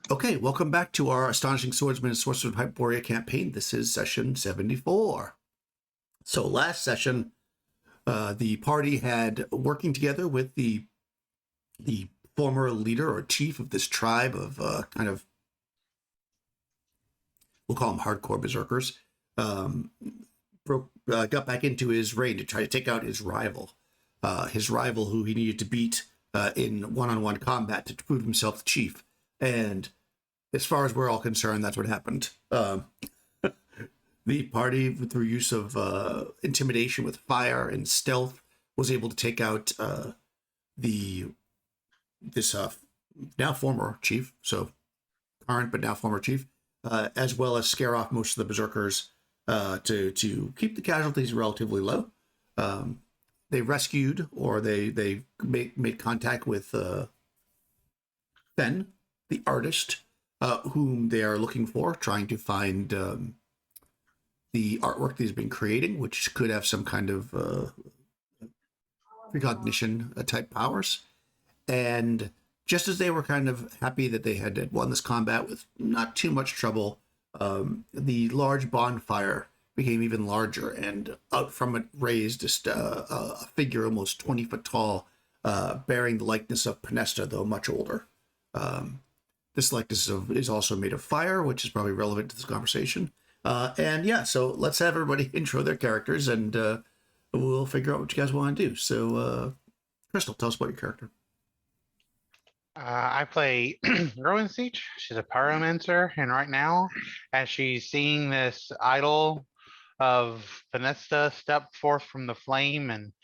Okay, welcome back to our Astonishing Swordsmen and Sorcerers of Hyperborea campaign. This is session 74. So last session, the party had working together with the former leader or chief of this tribe of we'll call them hardcore berserkers, got back into his reign to try to take out his rival who he needed to beat in one-on-one combat to prove himself the chief. And as far as we're all concerned, that's what happened. The party, through use of intimidation with fire and stealth, was able to take out this now former chief, so current but now former chief, as well as scare off most of the berserkers to keep the casualties relatively low. They rescued, or they made contact with Fen, the artist, whom they are looking for, trying to find the artwork that he's been creating, which could have some kind of precognition type powers. And just as they were kind of happy that they had won this combat with not too much trouble, the large bonfire became even larger, and out from it raised just a figure almost 20 foot tall, bearing the likeness of Penesta, though much older. This likeness is also made of fire, which is probably relevant to this conversation. So let's have everybody intro their characters, and we'll figure out what you guys want to do. So, Crystal, tell us about your character. I play Rowan Siege. She's a pyromancer, and right now, as she's seeing this idol of Vanessa step forth from the flame and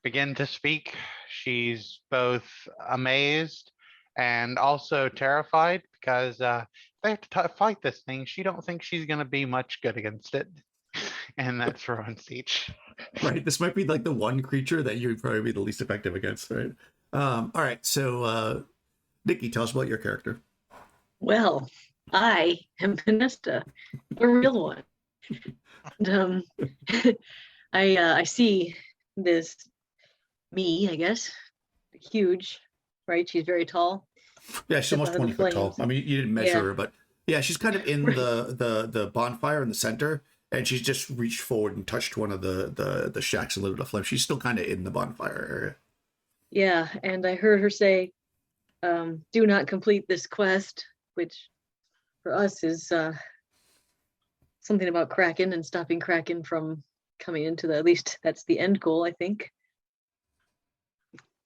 begin to speak, she's both amazed and also terrified because they have to fight this thing. She don't think she's going to be much good against it, and that's Rowan Siege. Right, this might be like the one creature that you'd probably be the least effective against, right? All right, so Nikki, tell us about your character. Well, I am Penesta, the real one. And, I see this I guess, huge, right? She's very tall. Yeah, she's almost 20 foot tall. I mean, you didn't measure her, but yeah, she's kind of in Right. the bonfire in the center, and she's just reached forward and touched one of the shacks and lit it a flame. She's still kind of in the bonfire area. Yeah, and I heard her say, do not complete this quest, which for us is something about Kraken and stopping Kraken from coming into at least that's the end goal, I think.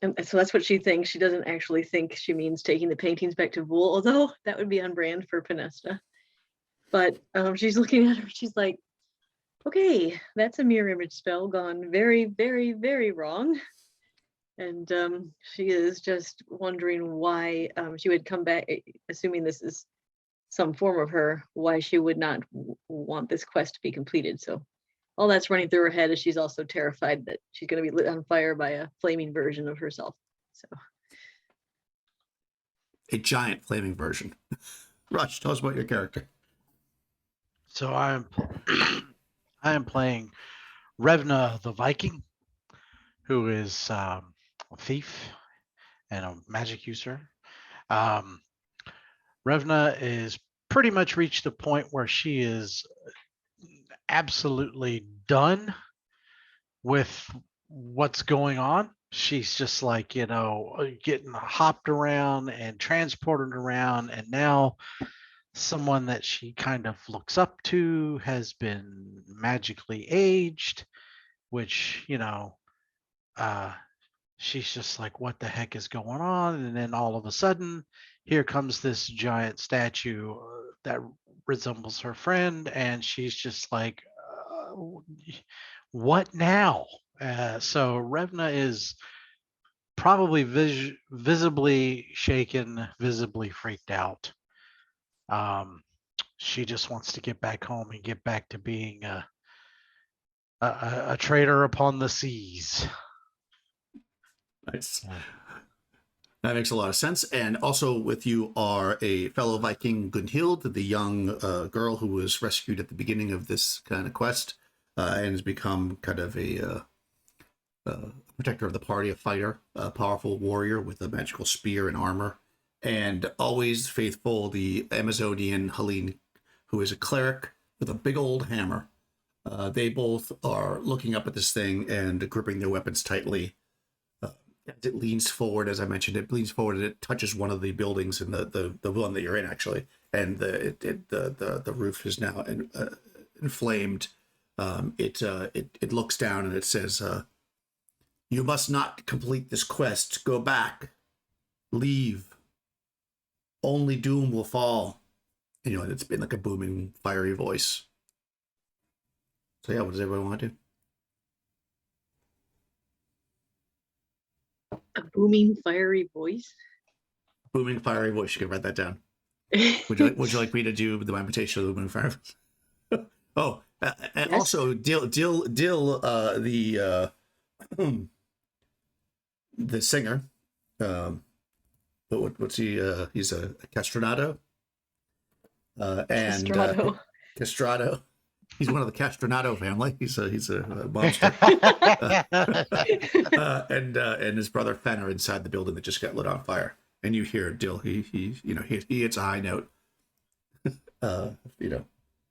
And so that's what she thinks. She doesn't actually think she means taking the paintings back to Vool, although that would be on brand for Penesta. But she's looking at her, she's like, okay, that's a mirror image spell gone very, very, very wrong. And she is just wondering why she would come back, assuming this is some form of her, why she would not want this quest to be completed. So all that's running through her head as she's also terrified that she's going to be lit on fire by a flaming version of herself. So a giant flaming version. Rush, tell us about your character. So I am playing Revna the Viking, who is a thief and a magic user. Revna is pretty much reached the point where she is absolutely done with what's going on. She's just like, getting hopped around and transported around, and now someone that she kind of looks up to has been magically aged, which, she's just like, what the heck is going on? And then all of a sudden, here comes this giant statue that resembles her friend, and she's just like, what now? So Revna is probably visibly shaken, visibly freaked out. She just wants to get back home and get back to being a trader upon the seas. Nice. That makes a lot of sense. And also with you are a fellow Viking, Gunhild, the young girl who was rescued at the beginning of this kind of quest and has become kind of a protector of the party, a fighter, a powerful warrior with a magical spear and armor. and always faithful, the Amazonian Helene, who is a cleric with a big old hammer. They both are looking up at this thing and gripping their weapons tightly. As it leans forward, as I mentioned, it leans forward and it touches one of the buildings in the one that you're in, actually, and the roof is now inflamed. It looks down and it says, "You must not complete this quest. Go back. Leave. Only doom will fall." And, you know, it's been like a booming, fiery voice. So yeah, what does everybody want to do? A booming, fiery voice. Booming, fiery voice. You can write that down. Would you like me to do the imitation of the booming fire? Oh, and Yes. also Dill, the singer. But what's he? He's a castrato. And Castrato. Castrato. He's one of the Castrato family. He's a mobster. And his brother Fen are inside the building that just got lit on fire. And you hear Dill. He hits a high note.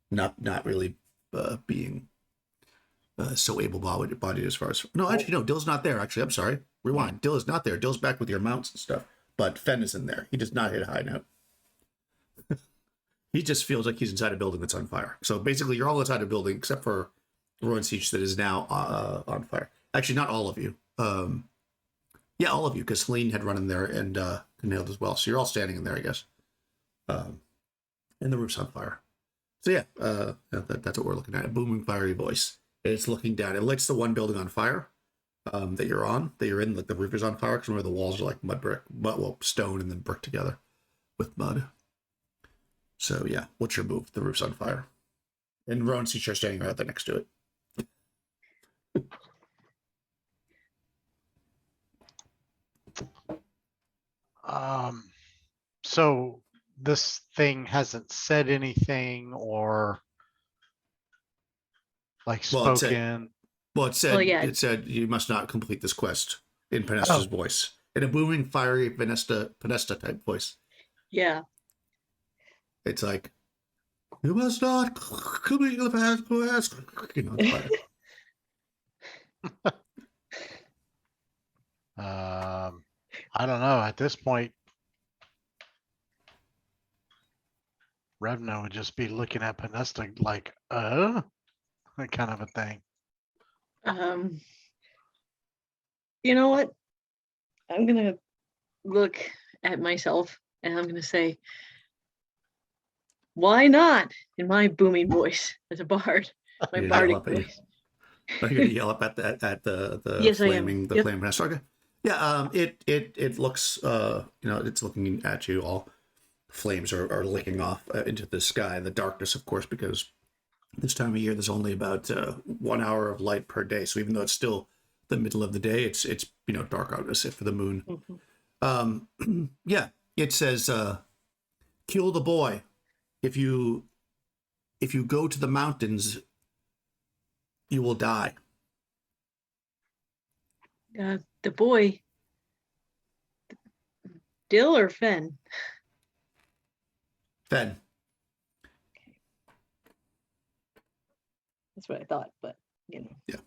Not really being so able-bodied as far as. No, actually, no. Dill's not there. Actually, I'm sorry. Rewind. Dill is not there. Dill's back with your mounts and stuff. But Fen is in there. He does not hit a high note. He just feels like he's inside a building that's on fire. So basically, you're all inside a building except for Ruin Siege that is now on fire. Actually, not all of you. Yeah, all of you, because Helene had run in there and nailed as well. So you're all standing in there, I guess. And the roof's on fire. So yeah, that's what we're looking at. A booming, fiery voice. It's looking down. It lights the one building on fire that you're in. Like the roof is on fire because remember the walls are like stone and then brick together with mud. So yeah, what's your move? The roof's on fire. And Rowan sees you standing right there next to it. So this thing hasn't said anything or like Well, it spoken. It said you must not complete this quest in Penesta's voice. In a booming, fiery Penesta type voice. Yeah. It's like, you must not complete the past quest. You know, it's fire. I don't know. At this point, Revna would just be looking at Penesta like, that kind of a thing. You know what? I'm gonna look at myself and I'm gonna say, why not? In my booming voice as a bard, my You bardic yell up at you. voice. Are you gonna yell up at the Yes, flaming I am. the flame Penesta? Okay. Yeah. It looks it's looking at you all. Flames are licking off into the sky, the darkness, of course, because this time of year there's only about 1 hour of light per day. So even though it's still the middle of the day, it's dark out except for the moon. Mhm. Yeah, it says, "Kill the boy. If you go to the mountains, you will die." The boy, Dill or Fen? Fen. That's what I thought, but you know. Yeah.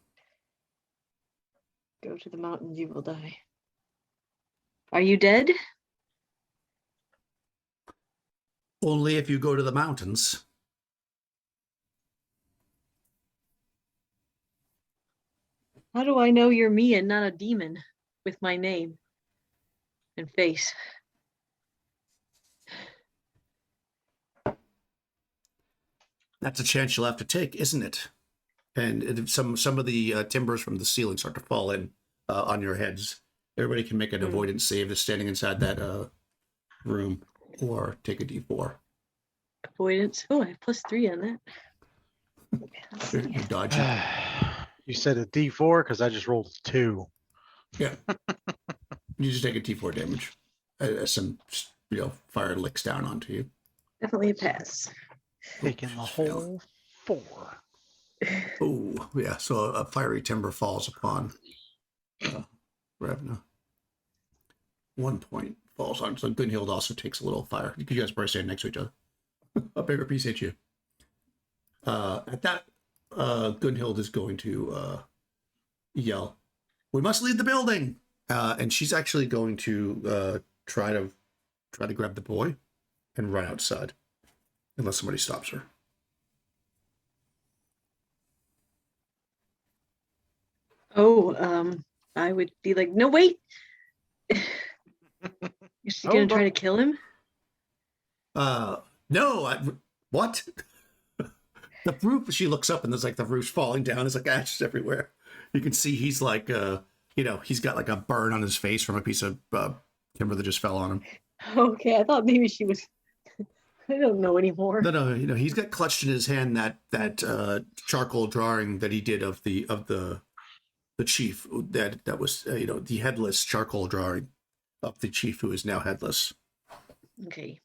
Go to the mountains, you will die. Are you dead? Only if you go to the mountains. How do I know you're me and not a demon with my name and face? That's a chance you'll have to take, isn't it? And some of the timbers from the ceiling start to fall in on your heads. Everybody can make an avoidance save that's standing inside that room, or take a d4. Avoidance. Oh, I have +3 on that. You're dodging. You said a D4 because I just rolled a 2. Yeah. You just take a d4 damage as some fire licks down onto you. Definitely a pass. Taking the whole 4. Oh, yeah. So a fiery timber falls upon Revna. 1 point falls on. So Gunhild also takes a little fire. You guys probably stand next to each other. A bigger piece hits you. At that, Gunhild is going to yell, "We must leave the building!" And she's actually going to try to grab the boy and run outside, unless somebody stops her. Oh, I would be like, no, wait. Is she gonna try to kill him? No, what? The roof, she looks up and there's like the roof's falling down. There's like ashes everywhere. You can see he's like, he's got like a burn on his face from a piece of timber that just fell on him. Okay, I thought maybe she was. I don't know anymore. No, he's got clutched in his hand that charcoal drawing that he did of the chief that was the headless charcoal drawing of the chief who is now headless. Okay.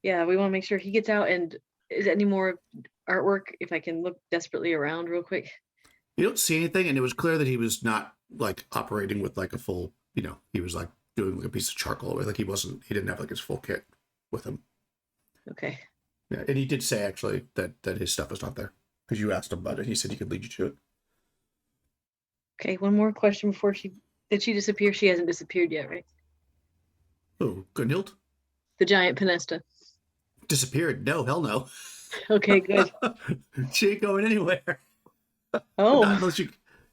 Yeah, we want to make sure he gets out. And is there any more artwork? If I can look desperately around real quick. You don't see anything, and it was clear that he was not like operating with like a full, he was like doing like a piece of charcoal. Like he didn't have like his full kit with him. Okay. Yeah, and he did say actually that his stuff is not there because you asked him about it. He said he could lead you to it. Okay, one more question before did she disappear? She hasn't disappeared yet, right? Oh, Gunhild? The giant Penesta. Disappeared? No, hell no. Okay, good. She ain't going anywhere. Oh, Not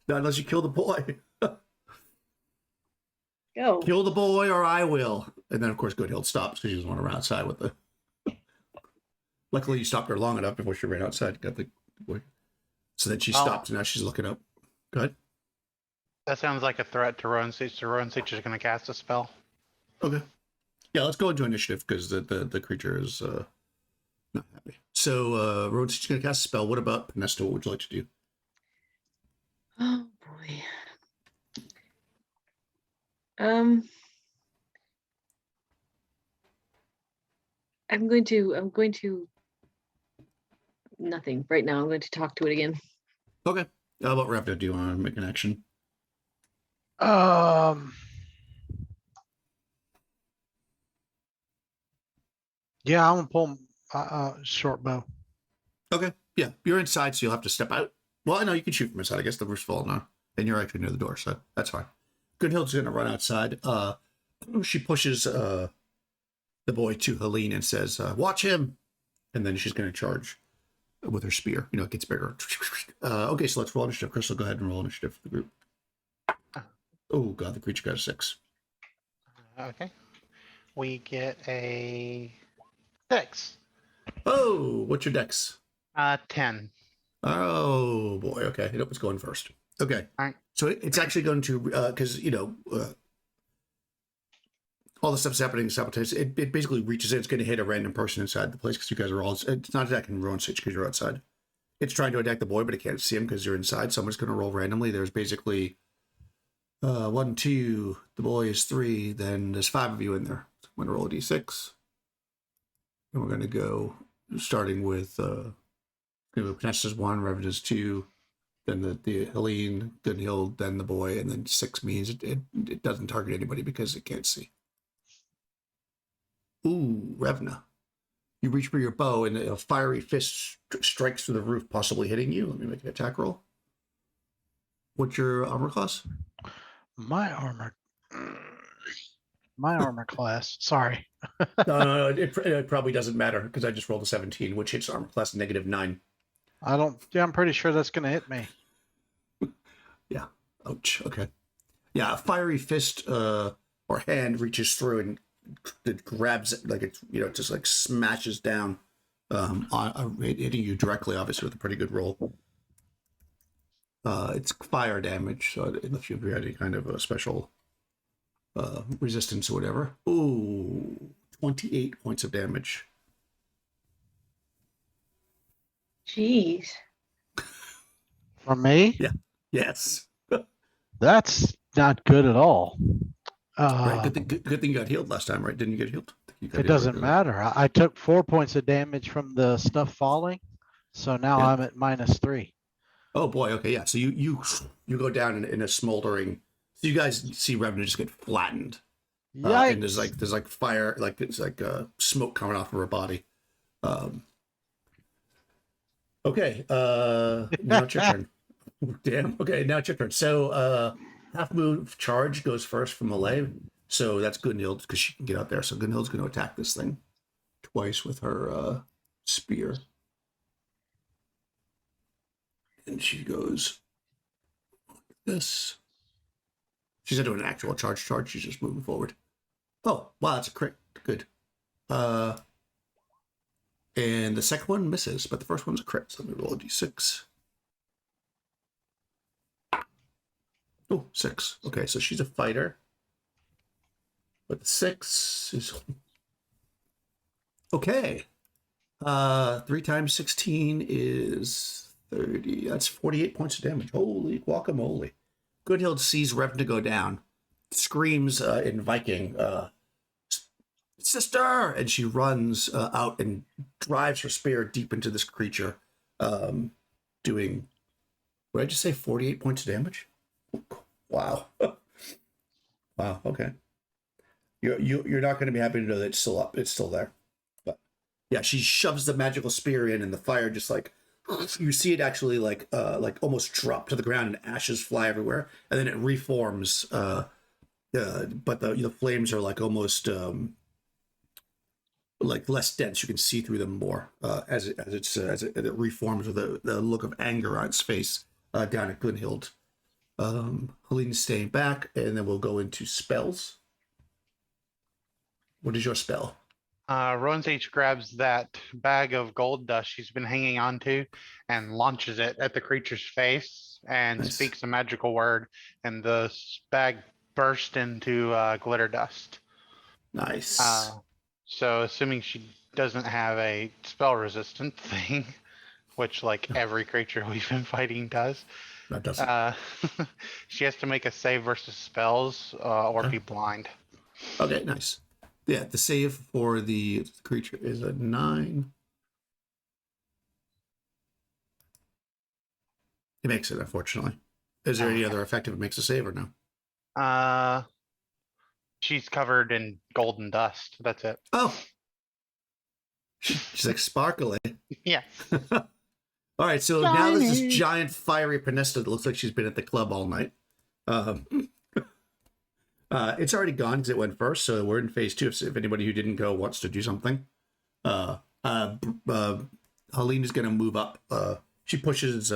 unless you kill the boy. go. Kill the boy or I will. And then of course Gunhild stops because she doesn't want to run outside with the. Luckily you stopped her long enough before she ran outside. Got the boy. So then she stopped and now she's looking up. Go ahead. That sounds like a threat to Rowan Siege. So Rowan Siege is going to cast a spell. Okay. Yeah, let's go into initiative because the creature is not happy. So Rowan Siege is going to cast a spell. What about Penesta? What would you like to do? Oh boy. I'm going to nothing right now. I'm going to talk to it again. Okay. How about Ravna? Do you want to make an action? Yeah, I'm gonna pull short bow. Okay. Yeah, you're inside, so you'll have to step out. Well, I know you can shoot from inside. I guess the roof's falling now, and you're actually near the door, so that's fine. Gunhild's going to run outside. She pushes the boy to Helene and says, "Watch him," and then she's going to charge with her spear. It gets bigger. Okay, so let's roll initiative. Crystal, go ahead and roll initiative for the group. Oh god, the creature got a 6. Okay. We get a 6. Oh, what's your dex? 10. Oh boy. Okay, it was going first. Okay, All right. so it's actually going to because all the stuff's happening simultaneously. It basically reaches in. It's going to hit a random person inside the place because you guys are all. It's not attacking Rowan Siege because you're outside. It's trying to attack the boy, but it can't see him because you're inside. So I'm just going to roll randomly. There's basically 1, 2. The boy is 3. Then there's 5 of you in there. So I'm going to roll a d6, and we're going to go starting with Penesta's 1, Revan is 2. Then the Helene, Gunhild, then the boy, and then 6 means it doesn't target anybody because it can't see. Ooh, Revna. You reach for your bow and a fiery fist strikes through the roof, possibly hitting you. Let me make an attack roll. What's your armor class? My armor class. Sorry. No. It probably doesn't matter because I just rolled a 17, which hits armor class -9. I'm pretty sure that's gonna hit me. Yeah. Ouch. Okay. Yeah, a fiery fist or hand reaches through and it grabs it like it's just like smashes down on hitting you directly, obviously with a pretty good roll. It's fire damage, so unless you've had any kind of a special resistance or whatever. Ooh, 28 points of damage. Jeez. For me? Yeah. Yes. That's not good at all. Right. Good thing you got healed last time, right? Didn't you get healed? It doesn't matter. I took 4 points of damage from the stuff falling, so now I'm at -3. Oh boy. Okay. Yeah. So you go down in a smoldering. So you guys see Revenant just get flattened, And there's Yikes. like fire, like it's like smoke coming off of her body. Okay, now it's your turn. Damn. Okay, now it's your turn. So half move charge goes first from Malay. So that's Gunhild because she can get out there. So Gunhild's going to attack this thing twice with her spear. And she goes like this. She's not doing an actual charge. She's just moving forward. Oh, wow, that's a crit. Good. And the second one misses, but the first one's a crit. So let me roll a d6. Oh, 6. Okay, so she's a fighter. But the 6 is okay. 3 times 16 is 30. That's 48 points of damage. Holy guacamole. Gunhild sees Revna go down, screams in Viking, sister! And she runs out and drives her spear deep into this creature, doing, what did I just say, 48 points of damage? Wow. Wow, okay. You're not going to be happy to know that it's still up. It's still there. But yeah, she shoves the magical spear in, and the fire just like, you see it actually like almost drop to the ground, and ashes fly everywhere, and then it reforms. But the flames are like almost like less dense. You can see through them more as it reforms with the look of anger on its face down at Gunhild. Helene's staying back, and then we'll go into spells. What is your spell? Rowan's H grabs that bag of gold dust she's been hanging on to and launches it at the creature's face and Nice. speaks a magical word, and the bag bursts into glitter dust. Nice. So assuming she doesn't have a spell resistant thing, which like every creature we've been fighting does, That doesn't. she has to make a save versus spells or be blind. Okay, nice. Yeah, the save for the creature is a 9. It makes it, unfortunately. Is there any other effect if it makes a save or no? She's covered in golden dust. That's it. Oh. She's like sparkly. Yeah. All right, so now there's this giant fiery Penesta that looks like she's been at the club all night. It's already gone because it went first, so we're in phase 2. If anybody who didn't go wants to do something, Helene is going to move up. She pushes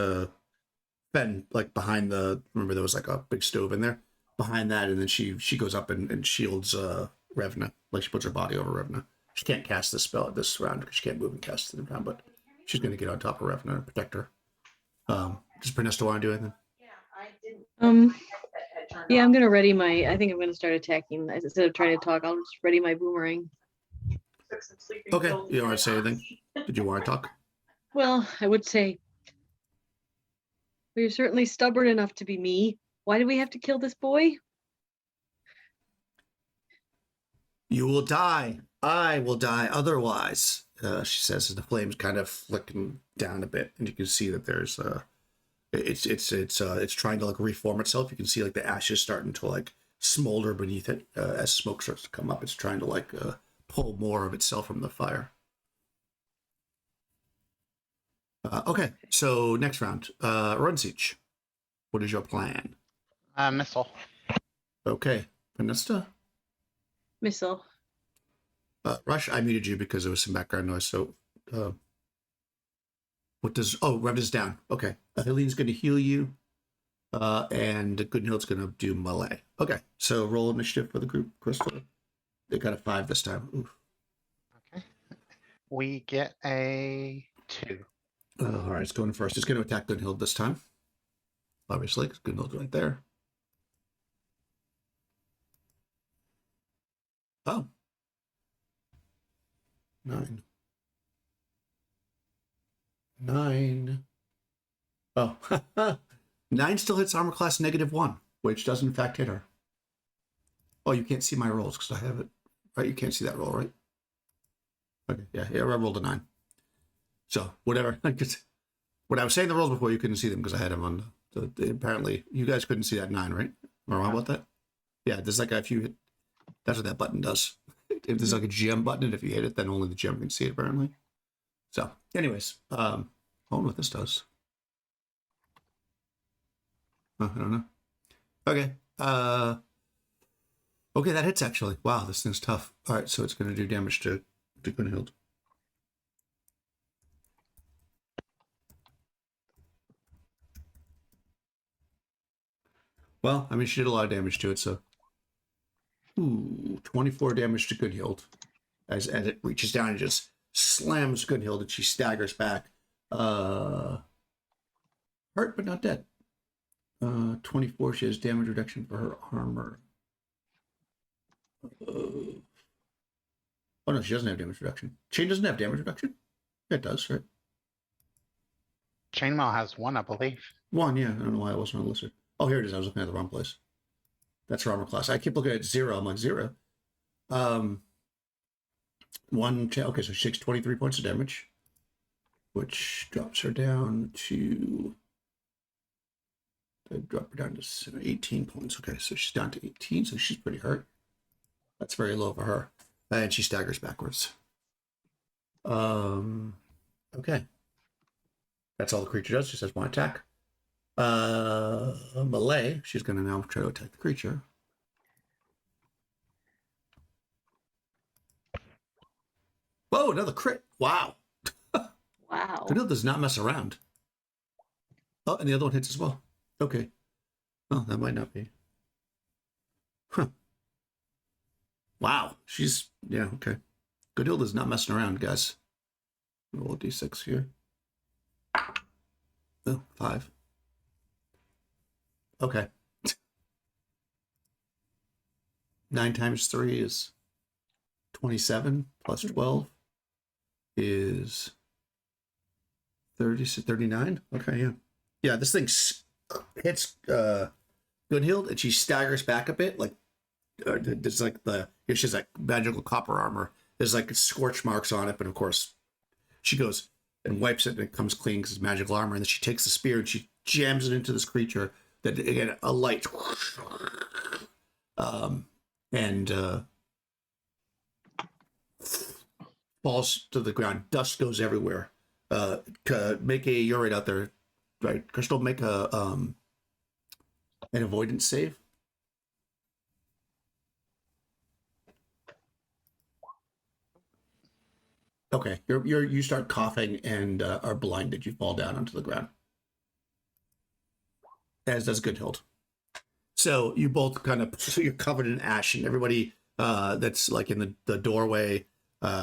Ben like behind the. Remember, there was like a big stove in there behind that, and then she goes up and shields Revna. Like she puts her body over Revna. She can't cast this spell at this round because she can't move and cast it round, but she's going to get on top of Revna and protect her. Does Pernesta want to do anything? Yeah, I'm gonna ready my. I think I'm gonna start attacking instead of trying to talk. I'll just ready my boomerang. Okay, you don't want to say anything? Did you want to talk? Well, I would say, well, you're certainly stubborn enough to be me. Why do we have to kill this boy? You will die. I will die otherwise, she says, as the flames kind of flicking down a bit, and you can see that there's it's trying to like reform itself. You can see like the ashes starting to like smolder beneath it as smoke starts to come up. It's trying to like pull more of itself from the fire. Okay, so next round, Runsiech. What is your plan? Missile. Okay, Panesta. Missile. Rush, I muted you because there was some background noise. So, what does? Oh, Rev is down. Okay, Helene's going to heal you, and Gunhild's going to do melee. Okay, so roll initiative for the group, Crystal. They got a 5 this time. Oof. Okay. We get a 2. All right, it's going first. It's going to attack Gunhild this time. Obviously, because Gunhild's right there. Oh. 9. 9. Oh. 9 still hits armor class -1, which does in fact hit her. Oh, you can't see my rolls because I have it. Right, you can't see that roll, right? Okay, yeah, I rolled a 9. So, whatever. When I was saying the rolls before, you couldn't see them because I had them on apparently, you guys couldn't see that 9, right? Am I wrong about that? Yeah, there's like if you hit That's what that button does. If there's like a gem button, and if you hit it, then only the gem can see it, apparently. So, anyways, I don't know what this does. I don't know. Okay. Okay, that hits actually. Wow, this thing's tough. All right, so it's going to do damage to Gunhild. Well, I mean, she did a lot of damage to it, so. Ooh, 24 damage to Gunhild. As it reaches down and just slams Gunhild and she staggers back. Hurt, but not dead. 24, she has damage reduction for her armor. Oh no, she doesn't have damage reduction. Chain doesn't have damage reduction? Yeah, it does, right? Chainmail has one, I believe. One, yeah. I don't know why I wasn't on the list. Oh, here it is. I was looking at the wrong place. That's her armor class. I keep looking at 0. I'm like 0. Okay, so she takes 23 points of damage, which drops her down to. Drop her down to 18 points. Okay, so she's down to 18, so she's pretty hurt. That's very low for her. And she staggers backwards. Okay. That's all the creature does. She says one attack. Melee, she's going to now try to attack the creature. Whoa, another crit. Wow. Wow. Camille does not mess around. Oh, and the other one hits as well. Okay. Oh, that might not be. Huh. Wow. She's, yeah, okay. Goodhilda's not messing around, guys. Roll a d6 here. Oh, 5. Okay. 9 times 3 is 27 plus 12 is 39. Okay, yeah. Yeah, this thing hits Gunhild and she staggers back a bit. Like, there's like she has like magical copper armor. There's like scorch marks on it, but of course, she goes and wipes it and it comes clean because it's magical armor. And then she takes the spear and she jams it into this creature that, again, a light. Falls to the ground. Dust goes everywhere. You're right out there, right? Crystal, make a an avoidance save. Okay, you start coughing and are blinded. You fall down onto the ground. As does Goodhild. So you both you're covered in ash, and everybody that's like in the doorway,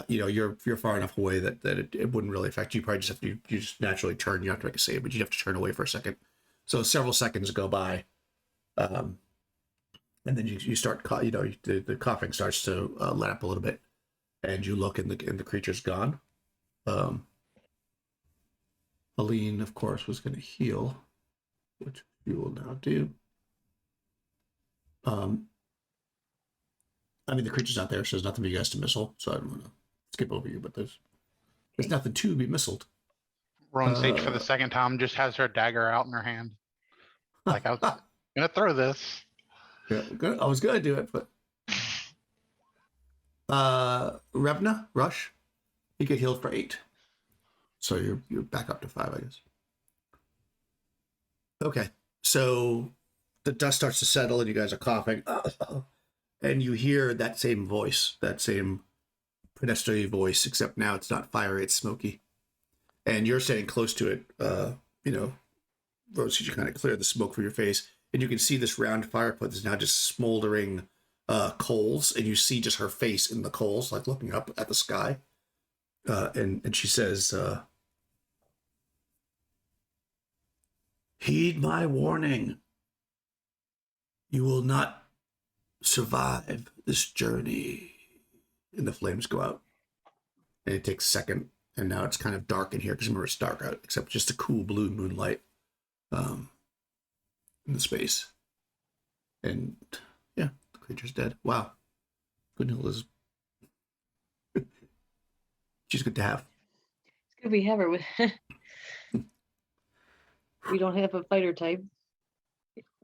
you're far enough away that it wouldn't really affect you. Probably just you just naturally turn. You don't have to make a save, but you have to turn away for a second. So several seconds go by, and then you start, the coughing starts to let up a little bit, and you look and the creature's gone. Aline, of course, was going to heal, which you will now do. I mean, the creature's not there, so there's nothing for you guys to missile. So I don't want to skip over you, but there's nothing to be missiled. Rowan Sage for the second time just has her dagger out in her hand. Like, I was gonna throw this. Yeah, I was gonna do it, but Revna, Rush, you get healed for 8. So you're back up to 5, I guess. Okay, so the dust starts to settle and you guys are coughing. And you hear that same voice, that same pedestrian voice, except now it's not fiery, it's smoky. And you're standing close to it, Rose, you kind of clear the smoke from your face, and you can see this round fireplace is now just smoldering coals, and you see just her face in the coals, like looking up at the sky. And she says, heed my warning. You will not survive this journey. And the flames go out. And it takes a second. And now it's kind of dark in here, because remember, it's dark out, except just a cool blue moonlight in the space. And yeah, the creature's dead. Wow. Gunhild is... she's good to have. It's good we have her with. We don't have a fighter type.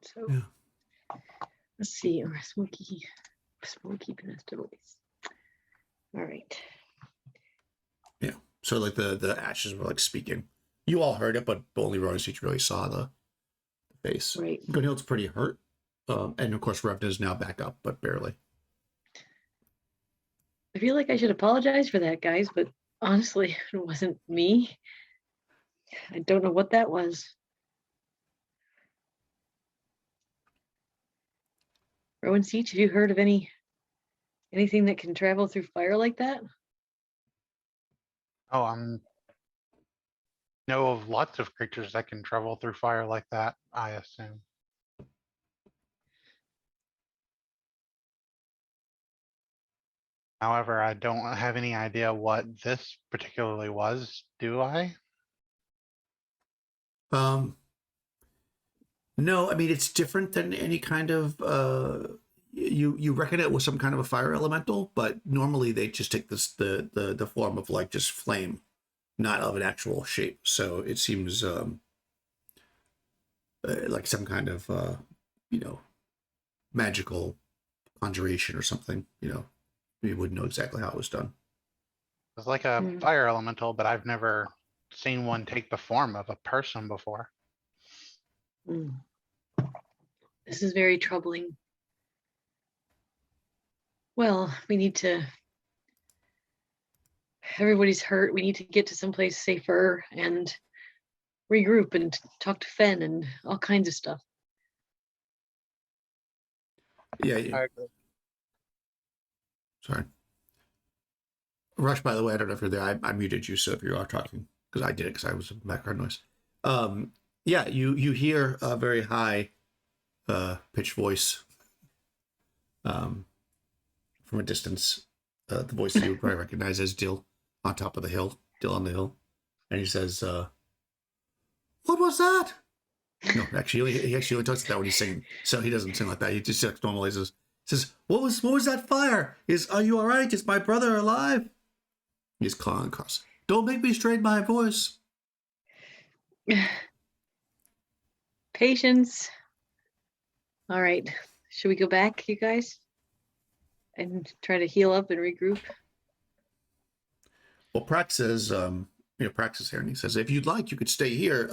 So Yeah. let's see. Smoky. Smoky Pinesta voice. All right. Yeah. So like the ashes were like speaking. You all heard it, but only Rowan Siege really saw the face. Right. Gunhild's pretty hurt. And of course Revna is now back up, but barely. I feel like I should apologize for that, guys, but honestly, it wasn't me. I don't know what that was. Rowan Siege, have you heard of anything that can travel through fire like that? Oh, know of lots of creatures that can travel through fire like that, I assume. However, I don't have any idea what this particularly was, do I? No, I mean it's different than any kind of you reckon it was some kind of a fire elemental, but normally they just take this the form of like just flame, not of an actual shape. So it seems like some kind of magical conjuration or something. We wouldn't know exactly how it was done. It's like a Hmm. fire elemental, but I've never seen one take the form of a person before. Mm. This is very troubling. Well, we need to. Everybody's hurt. We need to get to someplace safer and regroup and talk to Fen and all kinds of stuff. Yeah. I agree. Sorry. Rush, by the way, I don't know if you're there. I muted you, so if you are talking, because I did it because I was in background noise. Yeah, you hear a very high pitched voice from a distance. The voice you would probably recognize as Dill on top of the hill, Dill on the hill. And he says, what was that? No, actually, he actually only talks like that when he's singing. So he doesn't sing like that. He just normally says, what was that fire? Are you all right? Is my brother alive? He's calling across. Don't make me strain my voice. Patience. All right. Should we go back, you guys? And try to heal up and regroup? Well, Prax says, Prax is here, and he says, if you'd like, you could stay here.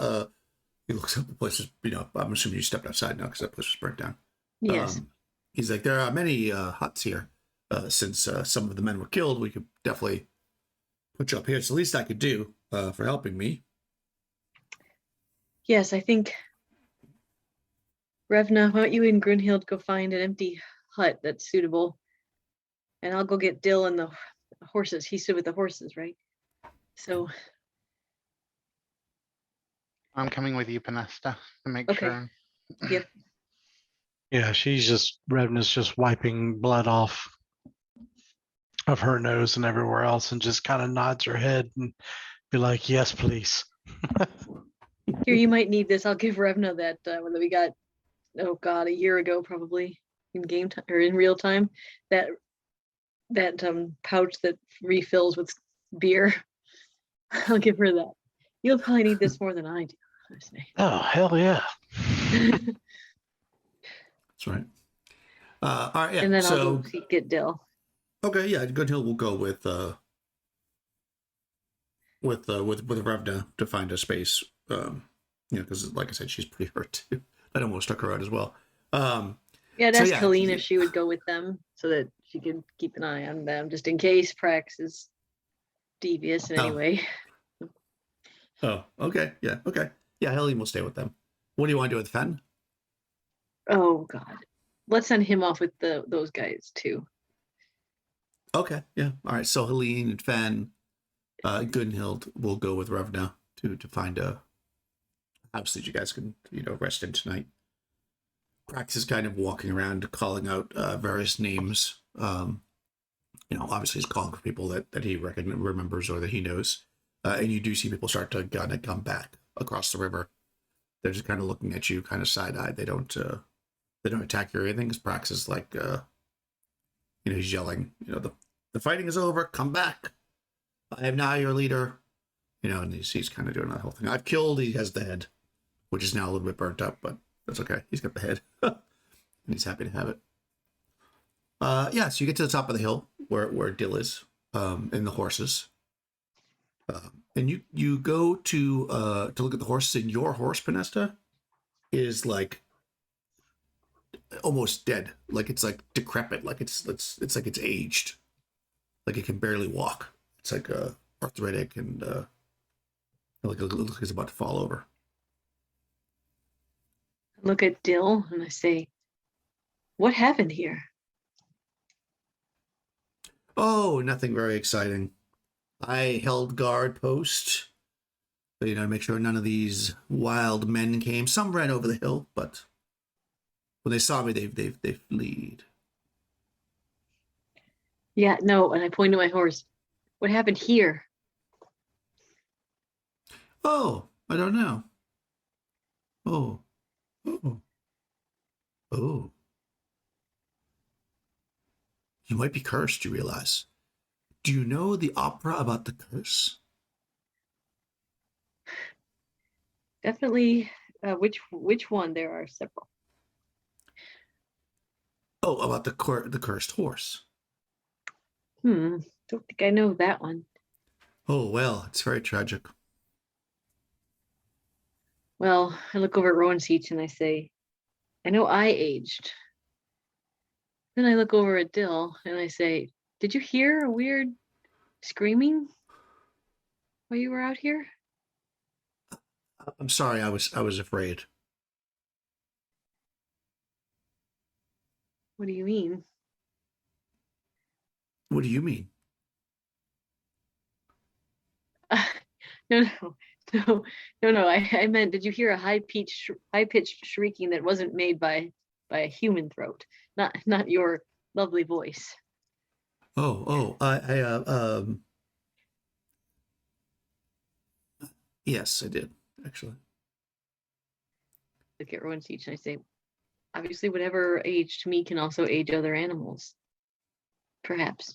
He looks up the place is, I'm assuming you stepped outside now because that place was burnt down. Yes. He's like, there are many huts here. Since some of the men were killed, we could definitely put you up here. It's the least I could do for helping me. Yes, I think. Revna, why don't you and Grunhild go find an empty hut that's suitable? And I'll go get Dill and the horses. He stood with the horses, right? So, I'm coming with you, Pinesta, to make Okay. sure. Yep. Yeah, Revna's just wiping blood off of her nose and everywhere else and just kind of nods her head and be like, yes, please. Here, you might need this. I'll give Revna that one that we got, oh God, a year ago, probably in game time or in real time. That pouch that refills with beer. I'll give her that. You'll probably need this more than I do. I say. Oh, hell yeah. That's right. All right, yeah. And then so, I'll go get Dill. okay, yeah, Goodhill will go with Revna to find a space. Because like I said, she's pretty hurt too. That almost took her out as well. Yeah, I'd ask Helene if she would go with them so that she could keep an eye on them just in case Prax is devious in any way. Oh, okay. Yeah, okay. Yeah, Helene will stay with them. What do you want to do with Fen? Oh God. Let's send him off with those guys too. Okay, yeah. All right, so Helene and Fen, Gunhild will go with Revna to find a house that you guys can, rest in tonight. Prax is kind of walking around calling out various names. Obviously he's calling for people that he remembers or that he knows. And you do see people start to kind of come back across the river. They're just kind of looking at you kind of side-eyed. They don't attack you or anything, because Prax is like, he's yelling, the fighting is over, come back. I am now your leader. And he's kind of doing that whole thing. I've killed, he has the head, which is now a little bit burnt up, but that's okay. He's got the head. And he's happy to have it. Yeah, so you get to the top of the hill where Dill is, and the horses. And you go to look at the horses, and your horse, Panesta, is like almost dead. Like it's like decrepit. Like it's like it's aged. Like it can barely walk. It's like arthritic and like it looks like it's about to fall over. I look at Dill and I say, "What happened here?" Oh, nothing very exciting. I held guard post, you know, to make sure none of these wild men came. Some ran over the hill, but when they saw me, they fled. Yeah, no. And I point to my horse. What happened here? Oh, I don't know. Oh, oh, oh. You might be cursed, you realize. Do you know the opera about the curse? Definitely. Which one? There are several. Oh, about the cursed horse. Don't think I know that one. Oh, well, it's very tragic. Well, I look over at Rowan Seach and I say, "I know I aged." Then I look over at Dill and I say, "Did you hear a weird screaming while you were out here?" I'm sorry, I was afraid. What do you mean? What do you mean? No, no, no, no. I meant, did you hear a high pitched shrieking that wasn't made by a human throat, not your lovely voice? Yes, I did, actually. Look at Rowan Seach and I say, obviously, whatever aged me can also age other animals. Perhaps.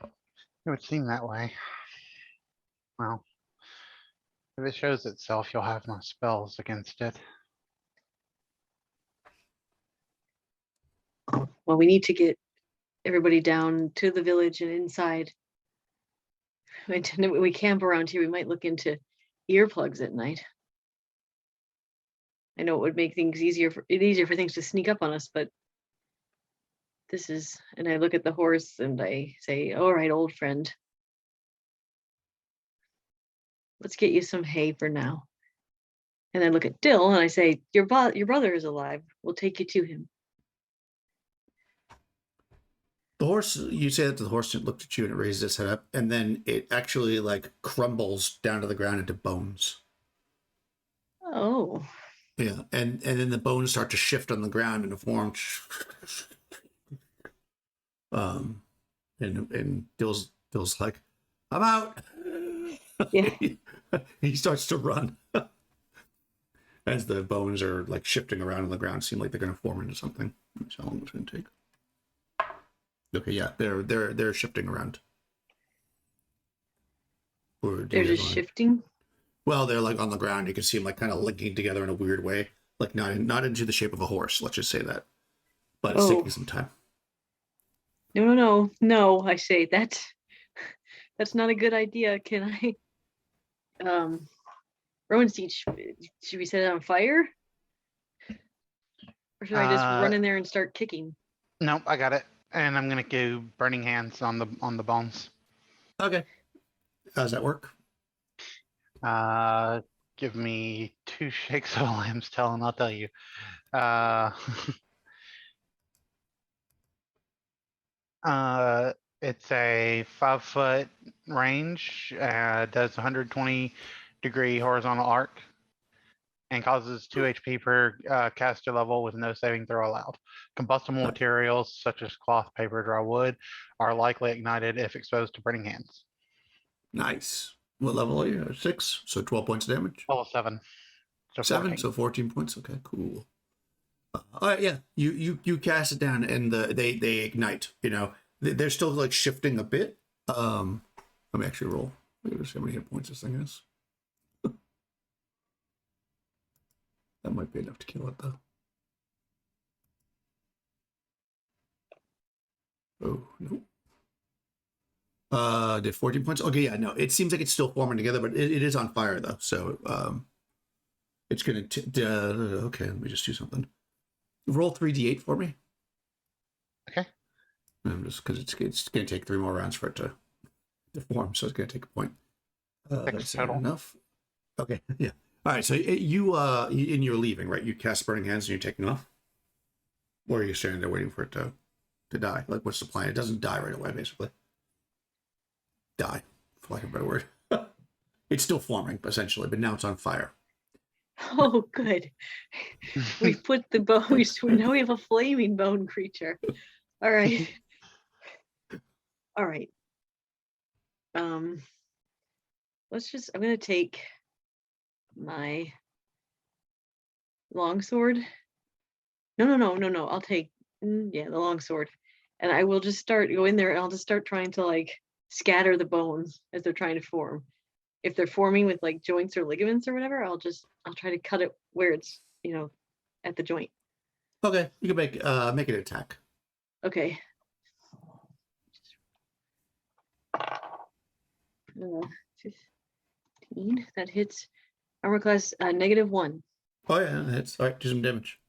It would seem that way. Well, if it shows itself, you'll have no spells against it. Well, we need to get everybody down to the village and inside. When we camp around here, we might look into earplugs at night. I know it would make things easier for things to sneak up on us, but this is, and I look at the horse and I say, "All right, old friend, let's get you some hay for now." And I look at Dill and I say, your brother is alive. We'll take you to him." The horse, you say that the horse looked at you and it raised its head up, and then it actually like crumbles down to the ground into bones. Oh, Yeah, and then the bones start to shift on the ground and form. And Dill's like, "I'm out." yeah. He starts to run as the bones are like shifting around on the ground. Seem like they're going to form into something. That's how long it's going to take. Okay, yeah, they're shifting around. They're just shifting. Well, they're like on the ground. You can see them like kind of linking together in a weird way, like not into the shape of a horse. Let's just say that, but it's taking some time. No. I say that's not a good idea. Can I, Rowan Seach, should we set it on fire? Or should I just run in there and start kicking? Nope, I got it. And I'm gonna go burning hands on the bones. Okay, how does that work? Give me 2 shakes of a lamb's tail and I'll tell you. It's a 5-foot range, does 120-degree horizontal arc, and causes 2 HP per caster level with no saving throw allowed. Combustible materials such as cloth, paper, dry wood are likely ignited if exposed to burning hands. Nice. What level are you? 6, so 12 points of damage. Level 7. So 7, 14. so 14 points. Okay, cool. All right, yeah. You cast it down, and they ignite. You know, they're still like shifting a bit. Let me actually roll. Let me see how many hit points this thing is. That might be enough to kill it, though. Oh, no. Did 14 points? Okay, yeah, no. It seems like it's still forming together, but it is on fire though. So it's gonna. Okay, let me just do something. Roll 3d8 for me. Okay. Just because it's gonna take 3 more rounds for it to form, so it's gonna take a point. 6 Is that total. enough? Okay, yeah. All right, so you're leaving, right? You cast Burning Hands and you're taking off, or are you standing there waiting for it to die? Like, what's the plan? It doesn't die right away, basically. Die, for lack of a better word. It's still forming, essentially, but now it's on fire. Oh, good. We've put the bone. Now we have a flaming bone creature. All right. All right. Let's just. I'm gonna take my longsword. No. I'll take the longsword, and I will just go in there, and I'll just start trying to like scatter the bones as they're trying to form. If they're forming with like joints or ligaments or whatever, I'll try to cut it where it's at the joint. Okay, you can make an attack. Okay. 15. That hits armor class -1. Oh yeah, that's all right. Do some damage.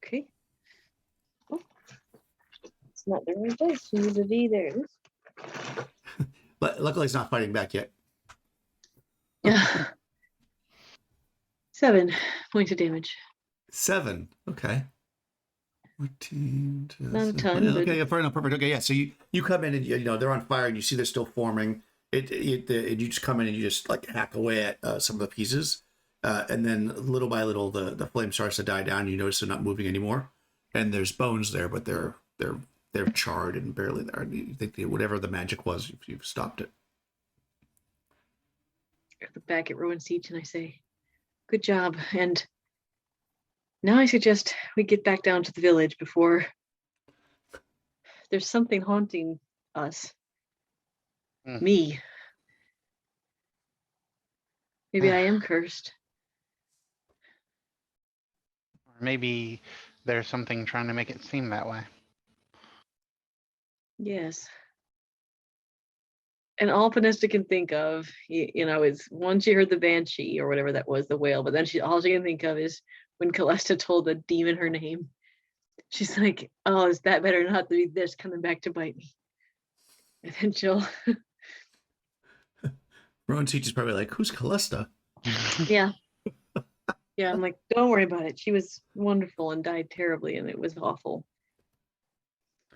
Okay. Oh, it's not the right dice. You need a D there. It is. But luckily, it's not fighting back yet. Yeah. 7 points of damage. 7. Okay. 14. Not a ton, but- Okay, fair enough. Perfect. Okay, yeah. So you come in and they're on fire and you see they're still forming. You just come in and you just like hack away at some of the pieces, and then little by little the flame starts to die down. You notice they're not moving anymore, and there's bones there, but they're charred and barely there. And you think that whatever the magic was, you've stopped it. I look back at Rowan Siege and I say, "Good job." And now I suggest we get back down to the village before there's something haunting us. Me. Maybe I am cursed. Or maybe there's something trying to make it seem that way. Yes. And all Panesta can think of, is once she heard the banshee or whatever that was, the whale, but then all she can think of is when Callista told the demon her name. She's like, "Oh, is that better not to be this coming back to bite me?" And then she'll, Rowan Teach is probably like, "Who's Callista?" yeah. Yeah, I'm like, don't worry about it. She was wonderful and died terribly, and it was awful.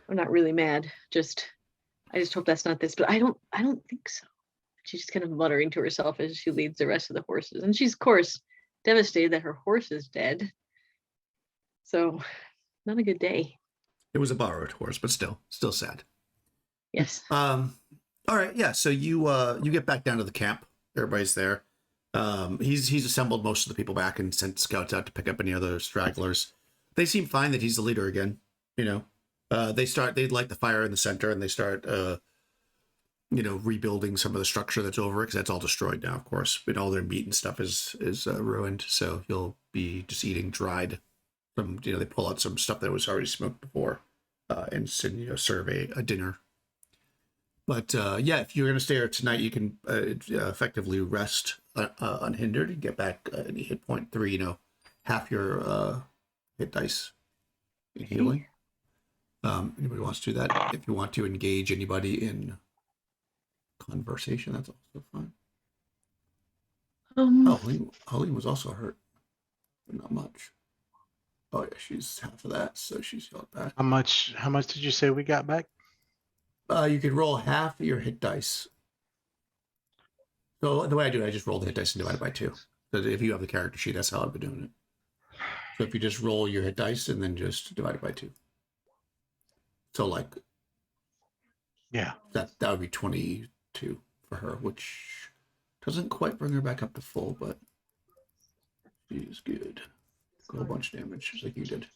I'm not really mad. I just hope that's not this, but I don't think so. She's just kind of muttering to herself as she leads the rest of the horses. And she's, of course, devastated that her horse is dead. So, not a good day. It was a borrowed horse, but still sad. Yes. All right, yeah. So you get back down to the camp. Everybody's there. He's assembled most of the people back and sent scouts out to pick up any other stragglers. They seem fine that he's the leader again. They light the fire in the center and they start rebuilding some of the structure that's over it, because that's all destroyed now, of course. But all their meat and stuff is ruined. So you'll be just eating dried from they pull out some stuff that was already smoked before, and serve a dinner. But if you're gonna stay here tonight, you can effectively rest unhindered and get back any hit point 3. Half your hit dice in healing. Anybody wants to do that? If you want to engage anybody in conversation, that's also fine. Helene was also hurt, but not much. Oh yeah, she's half of that, so she's healed back. How much did you say we got back? You could roll half of your hit dice. So the way I do it, I just roll the hit dice and divide it by 2. So if you have the character sheet, that's how I've been doing it. So if you just roll your hit dice and then just divide it by 2. So Yeah. that would be 22 for her, which doesn't quite bring her back up to full, but she's good. A whole bunch of damage, just like you did.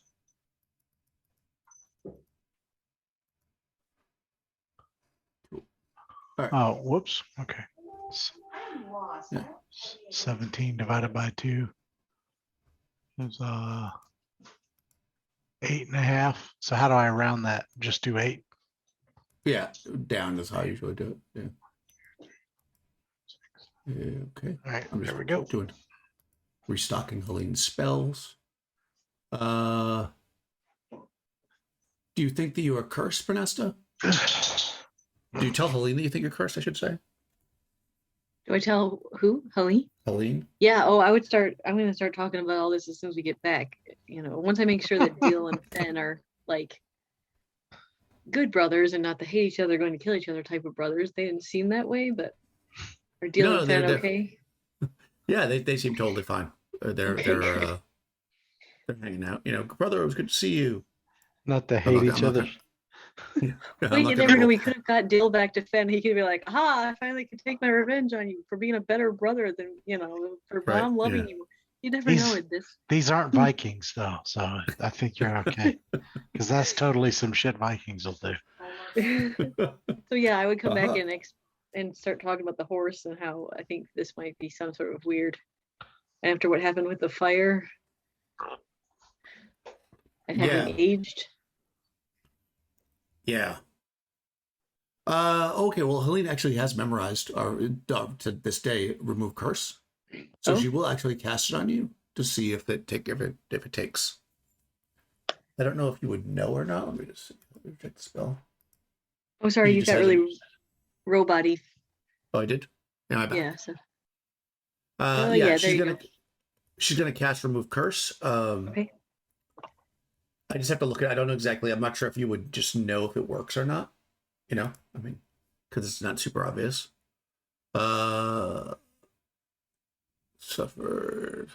Cool. All right. Oh, whoops. Okay. Yeah. 17 divided by 2 is 8.5. So how do I round that? Just do 8. Yeah, down is how I usually do it. Yeah. Okay. All right, I'm there just we go. doing restocking Helene's spells. Do you think that you are cursed, Pernesta? Do you tell Helene that you think you're cursed, I should say? Do I tell who? Helene? Helene? Yeah, oh, I'm gonna start talking about all this as soon as we get back. Once I make sure that Dill and Fen are like good brothers and not the hate each other, going to kill each other type of brothers. They didn't seem that way, but are Dill No, and Fen they're okay? Yeah, they seem totally fine. They're Okay, they're good. they're hanging out. Brother, it was good to see you. Not to I'm hate not, each I'm not other. gonna, yeah, I'm Wait, not you gonna never know. go. We could have got Dill back to Fen. He could be like, "Aha! I finally can take my revenge on you for being a better brother than for Right, mom loving yeah. you." You never know These with this. these aren't Vikings though, so I think you're okay. Because that's totally some shit Vikings will do. So yeah, I would come back Uh-huh. and start talking about the horse and how I think this might be some sort of weird after what happened with the fire and having Yeah, aged. yeah. Okay, well, Helene actually has memorized, or to this day, remove curse. So Oh, she will actually cast it on you to see if it takes. I don't know if you would know or not. Let me just see. Let me check the spell. oh, sorry, He you just got hasn't. really robot-y. Oh, I did. Yeah, my bad. Yeah. So, Yeah, yeah, there you go. she's gonna cast remove curse. Okay. I just have to look at it. I don't know exactly. I'm not sure if you would just know if it works or not. I mean, because it's not super obvious. Suffered.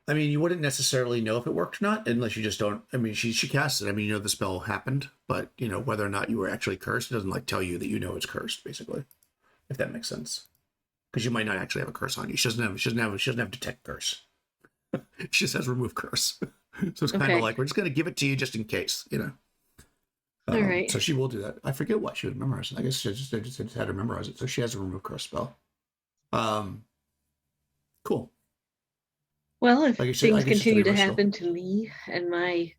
I mean, you wouldn't necessarily know if it worked or not unless you just don't. I mean, she cast it. I mean, the spell happened, but whether or not you were actually cursed, it doesn't like tell you that it's cursed, basically. If that makes sense, because you might not actually have a curse on you. She doesn't have detect curse. She just has remove curse. So it's kind of Okay. like we're just gonna give it to you just in case. All right. So she will do that. I forget what she would memorize. I guess she just had her memorize it. So she has a remove curse spell. Cool. Well, if Like I said, I things guess just a continue to versatile. happen to me and my,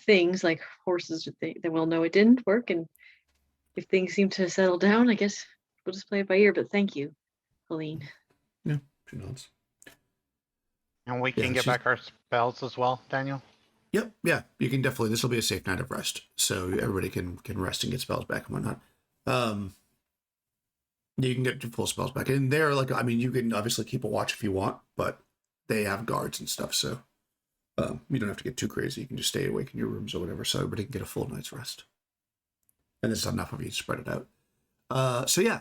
things like horses, then we'll know it didn't work. And if things seem to settle down, I guess we'll just play it by ear. But thank you, Helene. Yeah, she nods. And we Yeah, can get she's. back our spells as well, Daniel. Yep, yeah, you can definitely. This will be a safe night of rest, so everybody can rest and get spells back and whatnot. You can get your full spells back, and they're like, I mean, you can obviously keep a watch if you want, but they have guards and stuff, so you don't have to get too crazy. You can just stay awake in your rooms or whatever, so everybody can get a full night's rest. And there's enough of you to spread it out. So yeah,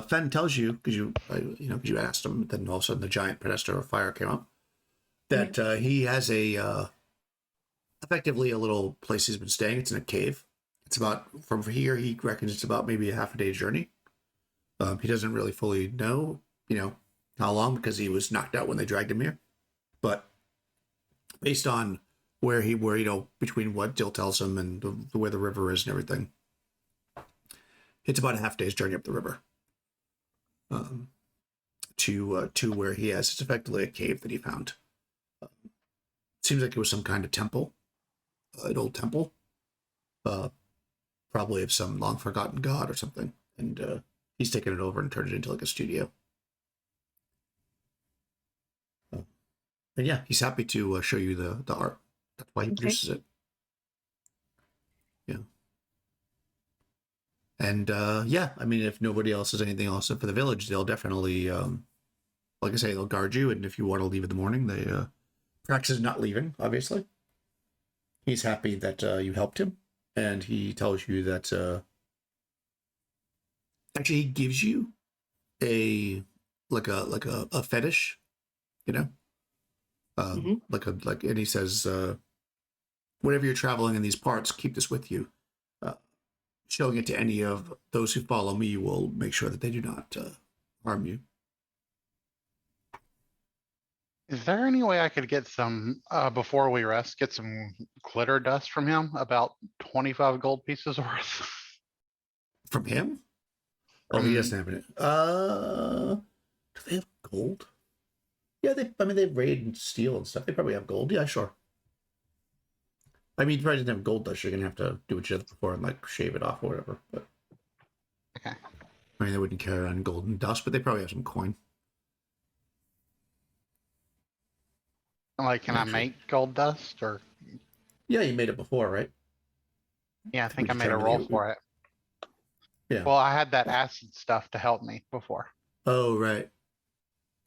Fen tells you because you asked him. Then all of a sudden the giant pedestal of fire came up. That he has effectively a little place he's been staying. It's in a cave. It's about from here. He reckons it's about maybe a half a day journey. He doesn't really fully know, how long because he was knocked out when they dragged him here. But based on where between what Dill tells him and where the river is and everything, it's about a half day's journey up the river. To where he has. It's effectively a cave that he found. Seems like it was some kind of temple, an old temple, probably of some long forgotten god or something. And he's taken it over and turned it into like a studio. And yeah, he's happy to show you the art. That's why he produces it. Yeah. And yeah, I mean, if nobody else has anything else for the village, they'll definitely, like I say, they'll guard you. And if you want to leave in the morning, Prax is not leaving, obviously. He's happy that you helped him. And he tells you that actually he gives you a fetish, and he says, whenever you're traveling in these parts, keep this with you. Showing it to any of those who follow me will make sure that they do not harm you. Is there any way I could get some, before we rest, get some glitter dust from him? About 25 gold pieces worth. From him? Oh, he doesn't have it. Do they have gold? Yeah, I mean, they've raid and steel and stuff. They probably have gold. Yeah, sure. I mean, you probably didn't have gold dust. You're gonna have to do what you did before and like shave it off or whatever. But Okay. I mean, they wouldn't carry around golden dust, but they probably have some coin. Like, can I Actually. make gold dust or? Yeah, you made it before, right? Yeah, I think I We made a determined roll you- for it. Yeah. Well, I had that acid stuff to help me before. Oh, right.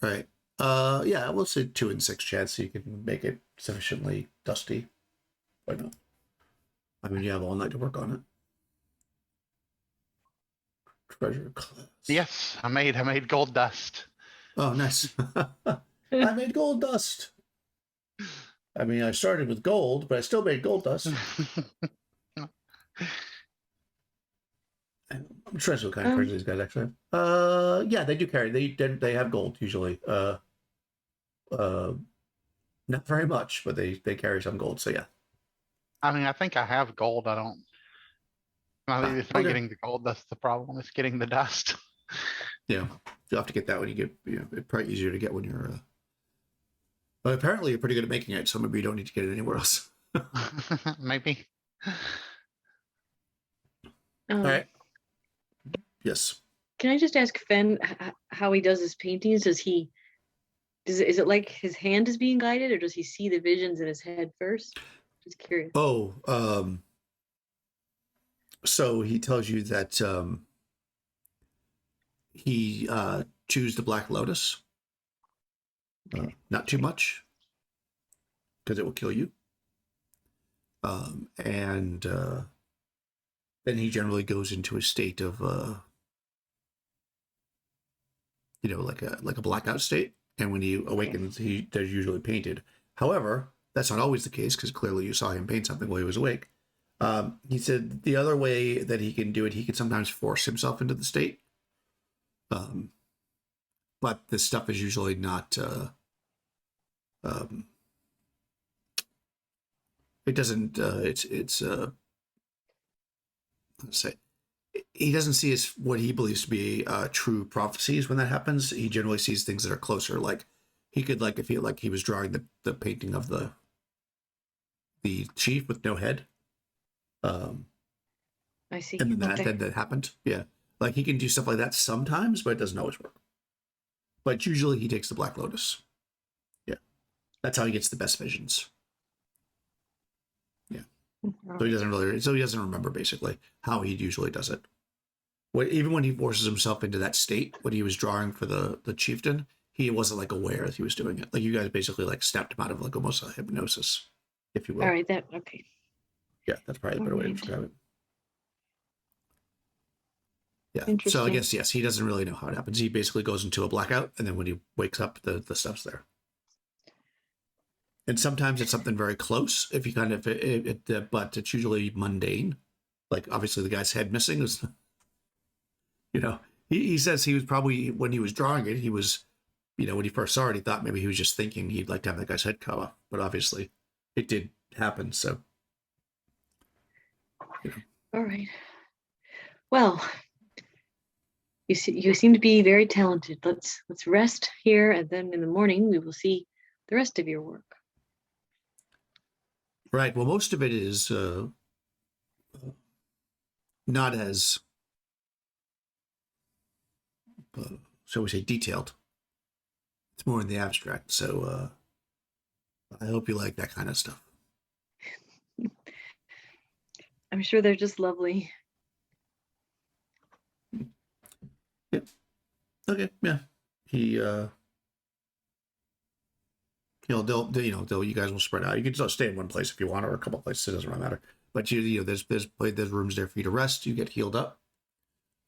Right. Yeah, we'll say 2 in 6 chance so you can make it sufficiently dusty. Why not? I mean, you have all night to work on it. Treasure class. Yes, I made gold dust. Oh, nice. I made gold dust. I mean, I started with gold, but I still made gold dust. I'm trying to see what kind of treasure these guys actually have. Yeah, they do carry. They have gold usually. Not very much, but they carry some gold. So yeah. I mean, I think I have gold. I don't. It's not Okay. getting the gold that's the problem. It's getting the dust. Yeah, you'll have to get that when you get. It's probably easier to get when you're. But apparently, you're pretty good at making it, so maybe you don't need to get it anywhere else. Maybe. All right. Yes. Can I just ask Fen how he does his paintings? Is it like his hand is being guided, or does he see the visions in his head first? Just curious. Oh, so he tells you that he chews the Black Lotus. Not too much, because it will kill you. And then he generally goes into a state of, like a blackout state. And when he awakens, they're usually painted. However, that's not always the case, because clearly you saw him paint something while he was awake. He said the other way that he can do it, he can sometimes force himself into the state. But this stuff is usually not. It doesn't. It's. Let's say he doesn't see as what he believes to be true prophecies when that happens. He generally sees things that are closer. Like he could feel like he was drawing the painting of the chief with no head. I see. And then Okay. that happened. Yeah. Like he can do stuff like that sometimes, but it doesn't always work. But usually he takes the Black Lotus. Yeah. That's how he gets the best visions. Yeah. So he doesn't remember basically how he usually does it. Even when he forces himself into that state, when he was drawing for the chieftain, he wasn't aware that he was doing it. Like you guys basically snapped him out of almost a hypnosis, if you will. All right. Okay. Yeah, that's probably a better way to Alright. describe it. Yeah. So I Interesting. guess yes, he doesn't really know how it happens. He basically goes into a blackout, and then when he wakes up, the stuff's there. And sometimes it's something very close. If you but it's usually mundane. Like obviously the guy's head missing is, he says he was probably when he was drawing it, he was, when he first saw it, he thought maybe he was just thinking he'd like to have that guy's head cut off, but obviously it did happen. So. All right. Well, you seem to be very talented. Let's rest here, and then in the morning we will see the rest of your work. Right. Well, most of it is not as, shall we say, detailed. It's more in the abstract. So I hope you like that kind of stuff. I'm sure they're just lovely. Okay. Yeah. They'll you guys will spread out. You can just stay in one place if you want, or a couple places. It doesn't really matter. But there's rooms there for you to rest. You get healed up.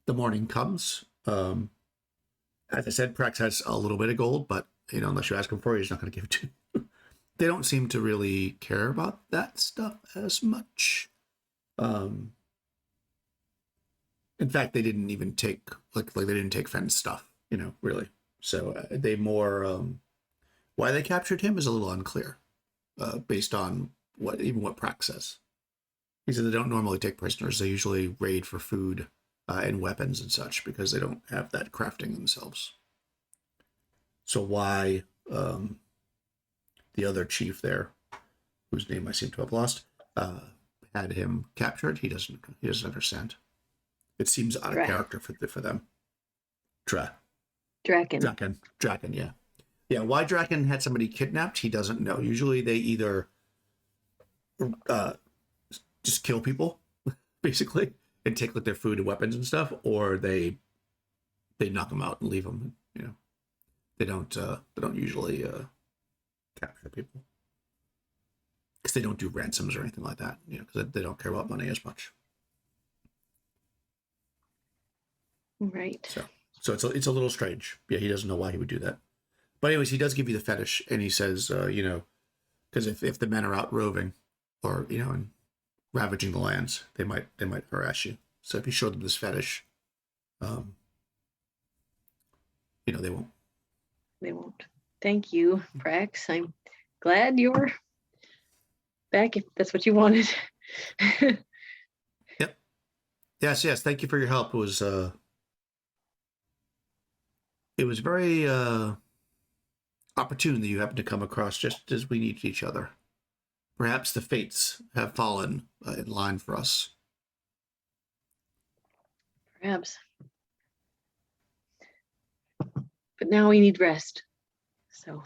The morning comes. As I said, Prax has a little bit of gold, but unless you ask him for it, he's not going to give it to you. They don't seem to really care about that stuff as much. In fact, they didn't even take they didn't take Fenn's stuff, really. So they more Why they captured him is a little unclear, based on what Prax says. He said they don't normally take prisoners. They usually raid for food and weapons and such because they don't have that crafting themselves. So why the other chief there, whose name I seem to have lost, had him captured, he doesn't understand. It seems out of character for them. Draken, yeah. Yeah, why Draken had somebody kidnapped, he doesn't know. Usually they either just kill people, basically, and take like their food and weapons and stuff, or they knock them out and leave them. You know, they don't usually capture people because they don't do ransoms or anything like that. You know, because they don't care about money as much. Right. So it's a little strange. Yeah, he doesn't know why he would do that. But anyways, he does give you the fetish, and he says, you know, because if the men are out roving, or you know, and ravaging the lands, they might harass you. So if you show them this fetish, you know, they won't. They won't. Thank you, Prax. I'm glad you're back if that's what you wanted. Yep. Yes. Thank you for your help. It was very opportune that you happened to come across just as we needed each other. Perhaps the fates have fallen in line for us. Perhaps. But now we need rest. So.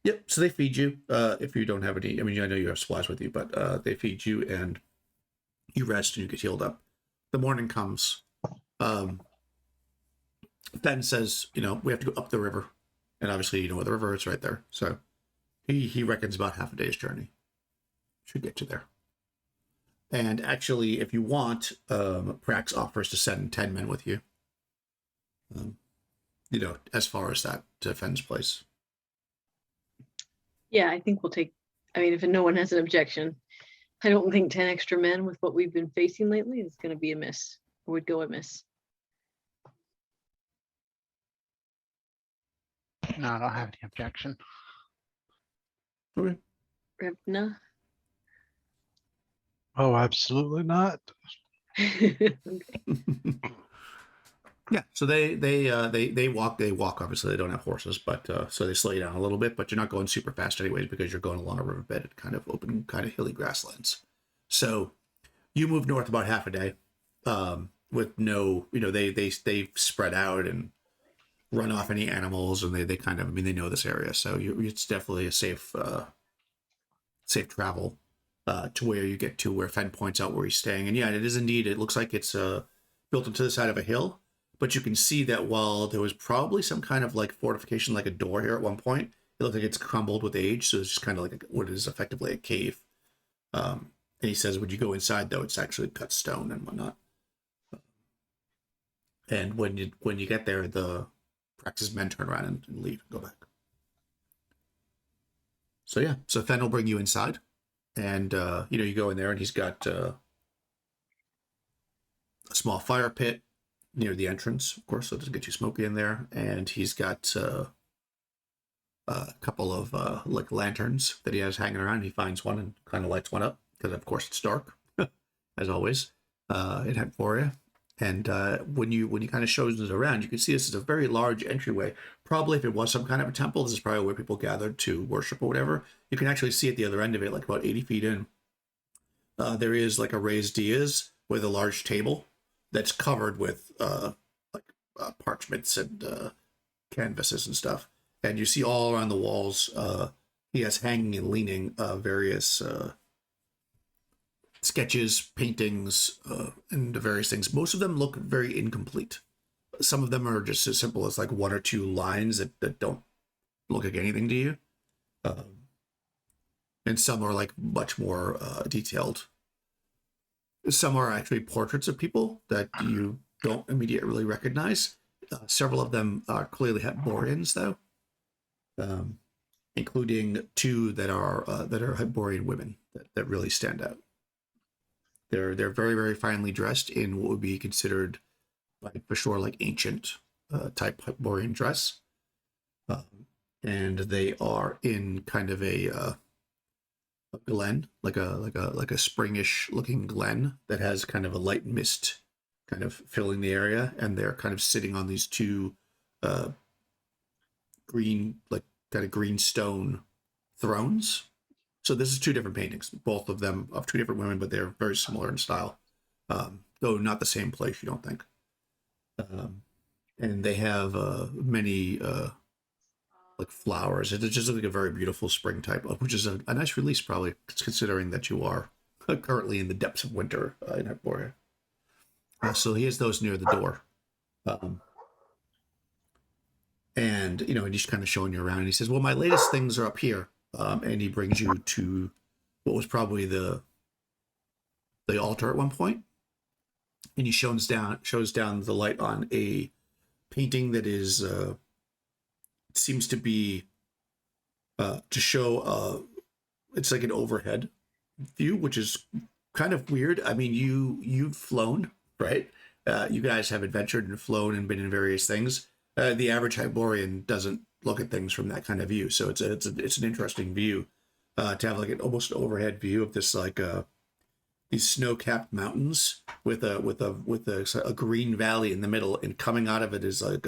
Yep. So they feed you. If you don't have any, I mean, I know you have supplies with you, but they feed you and you rest and you get healed up. The morning comes. Ben says, you know, we have to go up the river, and obviously you know where the river is, right there. So he reckons about half a day's journey should get you there. And actually, if you want, Prax offers to send 10 men with you. You know, as far as that to Fenn's place. Yeah, I think we'll take. I mean, if no one has an objection, I don't think 10 extra men with what we've been facing lately is going to be amiss. Or would go amiss. No, I don't have any objection. Okay. Revna. Oh, absolutely not. Yeah, so they walk. Obviously, they don't have horses, but so they slow you down a little bit. But you're not going super fast anyways because you're going along a riverbed at kind of open, kind of hilly grasslands. So you move north about half a day, with no, you know, they spread out and run off any animals, and they kind of, I mean, they know this area, so it's definitely a safe travel to where you get to where Fenn points out where he's staying. And yeah, it is indeed. It looks like it's built into the side of a hill. But you can see that while there was probably some kind of like fortification, like a door here at one point, it looks like it's crumbled with age. So it's just kind of like what is effectively a cave. And he says, when you go inside, though, it's actually cut stone and whatnot. And when you get there, the Prax's men turn around and leave and go back. So yeah, so Fenn will bring you inside. And, you know, you go in there and he's got a small fire pit near the entrance, of course, so it doesn't get too smoky in there. And he's got a couple of like lanterns that he has hanging around. He finds one and kind of lights one up because, of course, it's dark, as always, in Hyperborea. And when you kind of shows it around, you can see this is a very large entryway. Probably if it was some kind of a temple, this is probably where people gathered to worship or whatever. You can actually see at the other end of it, like about 80 feet in, there is like a raised dais with a large table that's covered with parchments and canvases and stuff. And you see all around the walls, he has hanging and leaning various sketches, paintings, and various things. Most of them look very incomplete. Some of them are just as simple as like one or two lines that don't look like anything to you. And some are like much more detailed. Some are actually portraits of people that you don't immediately recognize. Several of them are clearly Hyperboreans, though, including two that are Hyperborean women that really stand out. They're very, very finely dressed in what would be considered, like, for sure, like ancient type Hyperborean dress. And they are in kind of a glen, like a springish looking glen that has kind of a light mist kind of filling the area, and they're kind of sitting on these two green, like kind of green stone thrones. So this is two different paintings, both of them of two different women, but they're very similar in style, though not the same place, you don't think. And they have many like flowers. It's just like a very beautiful spring type, which is a nice release, probably considering that you are currently in the depths of winter in Hyperborea. So he has those near the door. And, you know, and he's kind of showing you around. And he says, well, my latest things are up here. And he brings you to what was probably the altar at one point. And he shows down the light on a painting that is seems to be to show it's like an overhead view, which is kind of weird. I mean, you've flown, right? You guys have adventured and flown and been in various things. The average Hyperborean doesn't look at things from that kind of view, so it's an interesting view to have like an almost overhead view of this like these snow-capped mountains with a green valley in the middle, and coming out of it is like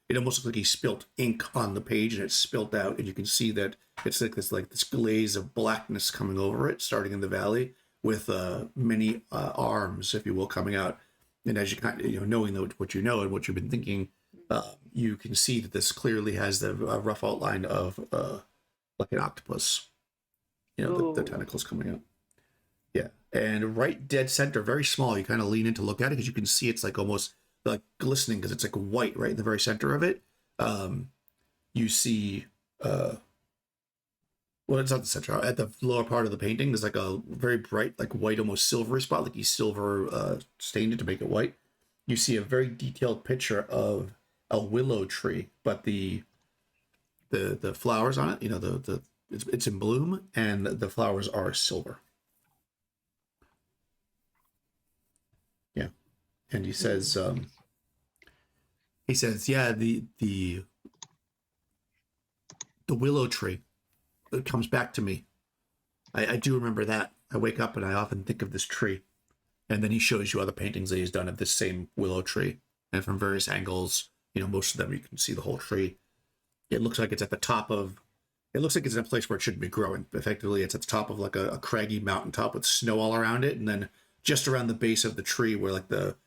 it almost looks like he spilt ink on the page and it's spilt out, and you can see that it's like this glaze of blackness coming over it, starting in the valley with many arms, if you will, coming out. And as you kind of knowing what you know and what you've been thinking, you can see that this clearly has the rough outline of like an octopus, the tentacles coming out. Yeah, and right dead center, very small. You kind of lean in to look at it because you can see it's like almost like glistening because it's like white right in the very center of it. You see, well, it's not the center. At the lower part of the painting, there's like a very bright, like white, almost silvery spot, like he's silver stained it to make it white. You see a very detailed picture of a willow tree, but the flowers on it, it's in bloom, and the flowers are silver. Yeah, and he says, yeah, the willow tree, it comes back to me. I do remember that. I wake up and I often think of this tree. And then he shows you other paintings that he's done of this same willow tree, and from various angles. Most of them you can see the whole tree. It looks like it's at the top of. It looks like it's in a place where it shouldn't be growing. Effectively, it's at the top of like a craggy mountaintop with snow all around it, and then just around the base of the tree where like the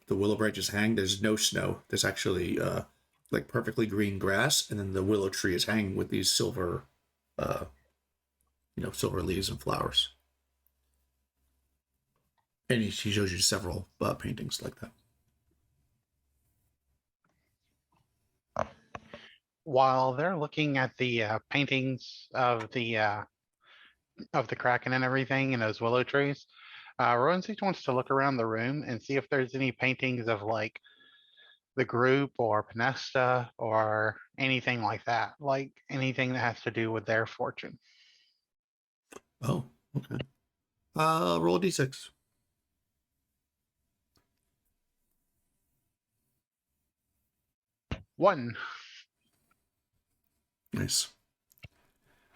willow branches hang, there's no snow. There's actually like perfectly green grass, and then the willow tree is hanging with these silver, silver leaves and flowers. And he shows you several paintings like that. While they're looking at the paintings of the Kraken and everything and those willow trees, Rowan6 wants to look around the room and see if there's any paintings of like the group or Pinesta or anything like that, like anything that has to do with their fortune. Oh, okay. Roll a d6. One. Nice.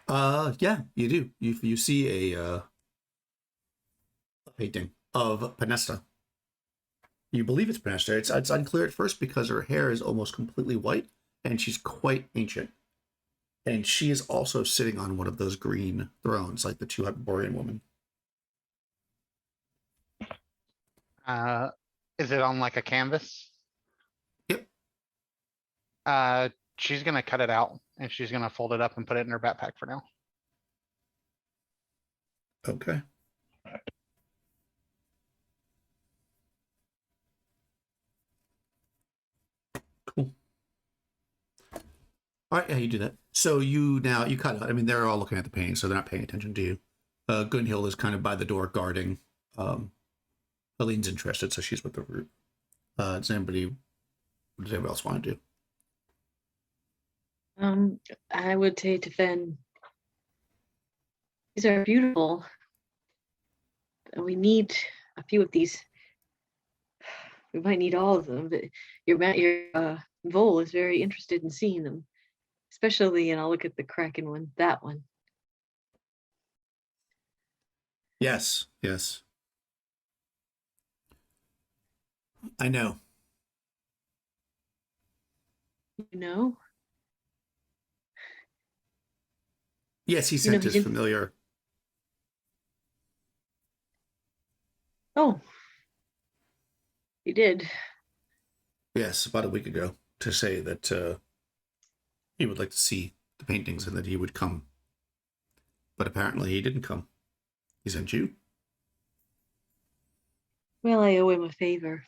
Yeah, you do. You see a painting of Pinesta. You believe it's Pinesta. It's unclear at first because her hair is almost completely white, and she's quite ancient. And she is also sitting on one of those green thrones, like the two Hyperborean women. Is it on like a canvas? Yep. She's gonna cut it out and she's gonna fold it up and put it in her backpack for now. Okay. Cool. All right, yeah, you do that. So you cut out. I mean, they're all looking at the painting, so they're not paying attention to you. Gunhild is kind of by the door guarding. Helene's interested, so she's with the group. What does anybody else want to do? I would say to Fen, these are beautiful. We need a few of these. We might need all of them, but your Vol is very interested in seeing them. Especially, and I'll look at the Kraken one, that one. Yes, yes. I know. You know? Yes, he You know, sent his familiar. Oh. He did. Yes, about a week ago, to say that he would like to see the paintings and that he would come. But apparently he didn't come. He sent you. Well, I owe him a favor.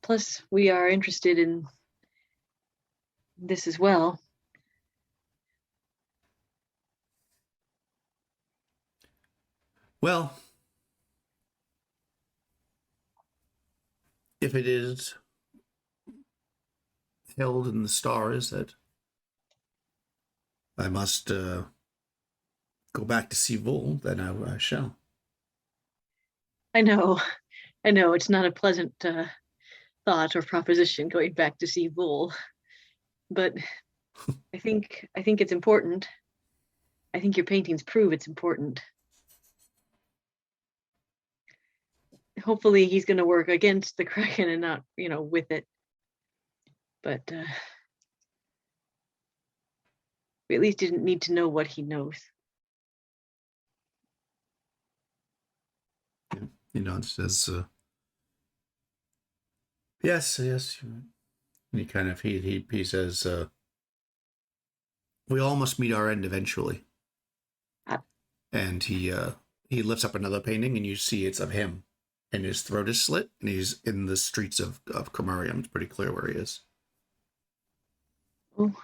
Plus, we are interested in this as well. Well, if it is held in the stars that I must go back to see Vol, then I shall. I know it's not a pleasant thought or proposition going back to see Bull, but I think it's important. I think your paintings prove it's important. Hopefully he's going to work against the Kraken and not, with it. But we at least didn't need to know what he knows. He nods, says, yes. And he kind of, he says, we all must meet our end eventually. And he lifts up another painting, and you see it's of him. And his throat is slit, and he's in the streets of Khromarium. It's pretty clear where he is. Oh.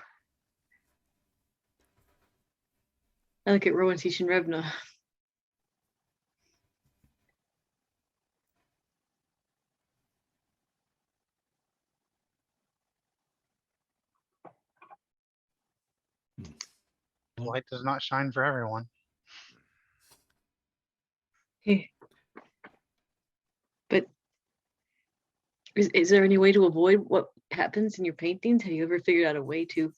I look at Rowan Sishin Revna. Light does not shine for everyone. Hey. But is there any way to avoid what happens in your paintings? Have you ever figured out a way to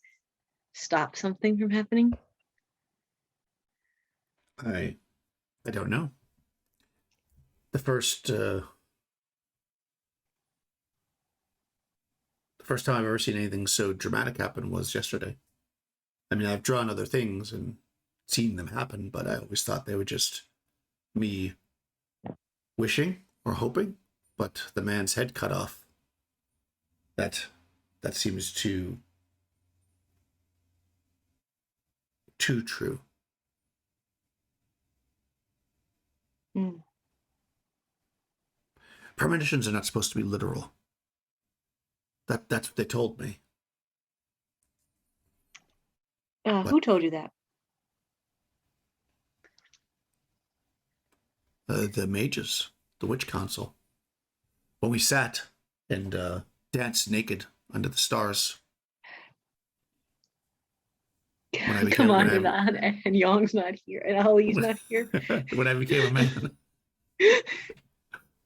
stop something from happening? I don't know. The first time I've ever seen anything so dramatic happen was yesterday. I mean, I've drawn other things and seen them happen, but I always thought they were just me wishing or hoping. But the man's head cut off. That seems too true. Mm. Premonitions are not supposed to be literal. That's what they told me. Who told you that? The mages, the witch council. When we sat and danced naked under the stars. Come on, and Yong's not here, and Ali's not here. When I became a man.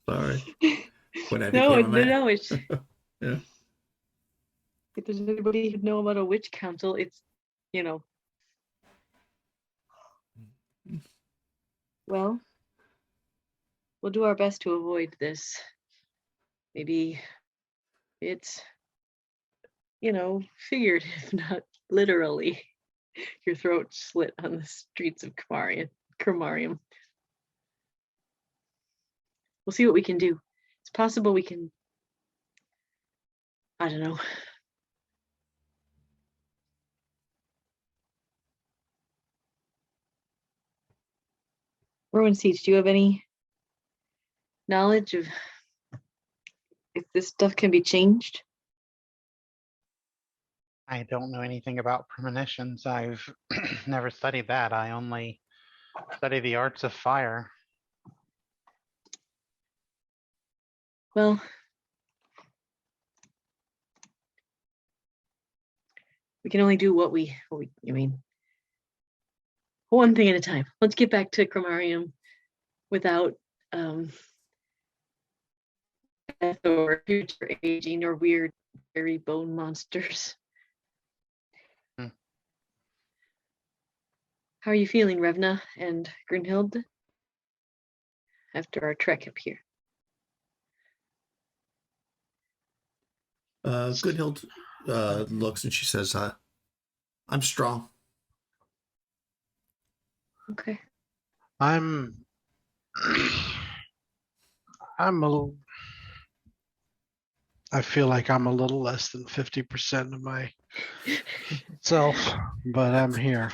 Sorry. When I became No, a man. no, it's Yeah. If there's anybody who'd know about a witch council, it's, well, we'll do our best to avoid this. Maybe it's, figurative, not literally. Your throat slit on the streets of Khromarium. We'll see what we can do. It's possible we can, I don't know. Rowan Siege, do you have any knowledge of if this stuff can be changed? I don't know anything about premonitions. I've never studied that. I only study the arts of fire. Well, we can only do what we one thing at a time. Let's get back to Khromarium without death or future aging or weird, hairy bone monsters. How are you feeling, Revna and Grinhild, after our trek up here? Goodhild looks and she says, I'm strong. Okay. I'm I'm a l- I feel like I'm a little less than 50% of my self, but I'm here.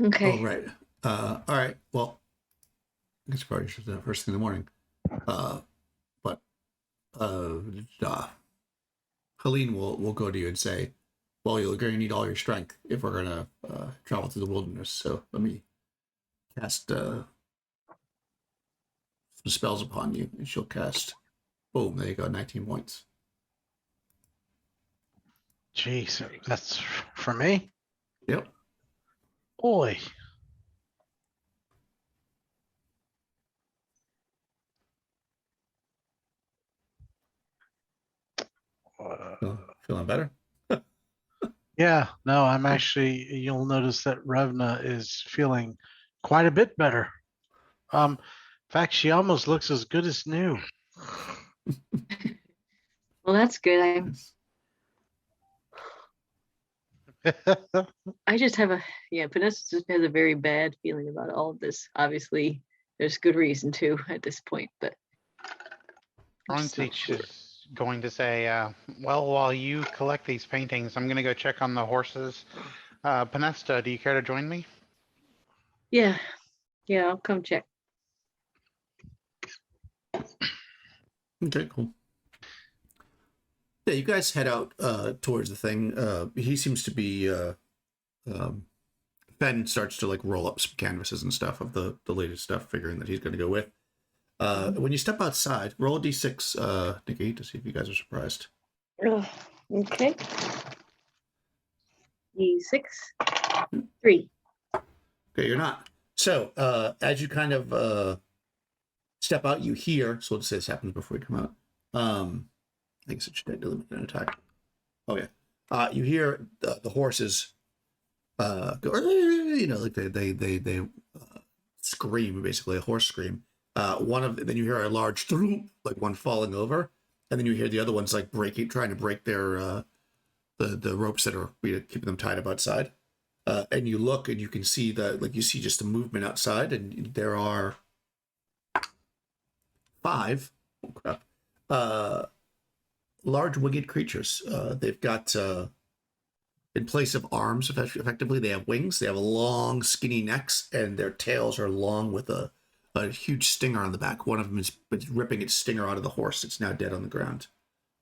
Okay. Oh, right. All right. Well, I guess probably should do that first thing in the morning. But Helene will go to you and say, well, you're going to need all your strength if we're going to travel through the wilderness. So let me cast some spells upon you. And she'll cast, boom, there you go, 19 points. Jeez, that's for me? Yep. Boy. Feeling better? Yeah, no, I'm actually, you'll notice that Revna is feeling quite a bit better. In fact, she almost looks as good as new. Well, that's good. I just have Vanessa just has a very bad feeling about all of this. Obviously, there's good reason to at this point, but I'm just not Ronseach sure. is going to say, well, while you collect these paintings, I'm going to go check on the horses. Panesta, do you care to join me? Yeah, I'll come check. Okay, cool. Yeah, you guys head out towards the thing. He seems to be Ben starts to like roll up some canvases and stuff of the latest stuff, figuring that he's going to go with. When you step outside, roll a d6, Nikki, to see if you guys are surprised. Okay. D6. 3. Okay, you're not. So as you kind of step out, you hear. So let's say this happens before you come out. I think it's a limit an attack. Oh yeah. You hear the horses go, like they scream, basically a horse scream. Then you hear a large throop, like one falling over, and then you hear the other ones like trying to break their the ropes that are keeping them tied up outside. And you look and you can see you see just the movement outside, and there are 5 large winged creatures. They've got in place of arms, effectively, they have wings. They have long, skinny necks, and their tails are long with a huge stinger on the back. One of them is ripping its stinger out of the horse. It's now dead on the ground.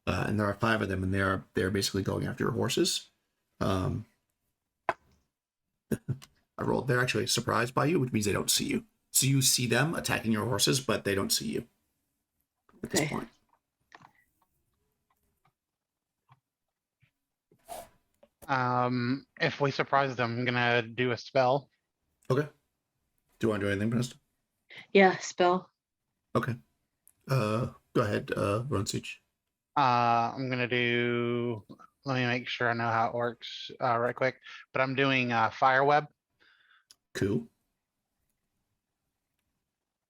And there are 5 of them, and they're basically going after your horses. I rolled. They're actually surprised by you, which means they don't see you. So you see them attacking your horses, but they don't see you at this point. If we surprise them, I'm gonna do a spell. Okay. Do you want to do anything, Preston? Yeah, spell. Okay. Go ahead, Runsich. I'm gonna do. Let me make sure I know how it works right quick. But I'm doing fire web. Cool.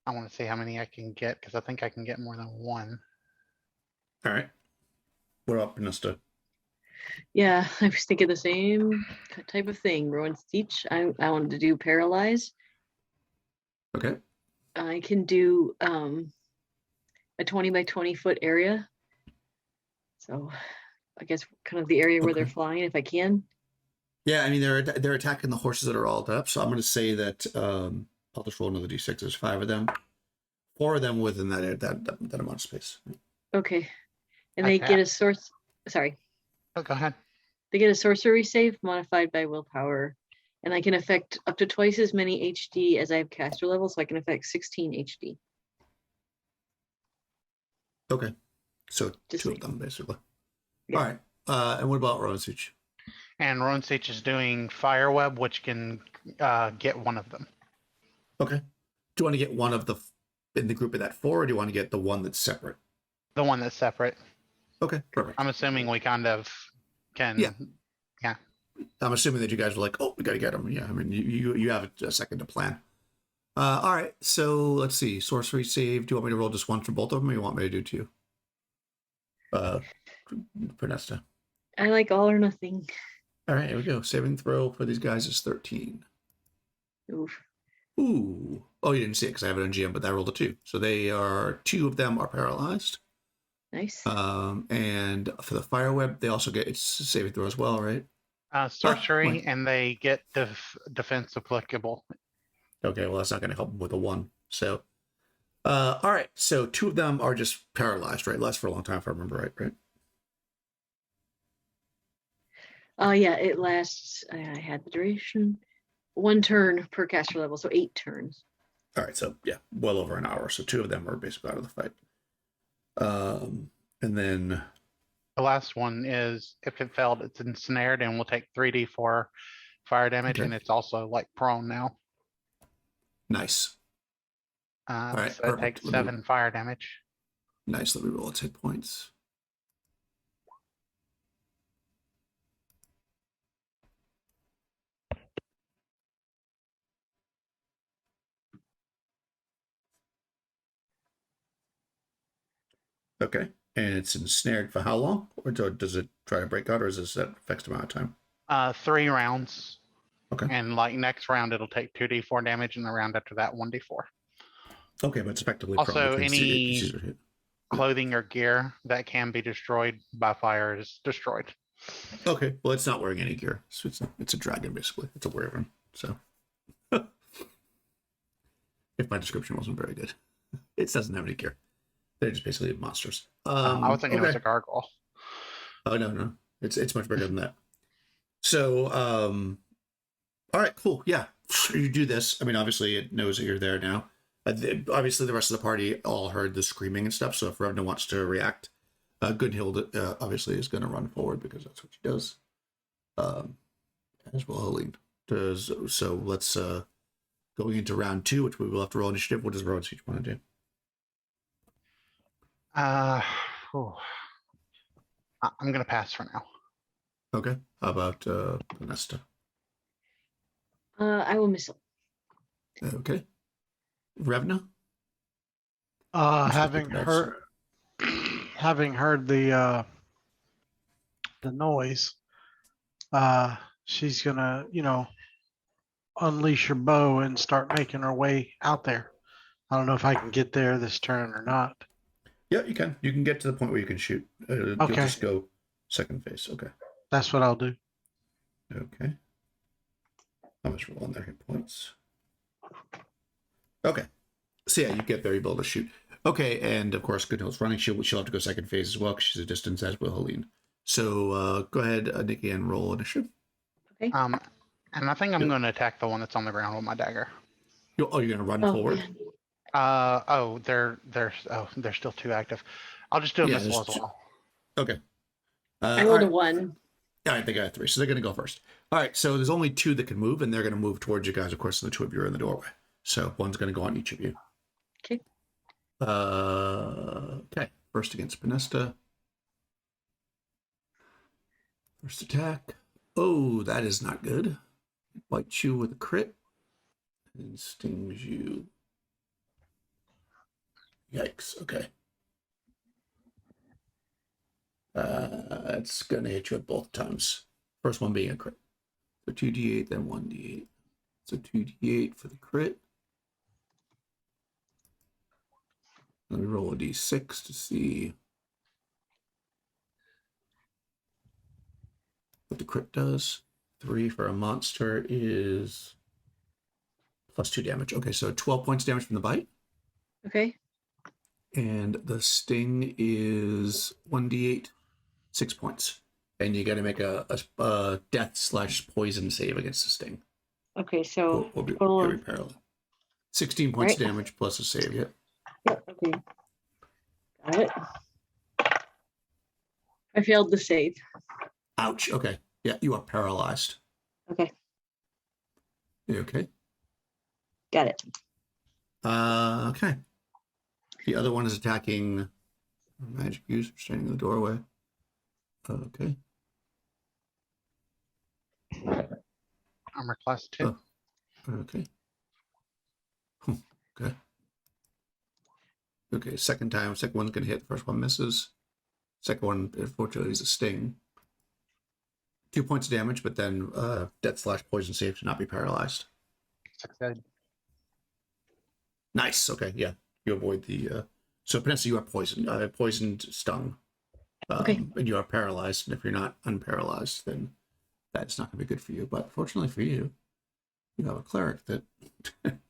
I want to see how many I can get because I think I can get more than one. All right. What about Panesta? Yeah, I was thinking the same type of thing. Rowan Steach. I wanted to do paralyze. Okay. I can do a 20 by 20 foot area. So I guess kind of the area where they're flying if I can. Yeah, I mean they're attacking the horses that are all up. So I'm going to say that I'll just roll another d6. There's 5 of them, 4 of them within that amount of space. Okay, and they get a source. Sorry. Oh, go ahead. They get a sorcery save modified by willpower, and I can affect up to twice as many HD as I have caster level, so I can affect 16 HD. Okay, so Just 2 of them basically. Yeah. All right. And what about Ronsich? And Ronseach is doing fire web, which can get one of them. Okay. Do you want to get one of the in the group of that 4, or do you want to get the one that's separate? The one that's separate. Okay, perfect. I'm assuming we kind of can. Yeah. Yeah. I'm assuming that you guys were like, oh, we got to get him. Yeah, I mean, you have a second to plan. All right, so let's see. Sorcery save. Do you want me to roll just one for both of them, or you want me to do two? Pernesta. I like all or nothing. All right, here we go. Saving throw for these guys is 13. Oof. Ooh. Oh, you didn't see it because I have it on GM, but I rolled a 2. So two of them are paralyzed. Nice. And for the fire web, they also get it's saving throw as well, right? Sorcery, wait. and they get defense applicable. Okay, well, that's not going to help them with a 1. So, all right. So 2 of them are just paralyzed, right? Lasts for a long time, if I remember right? Yeah, it lasts. I had the duration. 1 turn per caster level, so 8 turns. All right, so yeah, well over an hour. So 2 of them are basically out of the fight. And then The last one is, if it failed, it's ensnared and will take 3d4 fire damage, Okay. and it's also like prone now. nice. right, So it perfect. takes 7 fire damage. Nice. Let me roll its hit points. Okay. And it's ensnared for how long? Or does it try to break out, or is this a fixed amount of time? 3 rounds. Okay. And like next round, it'll take 2d4 damage, and the round after that, 1d4. Okay, but it's effectively Also, prone between any Caesar hit. clothing or gear that can be destroyed by fire is destroyed. Okay, well, it's not wearing any gear. So it's a dragon, basically. It's a wyvern. So, if my description wasn't very good, it doesn't have any gear. They're just basically monsters. I was thinking it was okay. a gargoyle. Oh no, it's much bigger than that. So, all right, cool. Yeah, you do this. I mean, obviously, it knows that you're there now. Obviously, the rest of the party all heard the screaming and stuff. So, if Revna wants to react, Gunhild obviously is going to run forward because that's what she does. As well, Helene does. So, let's going into round 2, which we will have to roll initiative. What does Rowan each want to do? I'm gonna pass for now. Okay. How about Nesta? I will miss. Okay. Revna? Having heard the noise, she's gonna, unleash her bow and start making her way out there. I don't know if I can get there this turn or not. Yeah, you can. You can get to the point where you can shoot. You'll Okay. just go second phase. Okay. That's what I'll do. Okay. How much roll on their hit points? Okay. So yeah, you get there, you're able to shoot. Okay, and of course, Goodhill's running. She'll have to go second phase as well because she's a distance, as will Helene. So go ahead, Nikki, and roll initiative. Okay. And I think I'm going to attack the one that's on the ground with my dagger. You're going to run forward? They're still 2 active. I'll just do a Yeah, missile as there's well. Okay. I rolled all a 1. Yeah, I think I got 3. So they're going to go first. All right, so there's only 2 that can move, and they're going to move towards you guys. Of course, and the 2 of you are in the doorway. So one's going to go on each of you. Okay. Okay. First against Pinesta. First attack. Oh, that is not good. Bites you with a crit and stings you. Yikes. Okay. It's going to hit you at both times. First one being a crit. So 2d8, then 1d8. So 2d8 for the crit. Let me roll a d6 to see what the crit does. 3 for a monster is +2 damage. Okay, so 12 points damage from the bite. Okay. And the sting is 1d8, 6 points. And you got to make a death/poison save against the sting. Okay, so We'll be total very of- parallel. 16 points Right. damage plus a save. Yeah. Yep, okay. Got it. I failed the save. Ouch. Okay. Yeah, you are paralyzed. Okay, You okay? got it. Okay. The other one is attacking magic user standing in the doorway. Okay. Armor class 2. Oh, okay. Okay. Okay, second one's gonna hit. First one misses. Second one, unfortunately, is a sting. 2 points of damage, but then death/poison save to not be paralyzed. Succeed. Nice. Okay, yeah. You avoid the so Panessa, you are poisoned, stung. Okay. And you are paralyzed, and if you're not unparalyzed, then that's not gonna be good for you. But fortunately for you, you have a cleric that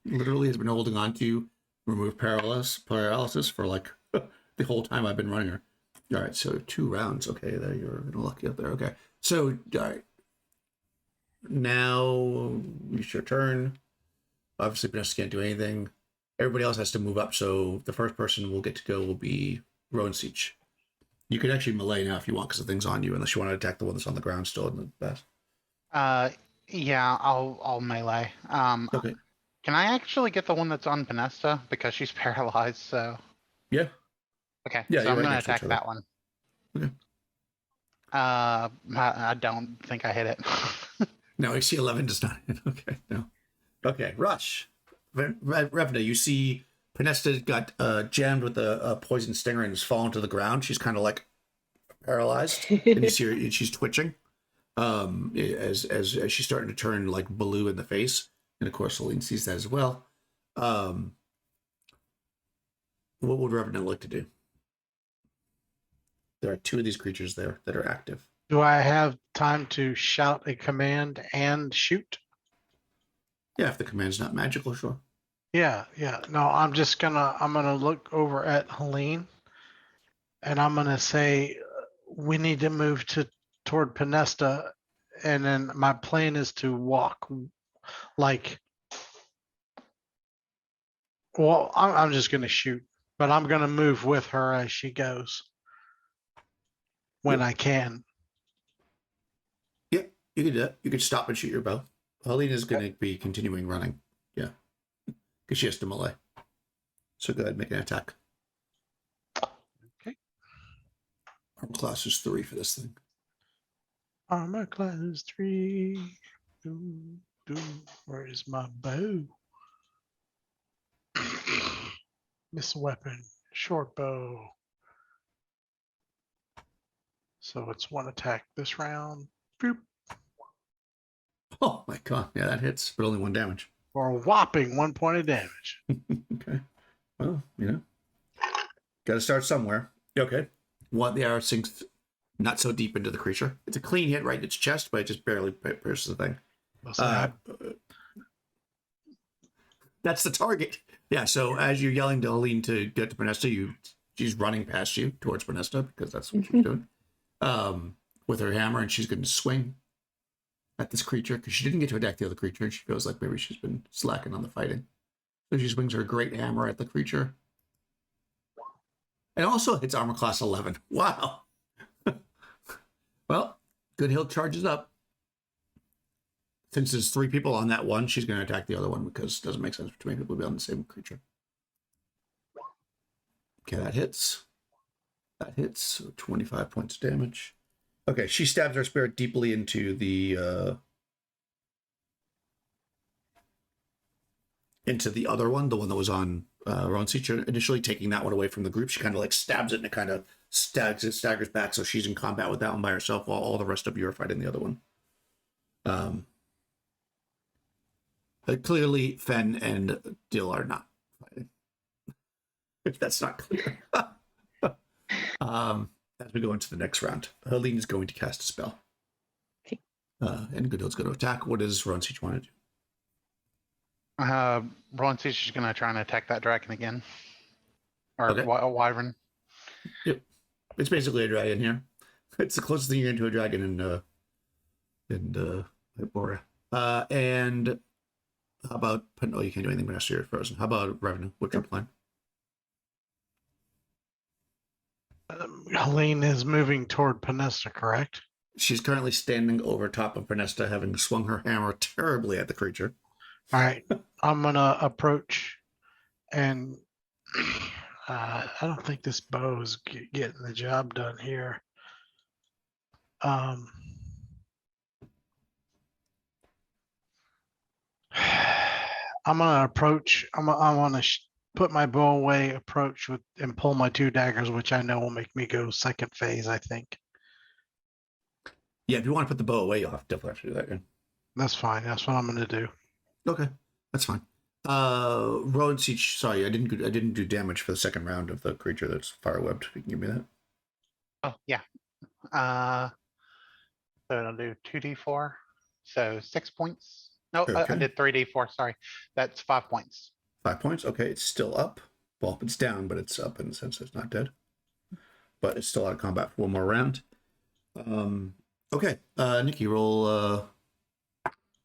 literally has been holding on to remove paralysis for like the whole time I've been running her. All right, so 2 rounds. Okay, there you're gonna lucky up there. Okay, so all right, now it's your turn. Obviously, Vanessa can't do anything. Everybody else has to move up. So the first person will get to go will be Rowan Siege. You can actually melee now if you want, because the thing's on you, unless you want to attack the one that's on the ground still in the best. Yeah, I'll melee. Okay. Can I actually get the one that's on Panesta because she's paralyzed? So Yeah. okay, Yeah, so you're I'm right gonna next to each attack other. that one. Okay. I don't think I hit it. No, AC 11 does not hit. Okay, no. Okay, Rush. Revna, you see Panesta got jammed with a poison stinger and has fallen to the ground. She's kind of like paralyzed, and you see her, and she's twitching. As she's starting to turn like blue in the face, and of course Celine sees that as well. What would Revenant like to do? There are 2 of these creatures there that are active. Do I have time to shout a command and shoot? Yeah, if the command's not magical, sure. Yeah. No, I'm gonna look over at Helene and I'm gonna say we need to move toward Panesta, and then my plan is to walk like, well, I'm just gonna shoot, but I'm gonna move with her as she goes when I can. Yeah, you could do that. You could stop and shoot your bow. Helena's going to be continuing running. Yeah, because she has to melee. So go ahead, make an attack. Okay. Armor class is 3 for this thing. Armor class 3. Where is my bow? Miss weapon, short bow. So it's 1 attack this round. Boop. Oh my god, yeah, that hits, but only 1 damage. For a whopping 1 point of damage. Okay. Well, got to start somewhere. Okay. The arrow sinks not so deep into the creature. It's a clean hit right in its chest, but it just barely pierces the thing. That's the target. Yeah, so as you're yelling to Helene to get to Panesta, she's running past you towards Panesta because that's what she's doing. With her hammer, and she's going to swing at this creature because she didn't get to attack the other creature, and she feels like maybe she's been slacking on the fighting. So she swings her great hammer at the creature. And also hits armor class 11. Wow. Well, Good Hill charges up. Since there's 3 people on that one, she's going to attack the other one because it doesn't make sense for 2 people to be on the same creature. Okay, that hits. That hits. So 25 points of damage. Okay, she stabs her spirit deeply into the other one, the one that was on Rowan Siege. Initially taking that one away from the group, she kind of like stabs it and it kind of staggers back, so she's in combat with that one by herself while all the rest of you are fighting the other one. Clearly, Fen and Dill are not fighting. If that's not clear. As we go into the next round, Helene is going to cast a spell. Okay. And Goodhill's going to attack. What does Rowan Siege want to do? Rowan Siege is gonna try and attack that dragon again, or Okay. a wyvern. Yep, it's basically a dragon here. It's the closest thing you're into a dragon in Hyperborea. And how about? Oh, you can't do anything but you're frozen. How about Revenue? What's your plan? Helene is moving toward Panesta, correct? She's currently standing over top of Panesta, having swung her hammer terribly at the creature. All right, I'm gonna approach, and I don't think this bow is getting the job done here. I'm gonna approach. I want to put my bow away, approach with, and pull my 2 daggers, which I know will make me go second phase. I think Yeah, if you want to put the bow away, you'll definitely have to do that. Yeah. that's fine. That's what I'm gonna do. Okay, that's fine. Rowan Siege. Sorry, I didn't do damage for the second round of the creature that's fire webbed. You can give me that. Oh, yeah. So it'll do 2d4. So 6 points. No, I Okay. did 3d4. Sorry. That's 5 points. 5 points. Okay, it's still up. Well, it's down, but it's up in the sense it's not dead. But it's still out of combat for one more round. Okay, Nikki, roll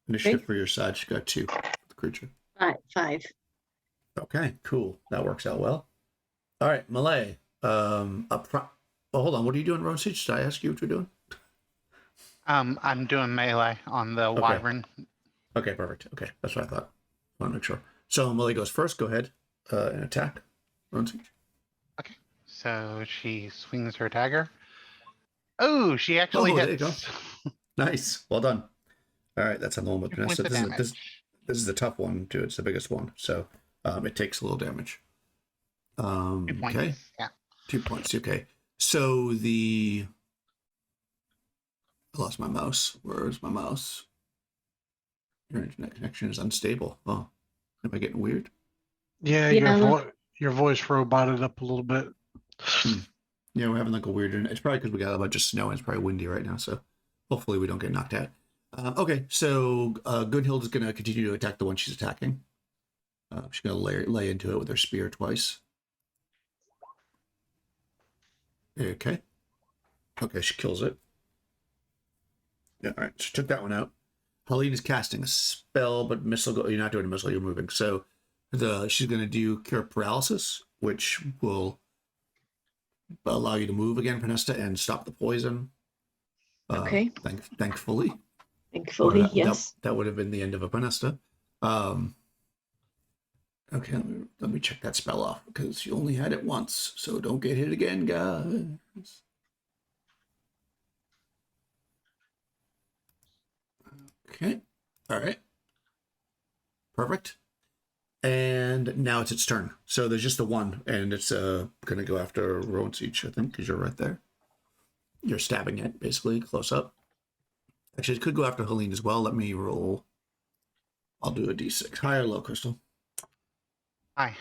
initiative for your side. She got 2 for the creature. 5. Okay, cool. That works out well. All right, Malay. Up front. Oh, hold on. What are you doing, Rowan Siege? Did I ask you what you're doing? I'm doing melee on the wyvern. Okay, perfect. Okay, that's what I thought. I want to make sure. So Malay goes first. Go ahead and attack. Rowan Siege. Okay. So she swings her dagger. Oh, she actually there you hits. Nice. Well done. All right, that's on the one with 2 points Vanessa. of damage. This is the tough one, too. It's the biggest one. So it takes a little damage. 2 points. Okay. Yeah. 2 points. Okay. So I lost my mouse. Where is my mouse? Your internet connection is unstable. Oh, am I getting weird? Yeah, Yeah. your voice roboted up a little bit. Yeah, we're having like a weird. It's probably because we got a bunch of snow and it's probably windy right now. So hopefully we don't get knocked out. Okay, so Gunhild is going to continue to attack the one she's attacking. She's going to lay into it with her spear twice. Okay. Okay, she kills it. Yeah, all right. She took that one out. Helene is casting a spell, but missile. You're not doing a missile. You're moving. So she's going to do Cure Paralysis, which will allow you to move again, Panesta, and stop the poison. Okay. Thankfully. Thankfully, yes. That would have been the end of a Panesta. Okay, let me check that spell off because you only had it once, so don't get hit again, guys. Okay, all right, perfect. And now it's its turn. So there's just the one, and it's gonna go after Rowan Siege, I think, because you're right there. You're stabbing it basically close up. Actually, it could go after Helene as well. Let me roll. I'll do a d6. High or low, Crystal? Hi.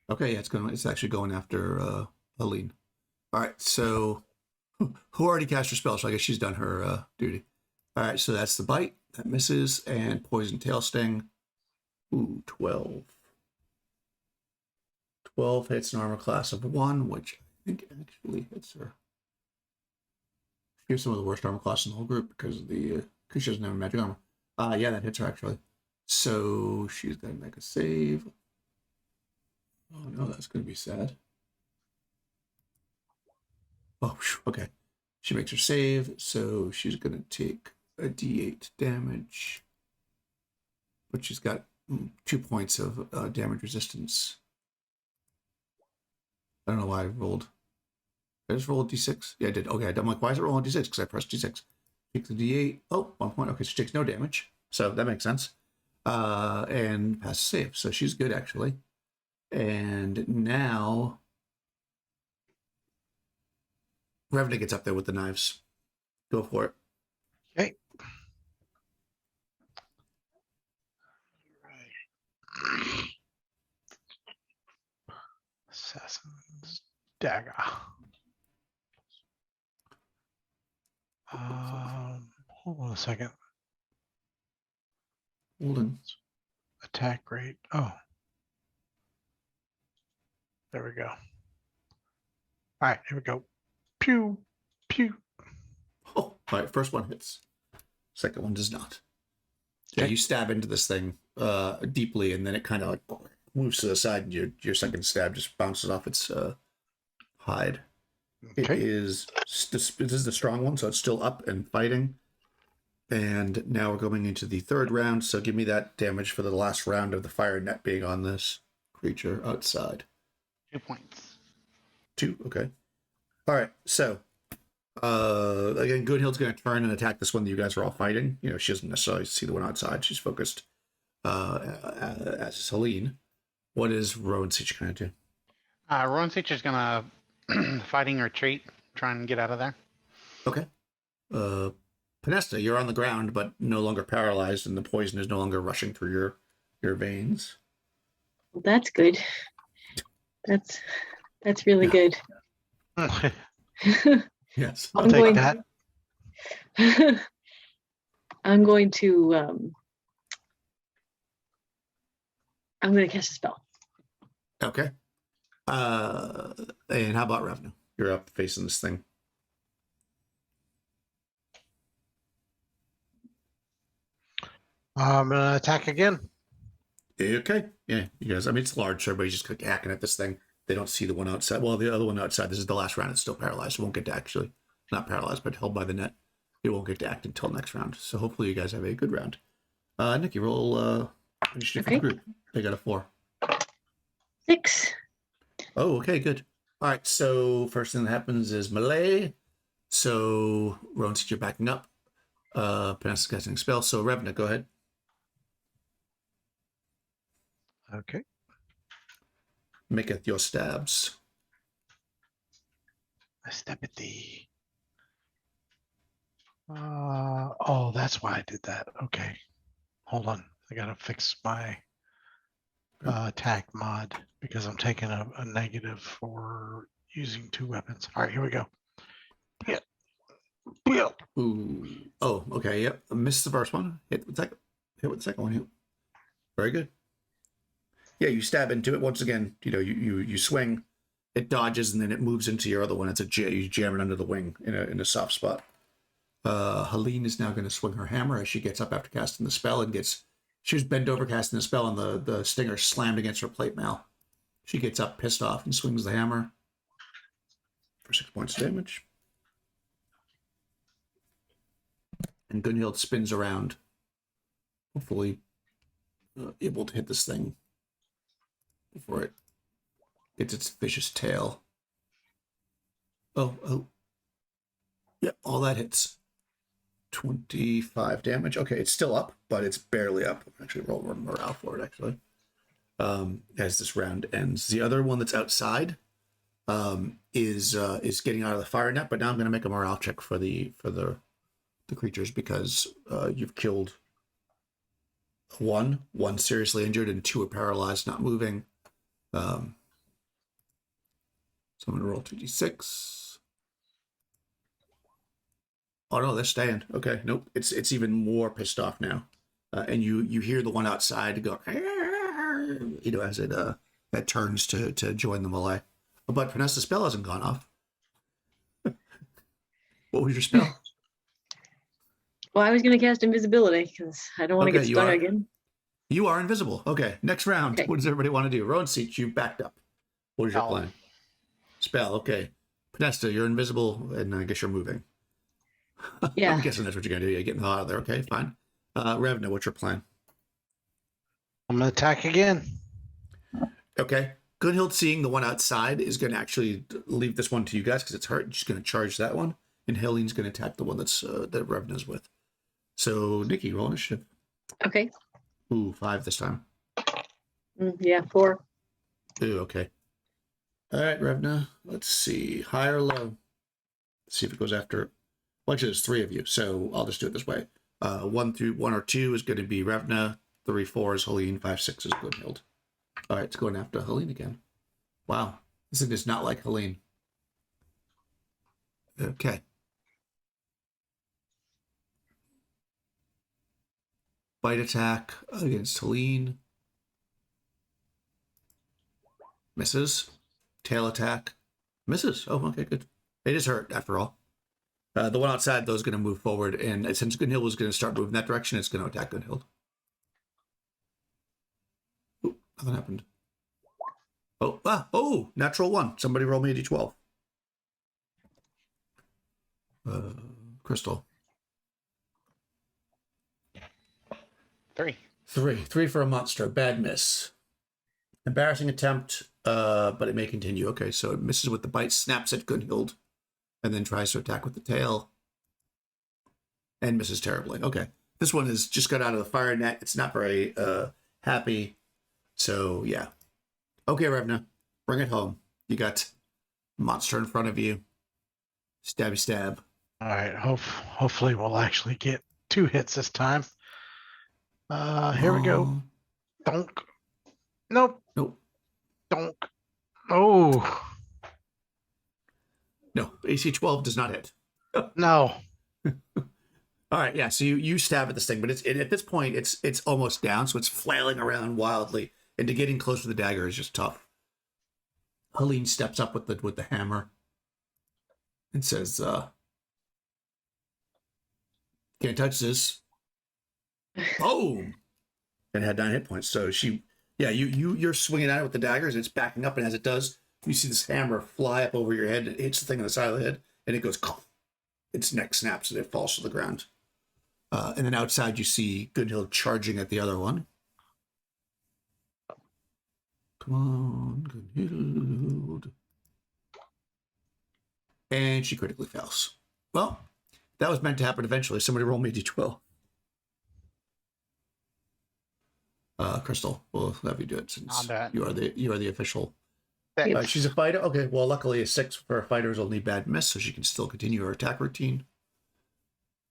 Okay, yeah, it's actually going after Helene. All right, so who already cast her spell? So I guess she's done her duty. All right, so that's the bite. That misses. And poison tail sting. Ooh, 12. 12 hits an armor class of 1, which I think actually hits her. She gives some of the worst armor class in the whole group because she doesn't have magic armor. Yeah, that hits her actually. So she's gonna make a save. Oh no, that's gonna be sad. Oh, okay. She makes her save, so she's gonna take a d8 damage. But she's got 2 points of damage resistance. I don't know why I rolled. Did I just roll a d6? Yeah, I did. Okay, I'm like, why is it rolling d6? Because I pressed d6. Take the d8. Oh, 1 point. Okay, she takes no damage. So that makes sense. And pass save. So she's good, actually. And now Revna gets up there with the knives. Go for it. Okay. Assassin's dagger. Hold on a second. Holden. Attack rate. Oh. There we go. All right, here we go. Pew, pew. Oh, all right. First one hits. Second one does not. Yeah, Okay. you stab into this thing deeply, and then it kind of like moves to the side, and your second stab just bounces off its hide. Okay. This is the strong one, so it's still up and fighting. And now we're going into the third round, so give me that damage for the last round of the fire net being on this creature outside. 2 points. 2, okay. All right, so again, Gunhild's going to turn and attack this one that you guys are all fighting. You know, she doesn't necessarily see the one outside. She's focused. as is Helene. What is Rowan Siege going to do? Rowan Siege is gonna fighting retreat, try and get out of there. Okay. Pinesta, you're on the ground, but no longer paralyzed, and the poison is no longer rushing through your veins. Well, that's good. That's really good. Yes. I'll I'm take going- that. I'm going to cast a spell. Okay. And how about Ravna? You're up facing this thing. I'm gonna attack again. Okay. Yeah, you guys. I mean, it's large, so everybody's just hacking at this thing. They don't see the one outside. Well, the other one outside. This is the last round. It's still paralyzed. It won't get to actually, not paralyzed, but held by the net. It won't get to act until next round. So hopefully you guys have a good round. Nikki, roll initiative for the Okay. group. They got a 4. 6. Oh, okay, good. All right. So first thing that happens is melee. So Rowan, since you're backing up, Panessa's casting a spell. So Revna, go ahead. Okay. Maketh your stabs. I step at thee. Oh, that's why I did that. Okay. Hold on. I gotta fix my attack mod because I'm taking a negative for using 2 weapons. All right, here we go. Yeah. Yeah. Ooh. Oh, okay. Yep. Missed the first one. Hit with the second. Hit with the second one. Yep. Very good. Yeah, you stab into it once again. You swing, it dodges, and then it moves into your other one. It's you jam it under the wing in a soft spot. Helene is now going to swing her hammer as she gets up after casting the spell and she was bent over casting the spell, and the stinger slammed against her plate mail. She gets up pissed off and swings the hammer for 6 points of damage. And Gunhild spins around, hopefully able to hit this thing before it gets its vicious tail. Oh. Yep, all that hits. 25 damage. Okay, it's still up, but it's barely up. Actually, roll morale for it, actually. As this round ends. The other one that's outside is getting out of the fire net, but now I'm going to make a morale check for the creatures because you've killed one seriously injured, and 2 are paralyzed, not moving. So I'm going to roll 2d6. Oh no, they're staying. Okay, nope. It's even more pissed off now, and you hear the one outside go, as it turns to join the melee. But Vanessa's spell hasn't gone off. What was your spell? Well, I was going to cast invisibility because I don't want to Okay, get you stung are. again. You are invisible. Okay, next round. Okay. What does everybody want to do? Rowan Seach, you backed up. What is your Spell. plan? Spell. Okay, Pinesta, you're invisible, and I guess you're moving. Yeah. I'm guessing that's what you're gonna do. You're getting the hell out of there. Okay, fine. Revna, what's your plan? I'm gonna attack again. Okay. Gunhild, seeing the one outside, is going to actually leave this one to you guys because it's hurt. She's going to charge that one, and Helene's going to attack the one that Revna's with. So, Nikki, roll initiative. Okay. Ooh, 5 this time. Yeah, 4. Ooh, okay. All right, Revna. Let's see. High or low? Let's see if it goes after. Well, actually, there's 3 of you, so I'll just do it this way. 1 or 2 is going to be Revna. 3, 4 is Helene. 5, 6 is Gunhild. All right, it's going after Helene again. Wow, this thing is not like Helene. Okay. Bite attack against Helene. Misses. Tail attack. Misses. Oh, okay, good. It is hurt, after all. The one outside, though, is going to move forward, and since Gunhild was going to start moving that direction, it's going to attack Gunhild. Ooh, nothing happened. Oh, natural 1. Somebody roll me a d12. Crystal. 3. 3 for a monster. Bad miss. Embarrassing attempt, but it may continue. Okay, so it misses with the bite, snaps at Gunhild, and then tries to attack with the tail. And misses terribly. Okay. This one has just got out of the fire net. It's not very happy. So yeah. Okay, Revna, bring it home. You got monster in front of you. Stabby stab. All right. Hopefully we'll actually get 2 hits this time. Here we go. Donk. Nope. Nope. Donk. Oh No. AC 12 does not hit. no. All right, yeah. So you stab at this thing, but at this point it's almost down, so it's flailing around wildly, and to getting close to the dagger is just tough. Helene steps up with the hammer and says, "Can't touch this." Boom! And it had 9 hit points. So you're swinging at it with the daggers. It's backing up, and as it does, you see this hammer fly up over your head. It hits the thing on the side of the head, and it goes. Its neck snaps and it falls to the ground. And then outside, you see Gunhild charging at the other one. Come on, Gunhild. And she critically fails. Well, that was meant to happen eventually. Somebody roll me a d12. Crystal, we'll have you do it since you are the official. She's a fighter. Okay, well, luckily a 6 for a fighter is only bad miss, so she can still continue her attack routine,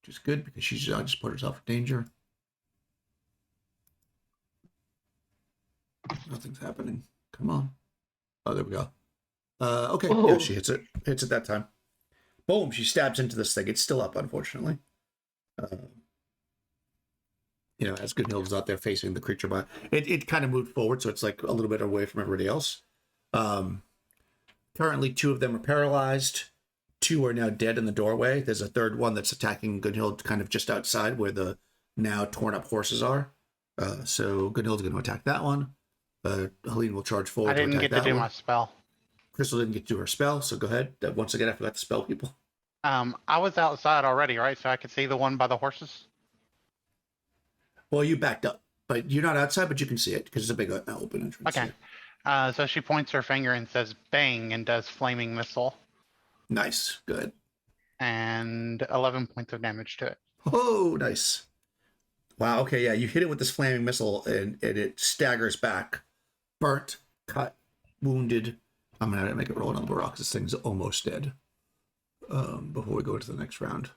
which is good because she's just put herself in danger. Nothing's happening. Come on. Oh, there we go. Okay, yeah, she hits it. Hits it that time. Boom! She stabs into this thing. It's still up, unfortunately. As Gunhild's out there facing the creature, but it kind of moved forward, so it's like a little bit away from everybody else. Currently 2 of them are paralyzed. 2 are now dead in the doorway. There's a third one that's attacking Gunhild kind of just outside where the now torn up horses are. So Gunhild's going to attack that one. Helene will charge forward. I didn't get to do my spell. Crystal didn't get to do her spell, so go ahead. Once again, I forgot to spell people. I was outside already, right? So I could see the one by the horses. Well, you backed up, but you're not outside, but you can see it because it's a big open entrance. Okay. So she points her finger and says bang and does flaming missile. Nice. Good. And 11 points of damage to it. Oh, nice. Wow. Okay. Yeah. You hit it with this flaming missile and it staggers back. Burnt, cut, wounded. I'm going to make it roll another rock. This thing's almost dead. Before we go into the next round.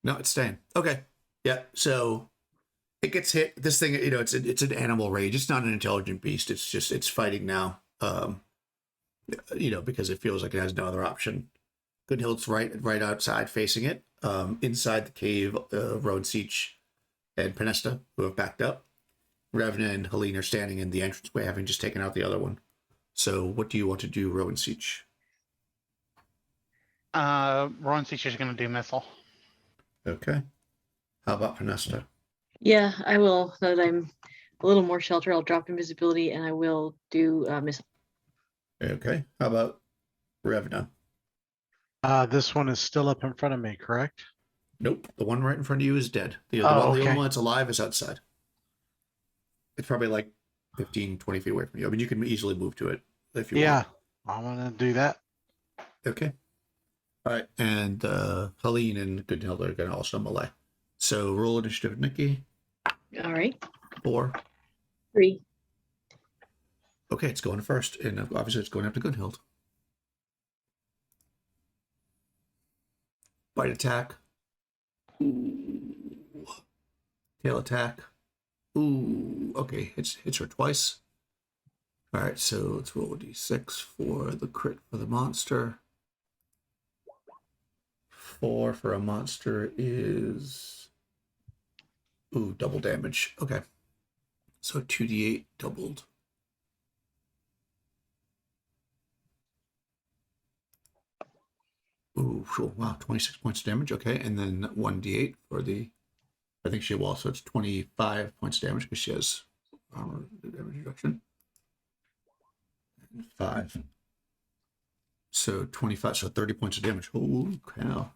No, it's staying. Okay. Yeah. So it gets hit. This thing, it's an animal rage. It's not an intelligent beast. It's fighting now. Because it feels like it has no other option. Gunhild's right outside facing it. Inside the cave, Rowan Siege and Penesta, who have backed up. Revna and Helene are standing in the entranceway, having just taken out the other one. So what do you want to do, Rowan Siege? Rowan Siege is going to do missile. Okay. How about Penesta? Yeah, I will. Now that I'm a little more sheltered, I'll drop invisibility and I will do missile. Okay. How about Revna? This one is still up in front of me, correct? Nope. The one right in front of you is dead. The only one that's alive is outside. It's probably like 15, 20 feet away from you. I mean, you can easily move to it if you want. Yeah, I'm going to do that. Okay. All right. And Helene and Gunhild are going to also melee. So roll initiative, Nikki. All right. 4. 3. Okay, it's going first. And obviously it's going after Gunhild. Bite attack. Ooh. Tail attack. Ooh. Okay, hits her twice. All right, so let's roll a d6 for the crit for the monster. 4 for a monster is... Ooh, double damage. Okay. So 2d8 doubled. Ooh, sure. Wow, 26 points of damage. Okay, and then 1d8 for the... I think she will, so it's 25 points of damage because she has armor damage reduction. And 5. So 25, so 30 points of damage. Holy cow.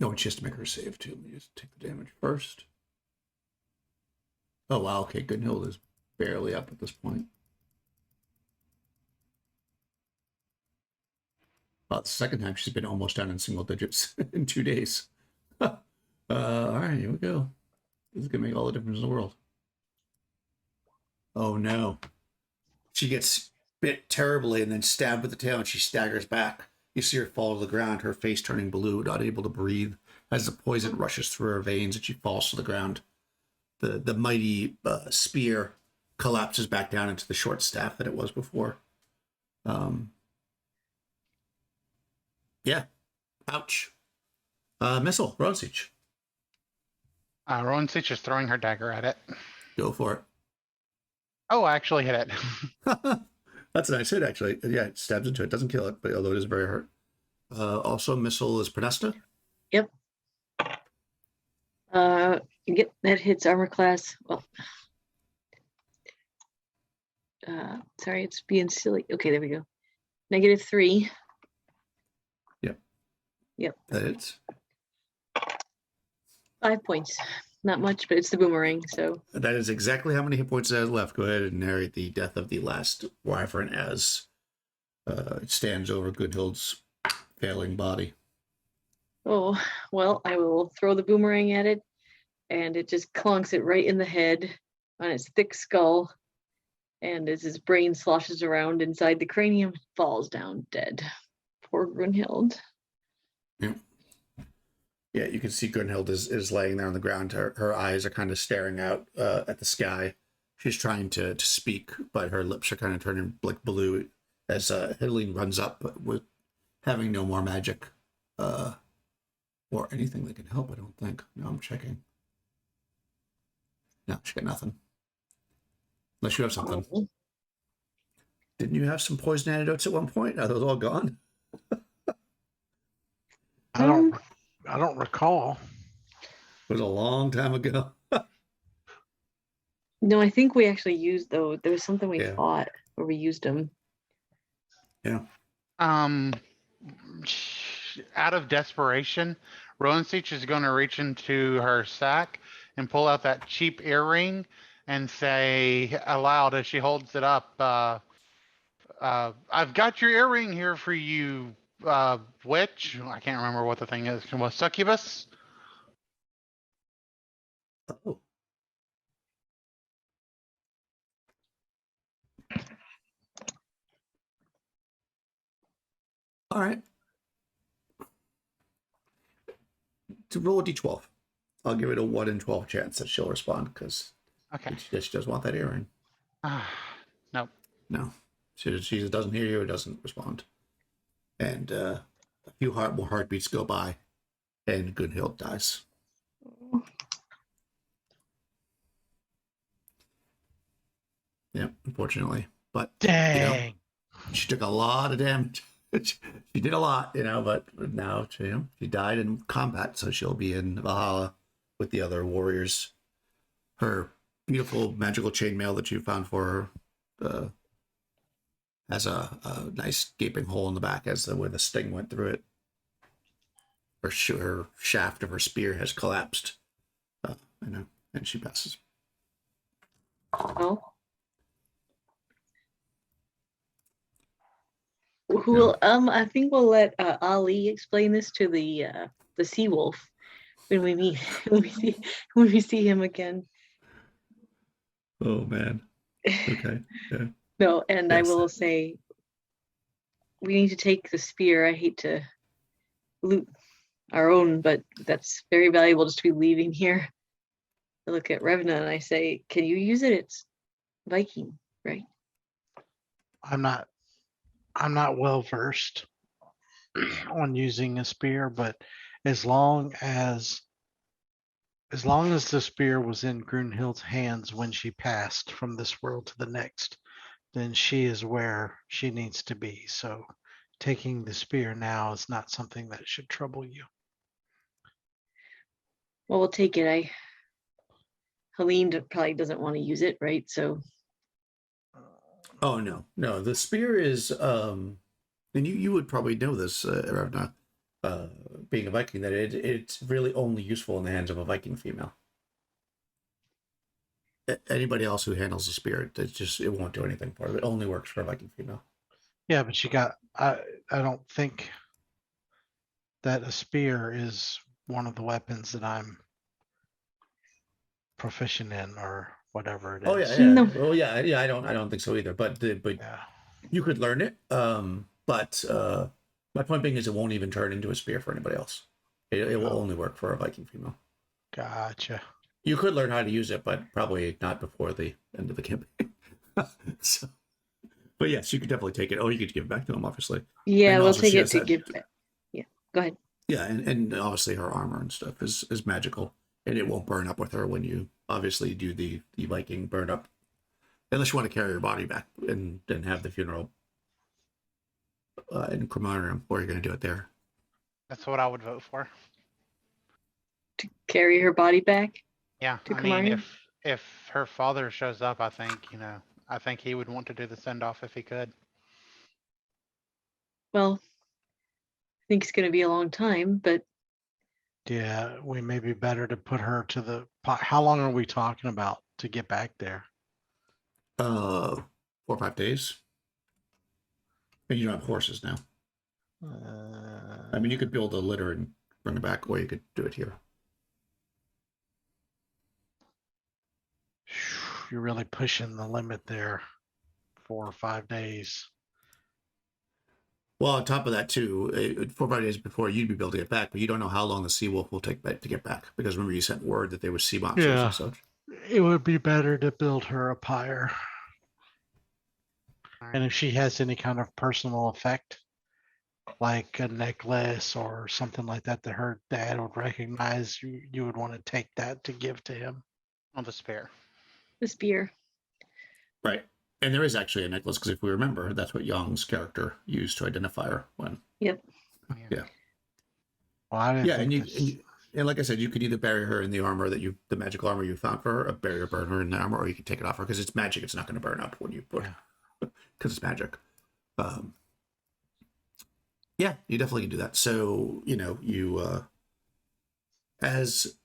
No, and she has to make her save too. Let me just take the damage first. Oh, wow. Okay, Gunhild is barely up at this point. About the second time she's been almost down in single digits in 2 days. All right, here we go. This is gonna make all the difference in the world. Oh no. She gets bit terribly and then stabbed with the tail, and she staggers back. You see her fall to the ground, her face turning blue, not able to breathe, as the poison rushes through her veins and she falls to the ground. The mighty spear collapses back down into the short staff that it was before. Yeah. Ouch. Missile, Rowan Siege. Rowan Siege is throwing her dagger at it. Go for it. Oh, I actually hit it. That's a nice hit, actually. Yeah, it stabs into it. Doesn't kill it, but although it is very hurt. Also, missile is Prenesta. Yep. Yep, that hits armor class. Well, sorry, it's being silly. Okay, there we go. -3. Yep. That hits. 5 points. Not much, but it's the boomerang, so. That is exactly how many hit points it has left. Go ahead and narrate the death of the last wyvern as it stands over Goodhild's failing body. Oh, well, I will throw the boomerang at it, and it just clunks it right in the head on its thick skull. And as his brain sloshes around inside the cranium, it falls down dead. Poor Grunhild. Yeah. Yeah, you can see Grunhild is laying there on the ground. Her eyes are kind of staring out at the sky. She's trying to speak, but her lips are kind of turning like blue as Helene runs up, but with having no more magic or anything that can help, I don't think. No, I'm checking. No, she got nothing. Unless you have something. Oh. Didn't you have some poison antidotes at one point? Are those all gone? I don't recall. It was a long time ago. No, I think we actually used though. There was something we Yeah. fought where we used them. Yeah. Out of desperation, Rowan Siege is going to reach into her sack and pull out that cheap earring and say aloud as she holds it up, I've got your earring here for you, witch. I can't remember what the thing is. Was succubus? Oh. All right. To roll a d12. I'll give it a 1 in 12 chance that she'll respond because Okay. she just doesn't want that earring. Nope. No. She doesn't hear you or doesn't respond. And a few more heartbeats go by and Gunhild dies. Yeah, unfortunately. But Dang. she took a lot of damage. She did a lot, but now she died in combat, so she'll be in Valhalla with the other warriors. Her beautiful magical chainmail that you found for her has a nice gaping hole in the back where the sting went through it. Her shaft of her spear has collapsed, and she passes. Oh. Well, I think we'll let Ali explain this to the sea wolf when we meet when we see him again. Oh man. Okay. Yeah. No, and Yes. I will say we need to take the spear. I hate to loot our own, but that's very valuable just to be leaving here. I look at Revna and I say, "Can you use it? It's Viking, right?" I'm not well versed on using a spear, but as long as the spear was in Grunhild's hands when she passed from this world to the next, then she is where she needs to be. So taking the spear now is not something that should trouble you. Well, we'll take it. Helene probably doesn't want to use it, right? So. Oh no. The spear is and you would probably know this, Ravna, being a Viking, that it's really only useful in the hands of a Viking female. Anybody else who handles a spear, it won't do anything for it. It only works for a Viking female. Yeah, but I don't think that a spear is one of the weapons that I'm proficient in, or whatever it is. Oh yeah. No. Well, yeah. I don't think so either. But Yeah. you could learn it. But my point being is it won't even turn into a spear for anybody else. It will only work for a Viking female. Gotcha. You could learn how to use it, but probably not before the end of the campaign. So, but yes, you could definitely take it. Oh, you could give it back to him, obviously. Yeah, And we'll also take she it has to that- give back. Yeah, go ahead. Yeah, and obviously her armor and stuff is magical, and it won't burn up with her when you obviously do the Viking burn up, unless you want to carry her body back and then have the funeral in Khromarium, or you're going to do it there. That's what I would vote for. To carry her body back. Yeah, To I mean, Khromarium? if her father shows up, I think I think he would want to do the send off if he could. Well, I think it's going to be a long time, but Yeah, we may be better to put her to the. How long are we talking about to get back there? 4 or 5 days. And you don't have horses now. I mean, you could build a litter and bring it back, or you could do it here. You're really pushing the limit there. 4 or 5 days. Well, on top of that, too, 4 or 5 days before you'd be building it back, but you don't know how long the Sea Wolf will take back to get back, because remember you sent word that they were sea monsters Yeah. and such. It would be better to build her a pyre. And if she has any kind of personal effect, like a necklace or something like that that her dad would recognize, you would want to take that to give to him. On the spare. the spear. Right. And there is actually a necklace, because if we remember, that's what Young's character used to identify her when. Yep. Yeah. Well, I didn't Yeah, think and this- and like I said, you could either bury her in the armor the magical armor you found for her, or bury or burn her in the armor, or you can take it off her, because it's magic. It's not going to burn up when you put, because it's magic. Yeah, you definitely can do that. So you as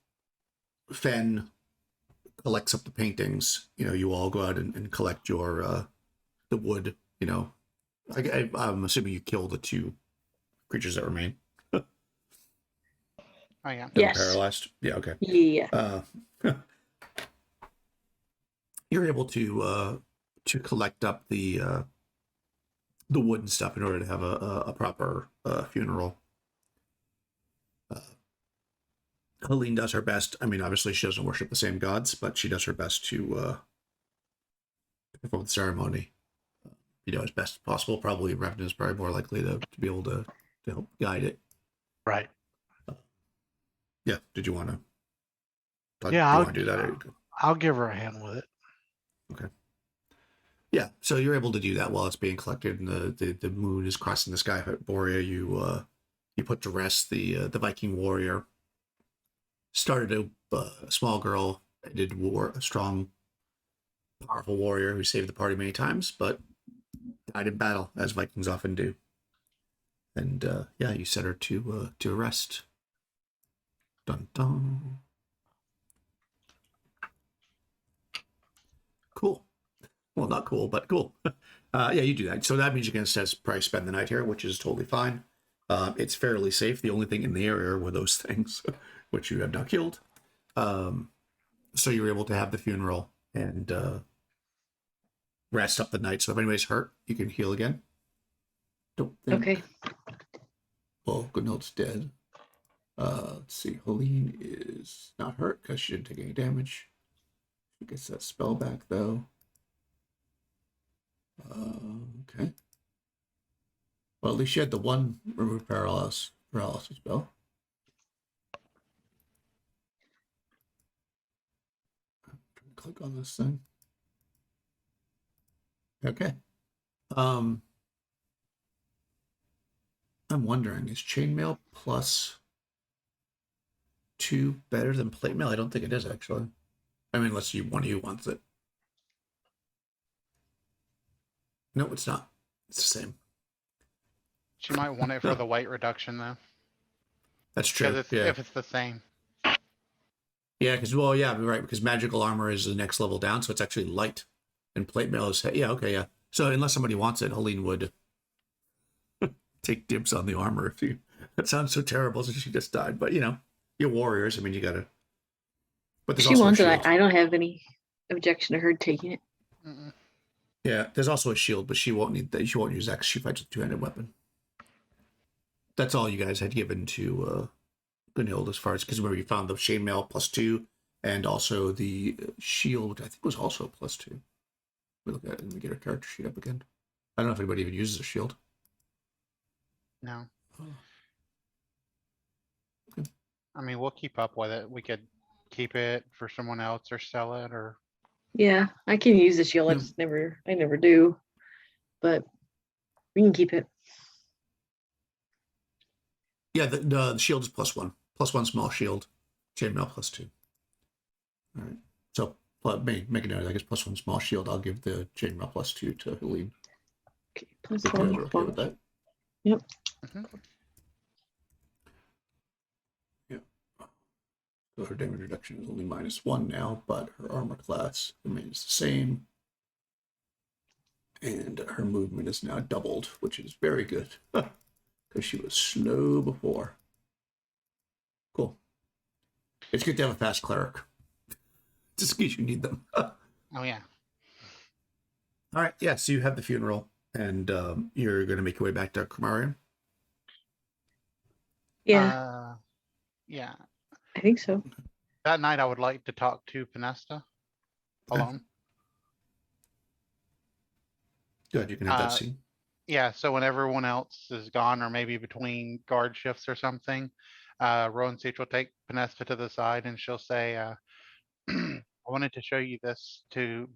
Fen collects up the paintings, you all go out and collect your the wood. I'm assuming you kill the 2 creatures that remain. Oh yeah. That were Yes. paralyzed. Yeah. Okay. Yeah. You're able to collect up the wood and stuff in order to have a proper funeral. Helene does her best. I mean, obviously she doesn't worship the same gods, but she does her best to perform the ceremony, as best as possible. Probably Revan is probably more likely to be able to help guide it. Right. Yeah. Did you want to? Yeah, you I'll- want to do that? I'll give her a hand with it. Yeah, so you're able to do that while it's being collected, and the moon is crossing the sky. Hyperborea, you put to rest the Viking warrior. Started a small girl, did war, a strong, powerful warrior who saved the party many times, but died in battle, as Vikings often do. And yeah, you set her to rest. Dun dun. Cool. Well, not cool, but cool. Yeah, you do that. So that means you can probably spend the night here, which is totally fine. It's fairly safe. The only thing in the area were those things, which you have now killed. So you're able to have the funeral and rest up the night. So if anybody's hurt, you can heal again. Don't think. Okay. Well, Goodnilt's dead. Let's see. Helene is not hurt because she didn't take any damage. She gets that spell back, though. Okay. Well, at least she had the one remove paralysis spell. Click on this thing. Okay. I'm wondering, is chainmail plus 2 better than plate mail? I don't think it is, actually. I mean, unless one of you wants it. No, it's not. It's the same. She might want it for the weight reduction though. That's true. Because Yeah. if it's the same. Yeah, because, well, yeah, right, because magical armor is the next level down, so it's actually light. And plate mail is, yeah, okay, yeah. So unless somebody wants it, Helene would take dibs on the armor if you That sounds so terrible since she just died. But, you're warriors. I mean, you got to. But If there's she also a wants it, shield. I don't have any objection to her taking it. Mm-mm. Yeah, there's also a shield, but she won't need that. She won't use that 'cause she fights with a two-handed weapon. That's all you guys had given to Gunhild as far as, because remember you found the chainmail +2 and also the shield, which I think was also +2. We look at it and we get our character sheet up again. I don't know if anybody even uses a shield. No. Oh. Okay. I mean, we'll keep up with it. We could keep it for someone else or sell it or. Yeah, I can use the shield. Yeah. I never do, but we can keep it. Yeah, the shield is +1. +1 small shield. Chainmail +2. All right. So make a note. I guess +1 small shield. I'll give the chainmail +2 to Helene. Okay, plus If you guys one. are okay with that. Yep. Mhm. Yeah. So her damage reduction is only -1 now, but her armor class remains the same. And her movement is now doubled, which is very good. Because she was slow before. Cool. It's good to have a fast cleric. Just in case you need them. Oh yeah. All right. Yeah. So you have the funeral, and you're going to make your way back to Khromarium. Yeah, Yeah. I think so. That night I would like to talk to Pinesta Okay. alone. Good. You can have that Uh, scene. Yeah, so when everyone else is gone or maybe between guard shifts or something, Rowan Siege will take Pinesta to the side and she'll say, I wanted to show you this to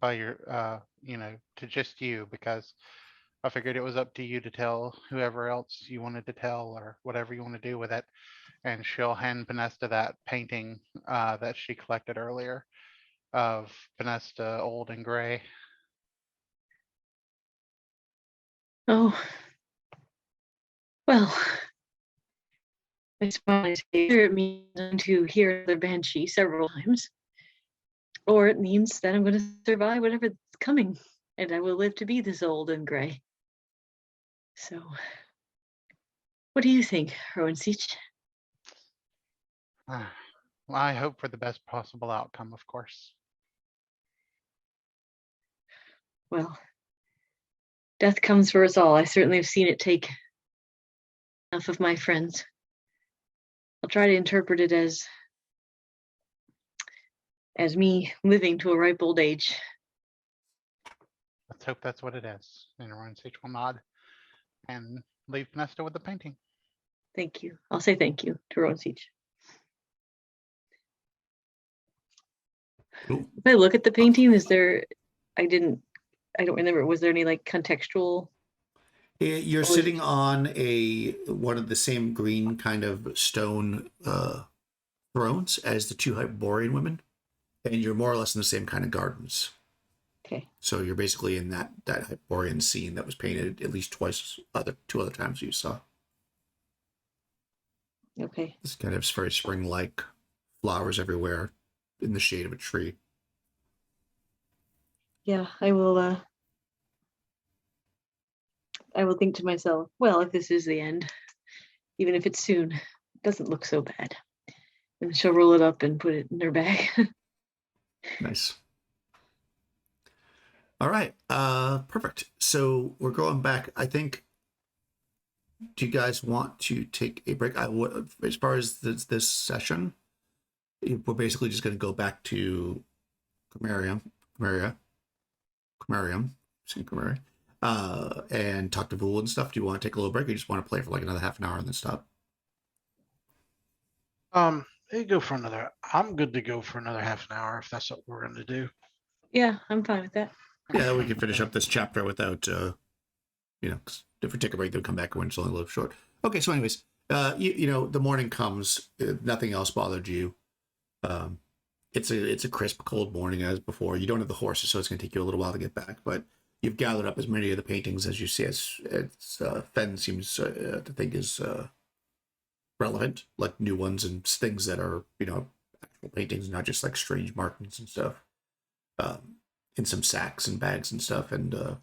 just you because I figured it was up to you to tell whoever else you wanted to tell or whatever you want to do with it. And she'll hand Pinesta that painting that she collected earlier of Pinesta old and gray. Oh, well, I suppose either it means I'm to hear the banshee several times, or it means that I'm going to survive whatever's coming, and I will live to be this old and gray. So, what do you think, Rowan Siege? Well, I hope for the best possible outcome, of course. Well, death comes for us all. I certainly have seen it take enough of my friends. I'll try to interpret it as me living to a ripe old age. Let's hope that's what it is. And Rowan Siege will nod and leave Pinesta with the painting. Thank you. I'll say thank you to Rowan Siege. Cool. If I look at the painting, I don't remember, was there any like contextual? You're Or was sitting it- on one of the same green kind of stone thrones as the two Hyperborean women, and you're more or less in the same kind of gardens. Okay. So you're basically in that Hyperborean scene that was painted at least two other times you saw. Okay. This kind of very spring-like, flowers everywhere in the shade of a tree. Yeah, I will think to myself, well, if this is the end, even if it's soon, it doesn't look so bad. And she'll roll it up and put it in her bag. Nice. All right. Perfect. So we're going back. I think. Do you guys want to take a break? As far as this session, we're basically just going to go back to Khromarium, and talk to Vul and stuff. Do you want to take a little break, or you just want to play for like another half an hour and then stop? You go for another. I'm good to go for another half an hour if that's what we're going to do. Yeah, I'm fine with that. Yeah, we can finish up this chapter without, 'cause if we take a break, they'll come back when it's only a little short. Okay, so anyways, the morning comes. Nothing else bothered you. It's a crisp, cold morning as before. You don't have the horses, so it's going to take you a little while to get back. But you've gathered up as many of the paintings as you see. As Fen seems to think is relevant, like new ones and things that are actual paintings, not just like strange markings and stuff. In some sacks and bags and stuff, and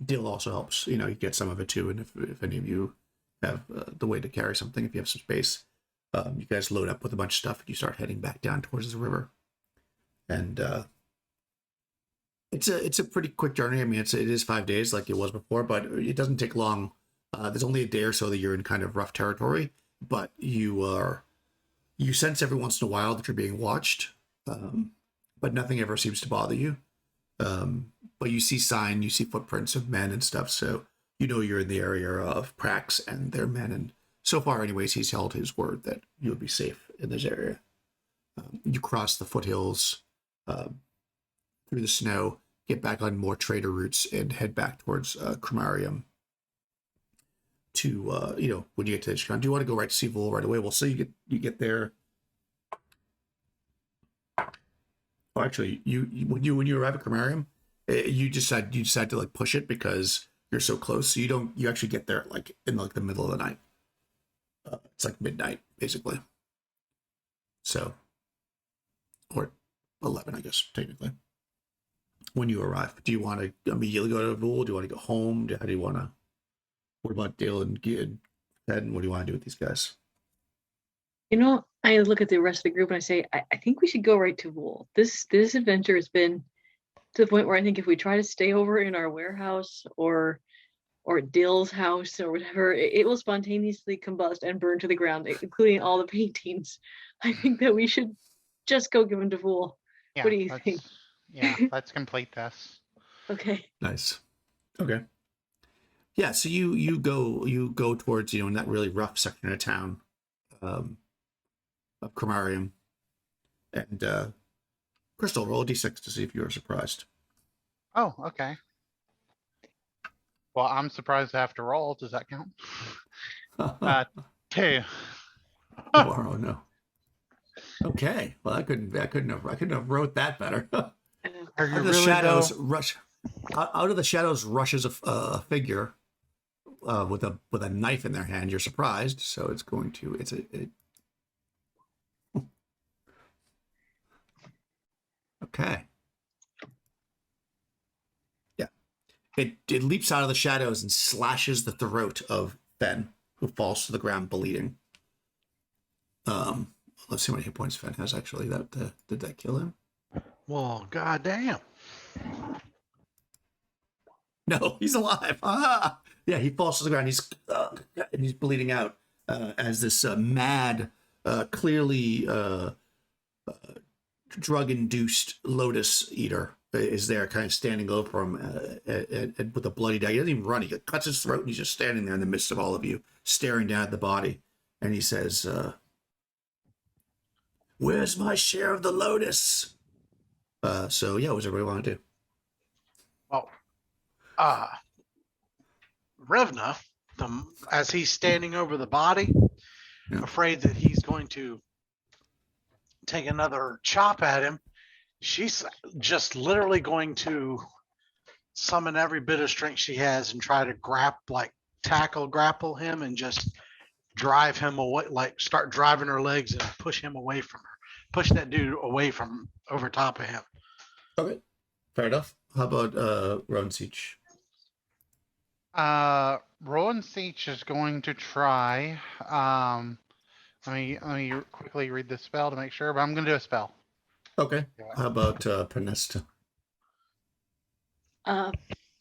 Dill also helps. You get some of it too, and if any of you have the way to carry something if you have some space. You guys load up with a bunch of stuff and you start heading back down towards the river. And it's a pretty quick journey. I mean, it is 5 days like it was before, but it doesn't take long. There's only a day or so that you're in kind of rough territory, but you sense every once in a while that you're being watched, but nothing ever seems to bother you. But you see footprints of men and stuff, so you know you're in the area of Prax and their men. And so far, anyways, he's held his word that you'll be safe in this area. You cross the foothills through the snow, get back on more trader routes, and head back towards Khromarium. To when you get to Ishkan, do you want to go right to Seavul right away? Well, so you get there. Oh, actually, when you arrive at Khromarium, you decide to like push it because you're so close. So you actually get there like in like the middle of the night. It's like midnight basically. So, or 11, I guess technically. When you arrive, do you want to immediately go to Vul? Do you want to go home? How do you want to? What about Dale and Ted? What do you want to do with these guys? I look at the rest of the group and I say, I think we should go right to Vul. This adventure has been to the point where I think if we try to stay over in our warehouse or Dale's house or whatever, it will spontaneously combust and burn to the ground, including all the paintings. I think that we should just go give them to Vul. Yeah, what do you think? Yeah, let's complete this. Okay. Nice. Okay. Yeah, so you go towards in that really rough section of town, of Khromarium, and Crystal, roll a d6 to see if you are surprised. Oh, okay. Well, I'm surprised to have to roll. Does that count? 2. Oh no. Okay, well I couldn't have wrote that better. Are you Out of the really shadows though? out of the shadows rushes a figure with a knife in their hand. You're surprised, so it's going to okay. Yeah, it leaps out of the shadows and slashes the throat of Ben, who falls to the ground bleeding. Let's see how many hit points Ben has actually. Did that kill him? Well, goddamn. No, he's alive. Ah! Yeah, he falls to the ground. And he's bleeding out as this mad, clearly drug-induced lotus eater is there, kind of standing over him and with a bloody dagger. He doesn't even run. He cuts his throat, and he's just standing there in the midst of all of you, staring down at the body. And he says, "Where's my share of the lotus?" So yeah, what does everybody want to do? Well, Revna, as he's standing over the body, Yeah. afraid that he's going to take another chop at him, she's just literally going to summon every bit of strength she has and try to grapple him and just drive him away, like start driving her legs and push him away from her, push that dude away from over top of him. Okay, fair enough. How about Rowan Siege? Rowan Siege is going to try. Let me quickly read the spell to make sure, but I'm going to do a spell. Okay. How about Panesta?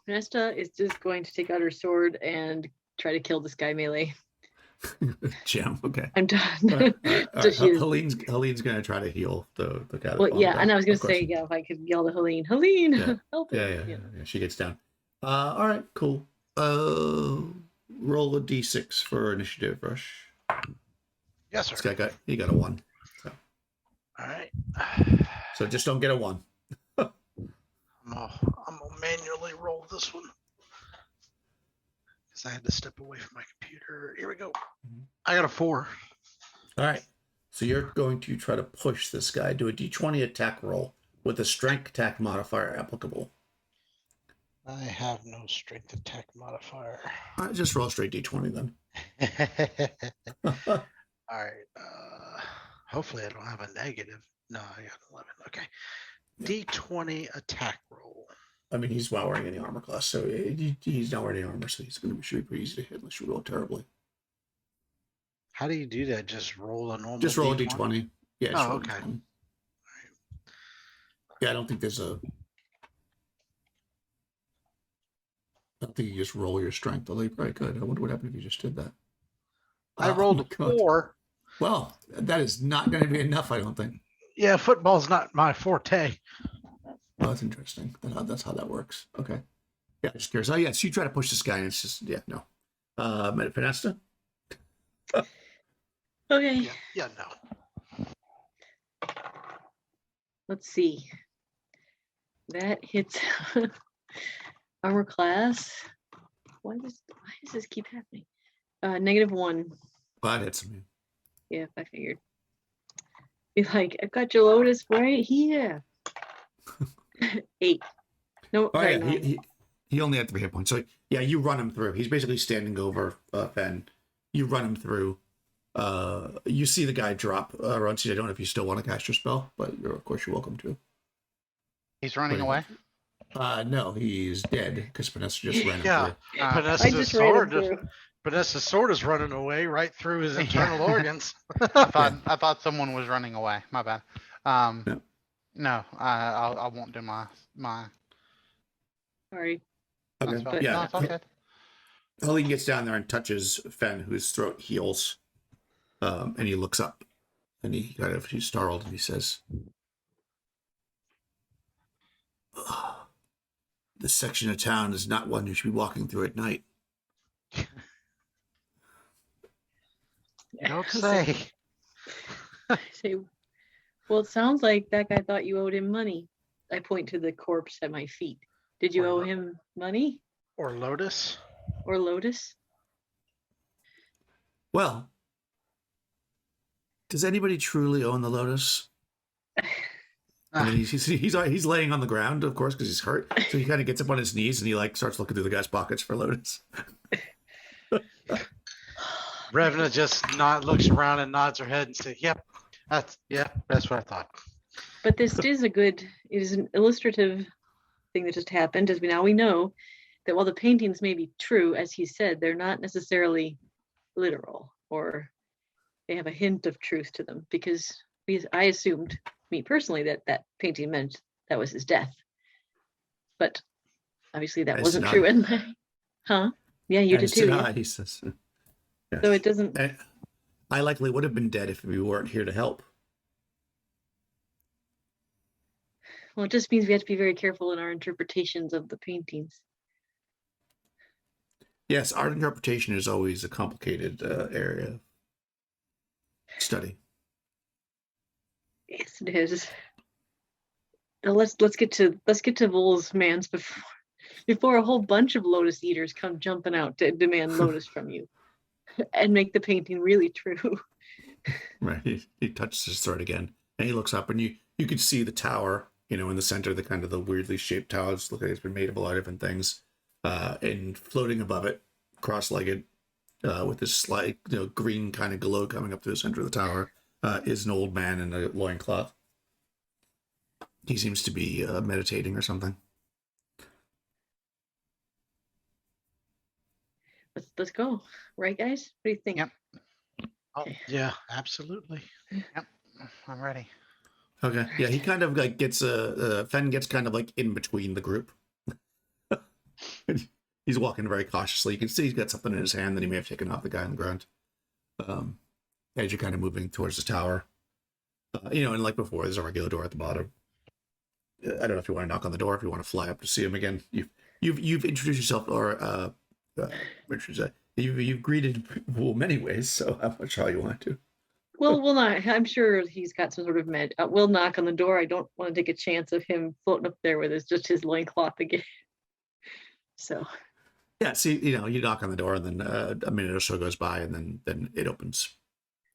Vanessa is just going to take out her sword and try to kill this guy melee. Jam. Okay. I'm done. All right. So Helene's going to try to heal the guy. well, yeah, and I was going to say, yeah, if I could yell to Helene, Yeah. help Yeah, she gets down. All right, cool. Roll a d6 for initiative, Rush. Yes, sir. This guy got a 1. So. All right. So just don't get a 1. I'm gonna manually roll this one because I had to step away from my computer. Here we go. I got a 4. All right. So you're going to try to push this guy. Do a d20 attack roll with a strength attack modifier applicable. I have no strength attack modifier. All right, just roll straight d20 then. All right. Hopefully I don't have a negative. No, I got 11. Okay. D20 attack roll. I mean, he's not wearing any armor class, so he's not wearing any armor, so he's going to be pretty easy to hit unless you roll terribly. How do you do that? Just roll a normal. Just roll a D20? d20. Yeah. just Oh, roll a okay. D20. Yeah, I don't think there's a. I don't think you just roll your strength, although you probably could. I wonder what happened if you just did that. I Oh, rolled my a God. 4. Well, that is not going to be enough, I don't think. Yeah, football's not my forte. Oh, that's interesting. That's how that works. Okay. Yeah, just curious. Oh, yes, you try to push this guy, and it's just, yeah, no. Vanessa? Okay, Yeah, no. let's see. That hits armor class. Why does this keep happening? -1. Well, that hits me. Yeah, I figured. Be like, I've got your Lotus right here. 8. No, Oh, sorry, yeah, 9. he only had 3 hit points. So, yeah, you run him through. He's basically standing over Fen. You run him through. You see the guy drop. Runcy, I don't know if you still want to cast your spell, but of course you're welcome to. He's running Wait, away. No, he's dead because Vanessa just ran him Yeah. through. I Vanessa's just ran him sword. through. Vanessa's sword is running away right through his internal Yeah. organs. I thought someone was running away. My bad. Yeah. No, I won't do my Sorry. Okay, spell. But- No, yeah. it's all good. Helene gets down there and touches Fen, whose throat heals, and he looks up, and he's startled, and he says, "This section of town is not one you should be walking through at night." You don't say. I say, well, it sounds like that guy thought you owed him money. I point to the corpse at my feet. Did you Or owe lo- him money Or Lotus. or Lotus? Well, does anybody truly own the Lotus? And then he's laying on the ground, of course, because he's hurt. So he kind of gets up on his knees and he starts looking through the guy's pockets for Lotus. Revna just looks around and nods her head and says, "Yep, that's what I thought." But this it is an illustrative thing that just happened, as we know that while the paintings may be true, as he said, they're not necessarily literal, or they have a hint of truth to them, because I assumed, me personally, that painting meant that was his death. But obviously that As wasn't did true. I. And yeah, you did As too. did Yeah. I, he says. Yes. So it doesn't. I likely would have been dead if we weren't here to help. Well, it just means we have to be very careful in our interpretations of the paintings. Yes, art interpretation is always a complicated area of study. Yes, it is. Now let's get to Vol's mans before a whole bunch of Lotus eaters come jumping out to demand Lotus from you, and make the painting really true. Right. He touches his throat again, and he looks up, and you could see the tower, in the center, the kind of the weirdly shaped towers. Look like it's been made of a lot of different things, and floating above it, cross-legged, with this slight, green kind of glow coming up to the center of the tower, is an old man in a loincloth. He seems to be meditating or something. Let's go, right, guys? What do you think? Yep. Oh, yeah, absolutely. Yep, I'm ready. Okay. Yeah, he kind of gets Fen gets kind of in between the group. He's walking very cautiously. You can see he's got something in his hand that he may have taken off the guy on the ground. As you're kind of moving towards the tower, and like before, there's a regular door at the bottom. I don't know if you want to knock on the door, if you want to fly up to see him again. You've introduced yourself, or you've greeted Wool many ways. So I'm not sure how you want to. Well, we'll not. I'm sure he's got some sort of med. We'll knock on the door. I don't want to take a chance of him floating up there with just his loincloth again. So. Yeah. See, you knock on the door, and then a minute or so goes by, and then it opens,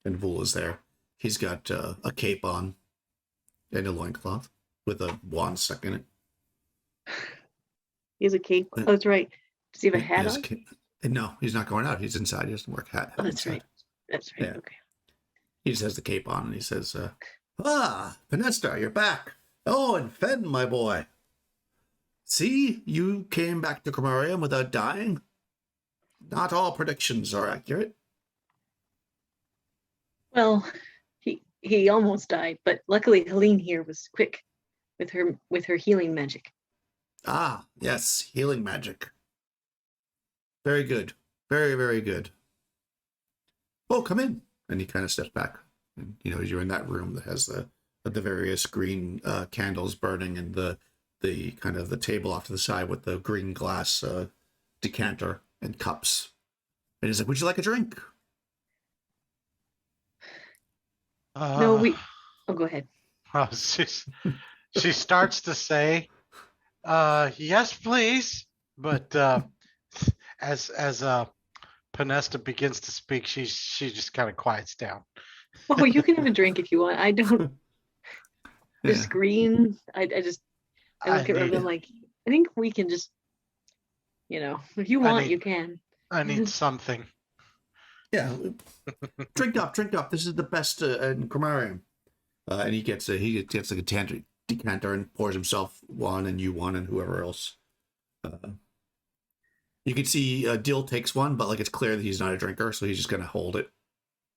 and Wool is there. He's got a cape on and a loincloth with a wand stuck in it. He has a cape. Oh, that's right. Does he have a hat His on? No, he's not going out. He's inside. He doesn't wear a hat. Oh, that's inside. right. That's right. Yeah. Okay. He just has the cape on, and he says, Penesta, you're back. Oh, and Fen, my boy. See, you came back to Khromarium without dying. Not all predictions are accurate. Well, he almost died, but luckily Helene here was quick with her healing magic. Ah, yes, healing magic. Very good. Very, very good. Oh, come in. And he kind of steps back. And, you're in that room that has the various green candles burning and the kind of the table off to the side with the green glass decanter and cups. And he's like, would you like a drink? No, oh, go ahead. She starts to say, yes, please. But as Panesta begins to speak, she just kind of quiets down. Oh, you can have a drink if you want. I don't. This Yeah. green. I look at need- Rob. I'm like, I think we can just, if you want, you can. I need something. Yeah. Drink up. This is the best in Khromarium. And he gets like a decanter and pours himself one and you one and whoever else. You can see Dill takes one, but like it's clear that he's not a drinker, so he's just gonna hold it.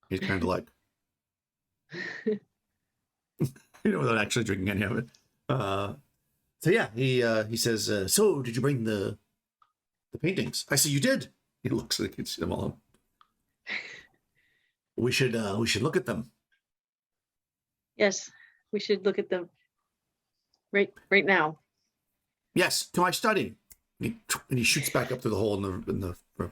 He's kind of like, without actually drinking any of it. So yeah, he says, "So did you bring the paintings?" I say, "You did." He looks like it's them all. We should look at them. Yes, we should look at them right now. Yes, to my study. And he shoots back up through the hole in the roof.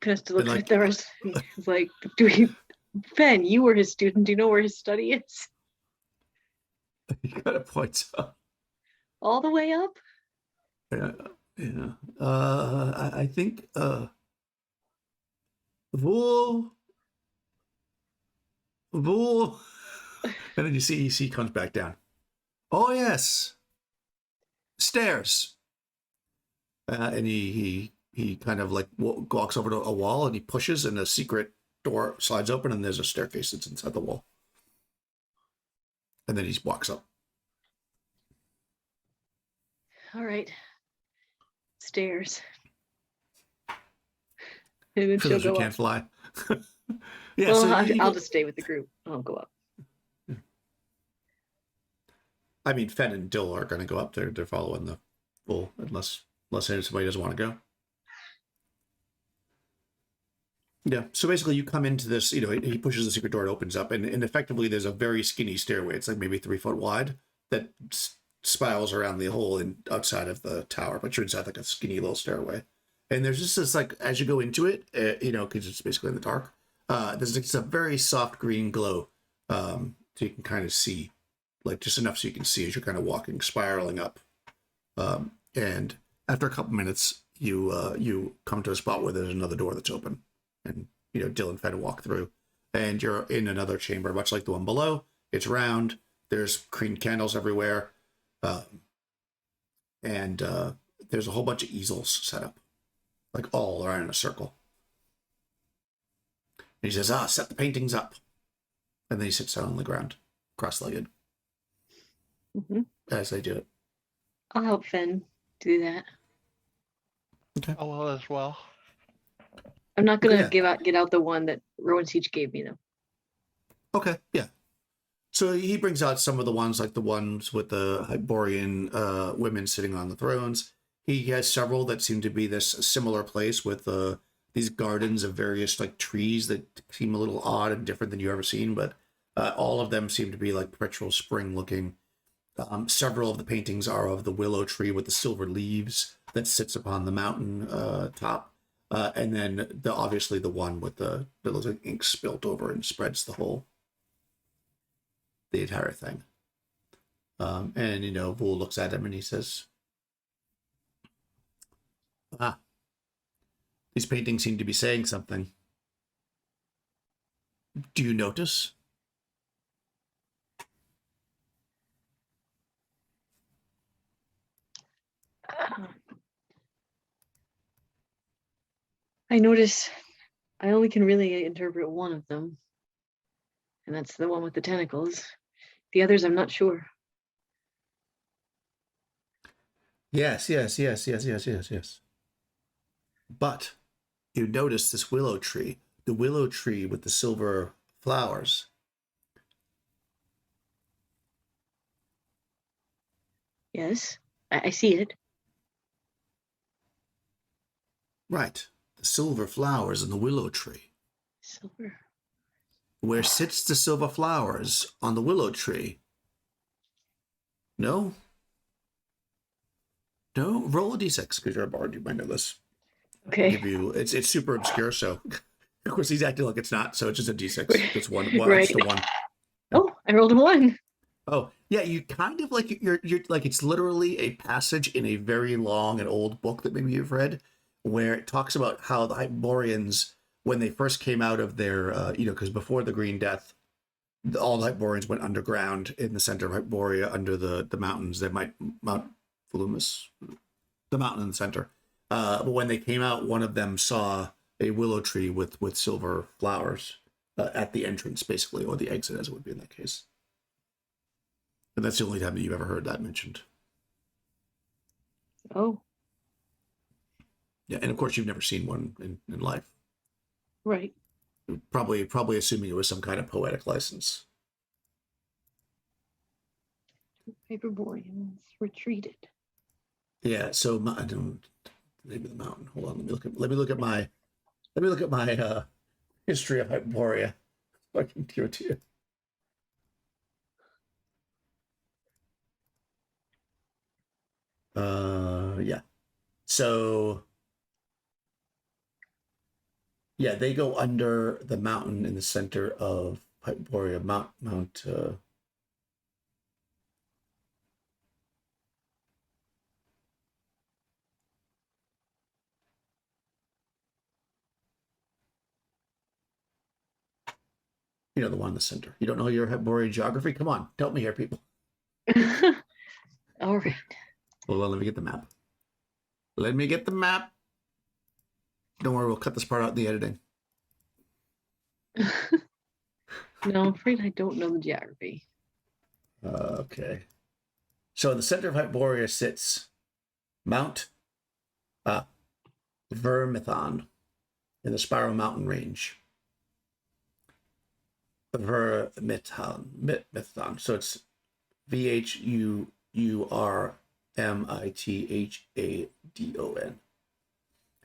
Panesta looks at the rest. He's like, Ben, you were his student. Do you know where his study is? He kind of points up. All the way up? Yeah. I think Vool. And then you see he comes back down. Oh yes, stairs. And he kind of like walks over to a wall and he pushes and a secret door slides open and there's a staircase that's inside the wall. And then he walks up. All right. Stairs. And then For she'll those who go can't up. fly. Yeah, Well, so I'll just stay with the group. I'll go up. I mean, Fen and Dill are going to go up there. They're following the bull, unless somebody doesn't want to go. Yeah. So basically, you come into this. He pushes the secret door. It opens up, and effectively, there's a very skinny stairway. It's like maybe 3 foot wide that spirals around the hole outside of the tower. But you're inside like a skinny little stairway, and there's just this like as you go into it, because it's basically in the dark. There's just a very soft green glow, so you can kind of see. Like just enough so you can see as you're kind of walking, spiraling up. And after a couple minutes, you come to a spot where there's another door that's open. And, Dill and Fen walk through. And you're in another chamber, much like the one below. It's round. There's green candles everywhere. And there's a whole bunch of easels set up. Like all around in a circle. And he says, set the paintings up. And then he sits down on the ground, cross-legged. Mm-hmm. As they do it. I'll help Fen do that. Okay. I will as well. I'm not gonna Yeah. get out the one that Rowan Siege gave me though. Okay, yeah. So he brings out some of the ones, like the ones with the Hyperborean women sitting on the thrones. He has several that seem to be this similar place with these gardens of various like trees that seem a little odd and different than you've ever seen, but all of them seem to be like perpetual spring looking. Several of the paintings are of the willow tree with the silver leaves that sits upon the mountain top. And then obviously the one with that looks like ink spilt over and spreads the entire thing. And Vool looks at him and he says, these paintings seem to be saying something. Do you notice? I notice I only can really interpret one of them. And that's the one with the tentacles. The others I'm not sure. Yes. But you notice this willow tree, the willow tree with the silver flowers. Yes, I see it. Right. The silver flowers in the willow tree. Silver. Where sits the silver flowers on the willow tree? No? No? Roll a d6, because you're a bard, you might know this. Okay. Give you it's super obscure, so of course he's acting like it's not, so it's just a d6. It's one, Right. it's the one. Oh, I rolled a 1. Oh, yeah, you kind of like you're like it's literally a passage in a very long and old book that maybe you've read, where it talks about how the Hyperboreans, when they first came out of their, because before the Green Death, all the Hyperboreans went underground in the center of Hyperborea under the mountains. They might Mount Volumus, the mountain in the center. But when they came out, one of them saw a willow tree with silver flowers at the entrance, basically, or the exit, as it would be in that case. And that's the only time that you've ever heard that mentioned. Oh, Yeah, and of course you've never seen one in life. right. Probably assuming it was some kind of poetic license. Hyperboreans retreated. Yeah, so I don't name of the mountain. Hold on, let me look at my history of Hyperborea. So I can give it to you. Yeah. So yeah, they go under the mountain in the center of Hyperborea, Mount the one in the center. You don't know your Hyperborean geography? Come on, help me here, people. All right. Hold on, let me get the map. Let me get the map. Don't worry, we'll cut this part out in the editing. No, I'm afraid I don't know the geography. Okay. So in the center of Hyperborea sits Mount Vermithon in the Spiral Mountain Range. Vermithon. So it's VHURMITHADON.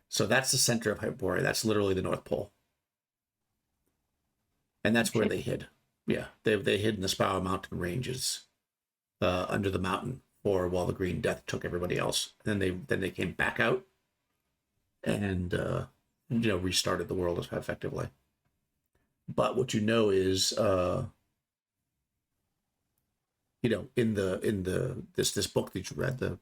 So that's the center of Hyperborea. That's literally the North Pole. And that's where they hid. Yeah, they hid in the Spiral Mountain ranges under the mountain while the Green Death took everybody else. And then they came back out and restarted the world effectively. But what you know is in this book that you read, the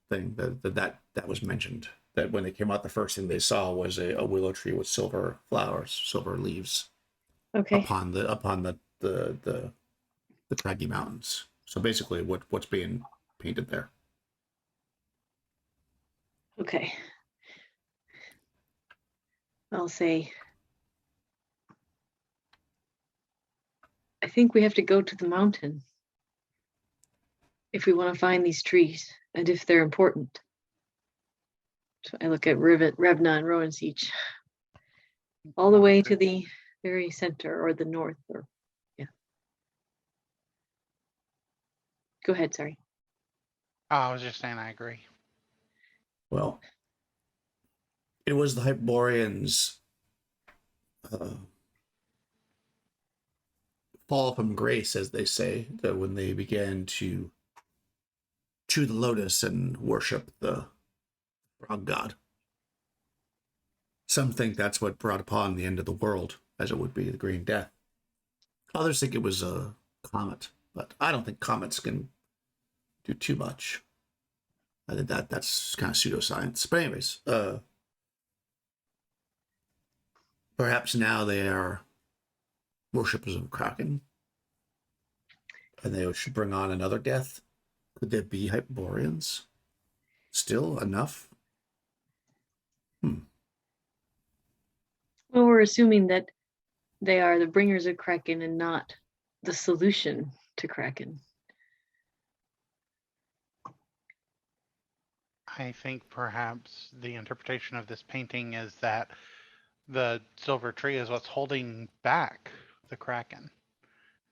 thing that was mentioned, that when they came out, the first thing they saw was a willow tree with silver flowers, silver leaves. Okay. Upon the craggy mountains. So basically what's being painted there. Okay. I'll say, I think we have to go to the mountain if we want to find these trees and if they're important. So I look at Revna and Rowan Siege all the way to the very center or the north, or yeah. Go ahead, sorry. Oh, I was just saying I agree. Well, it was the Hyperboreans fall from grace, as they say, that when they began to chew the lotus and worship the frog god. Some think that's what brought upon the end of the world, as it would be the Green Death. Others think it was a comet, but I don't think comets can do too much. I think that's kind of pseudoscience. But anyways, perhaps now they are worshippers of Kraken, and they should bring on another death. Could there be Hyperboreans? Still enough? Well, we're assuming that they are the bringers of Kraken and not the solution to Kraken. I think perhaps the interpretation of this painting is that the silver tree is what's holding back the Kraken.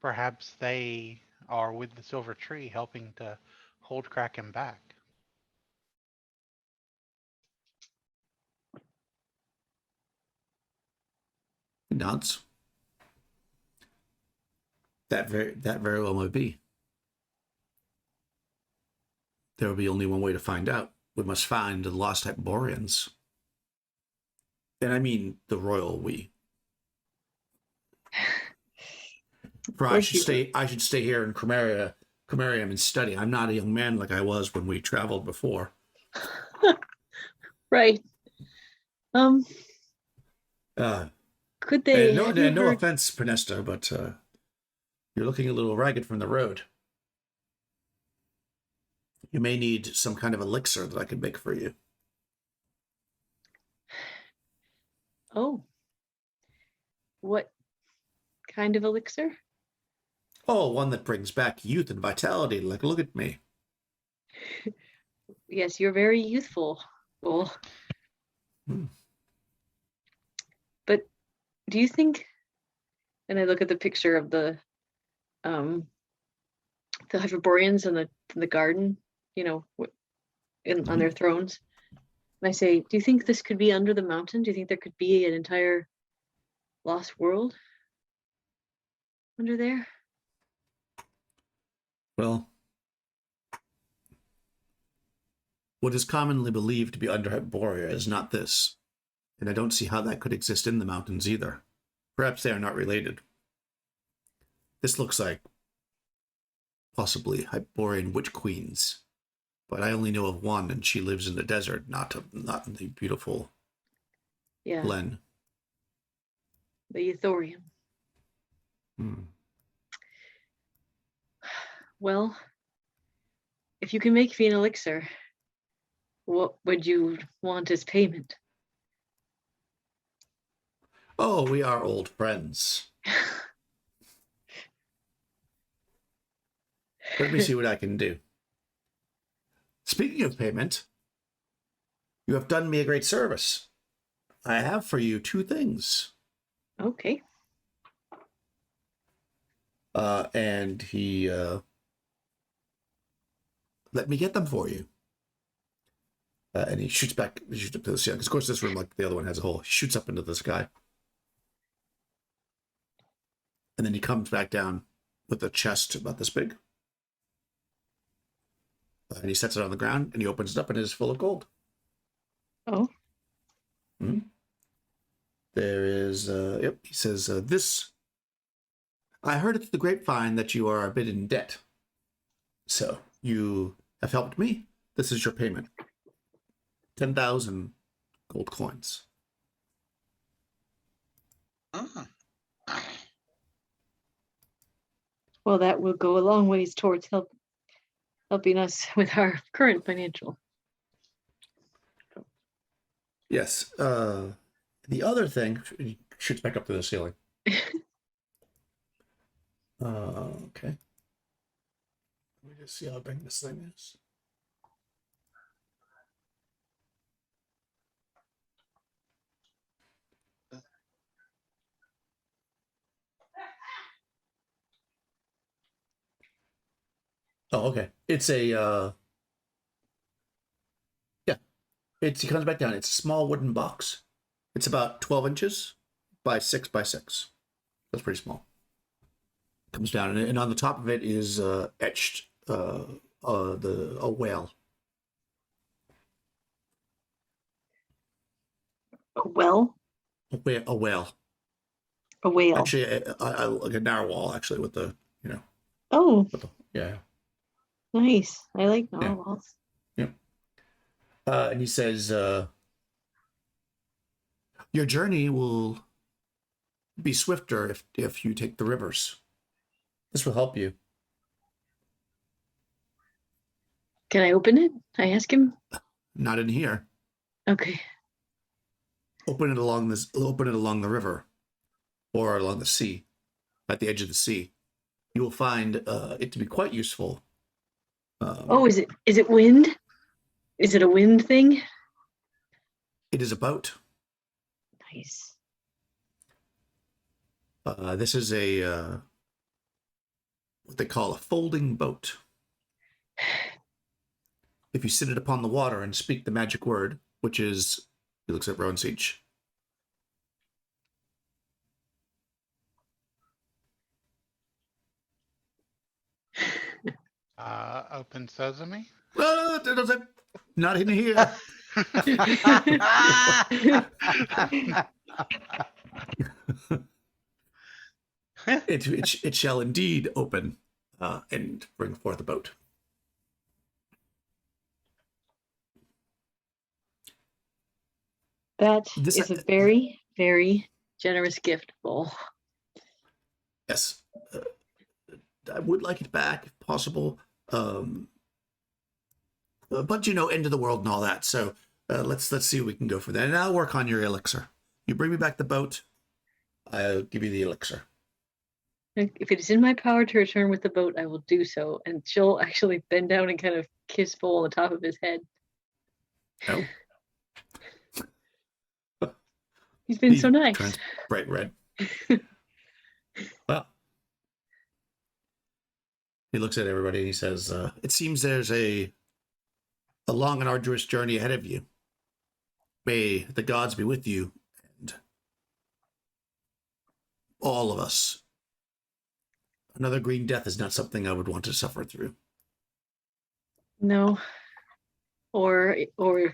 Perhaps they are with the silver tree helping to hold Kraken back. He nods. That very well might be. There will be only one way to find out. We must find the lost Hyperboreans. And I mean the royal we. For I should stay here in Khromarium and study. I'm not a young man like I was when we traveled before. Right. Could they? No offense, Penesta, but you're looking a little ragged from the road. You may need some kind of elixir that I could make for you. Oh. What kind of elixir? Oh, one that brings back youth and vitality. Like, look at me. Yes, you're very youthful. Well, but do you think? And I look at the picture of the Hyperboreans in the garden, you know, on their thrones. And I say, do you think this could be under the mountain? Do you think there could be an entire lost world under there? Well, what is commonly believed to be under Hyperborea is not this, and I don't see how that could exist in the mountains either. Perhaps they are not related. This looks like possibly Hyperborean witch queens, but I only know of one, and she lives in the desert, not in the beautiful glen. The Ethorian. Well, if you can make me an elixir, what would you want as payment? Oh, we are old friends. Let me see what I can do. Speaking of payment, you have done me a great service. I have for you 2 things. Okay. And he let me get them for you. And he shoots up to the ceiling. Because of course this room, like the other one, has a hole. He shoots up into the sky. And then he comes back down with a chest about this big. And he sets it on the ground, and he opens it up, and it is full of gold. Oh. There is, he says, this, I heard it's the grapevine that you are a bit in debt. So, you have helped me. This is your payment. 10,000 gold coins. Well, that will go a long ways towards helping us with our current financial. Yes. The other thing, he shoots back up to the ceiling. Okay. Let me just see how big this thing is. Oh, okay. It's a, he comes back down. It's a small wooden box. It's about 12 inches by 6 by 6. That's pretty small. It comes down, and on the top of it is etched a whale. A well? A whale. A whale. Actually, like a narwhal, actually, with the, Oh. Yeah. Nice. I like narwhals. Yeah. And he says, your journey will be swifter if you take the rivers. This will help you. Can I open it? I ask him. Not in here. Okay. Open it along the river, or along the sea, at the edge of the sea. You will find it to be quite useful. Is it wind? Is it a wind thing? It is a boat. Nice. This is a what they call a folding boat. If you sit it upon the water and speak the magic word, which is, he looks at Rowan Siege. Open sesame. Not in here. It shall indeed open and bring forth a boat. That This- is a very, very generous gift, Bull. Yes. I would like it back if possible. But end of the world and all that. So let's see what we can go for that. And I'll work on your elixir. You bring me back the boat, I'll give you the elixir. If it is in my power to return with the boat, I will do so. And she'll actually bend down and kind of kiss Bull on the top of his head. No. He's been so He nice. turns bright red. Well, he looks at everybody and he says, it seems there's a long and arduous journey ahead of you. May the gods be with you and all of us. Another green death is not something I would want to suffer through. No. Or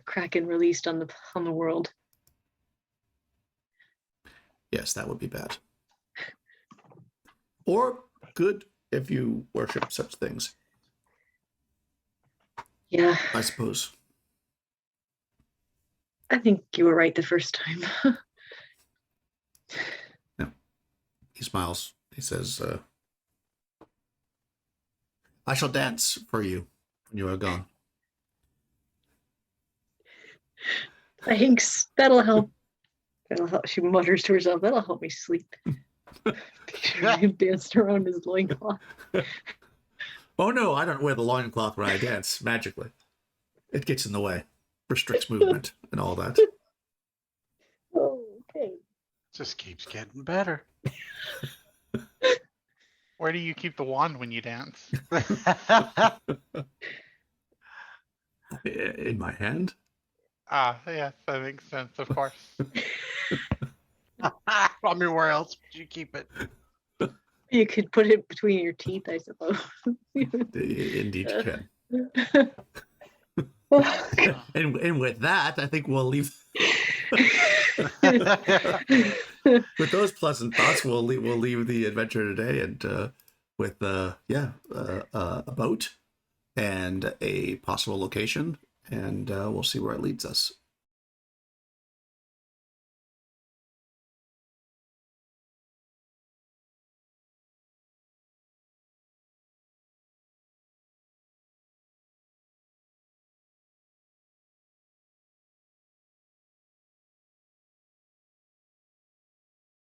Kraken released on the world. Yes, that would be bad. Or good if you worship such things, Yeah, I suppose. I think you were right the first time. He smiles. He says, I shall dance for you when you are gone. Thanks. That'll help. She mutters to herself, that'll help me sleep. Him dancing around his loincloth. Oh no, I don't wear the loincloth when I dance, magically. It gets in the way, restricts movement and all that. Oh, okay. Just keeps getting better. Where do you keep the wand when you dance? In my hand? Yes, that makes sense, of course. I mean, where else would you keep it? You could put it between your teeth, I suppose. Indeed you can. Oh, And with that, I think we'll leave. With those pleasant thoughts, we'll leave the adventure today, and with a boat and a possible location, and we'll see where it leads us.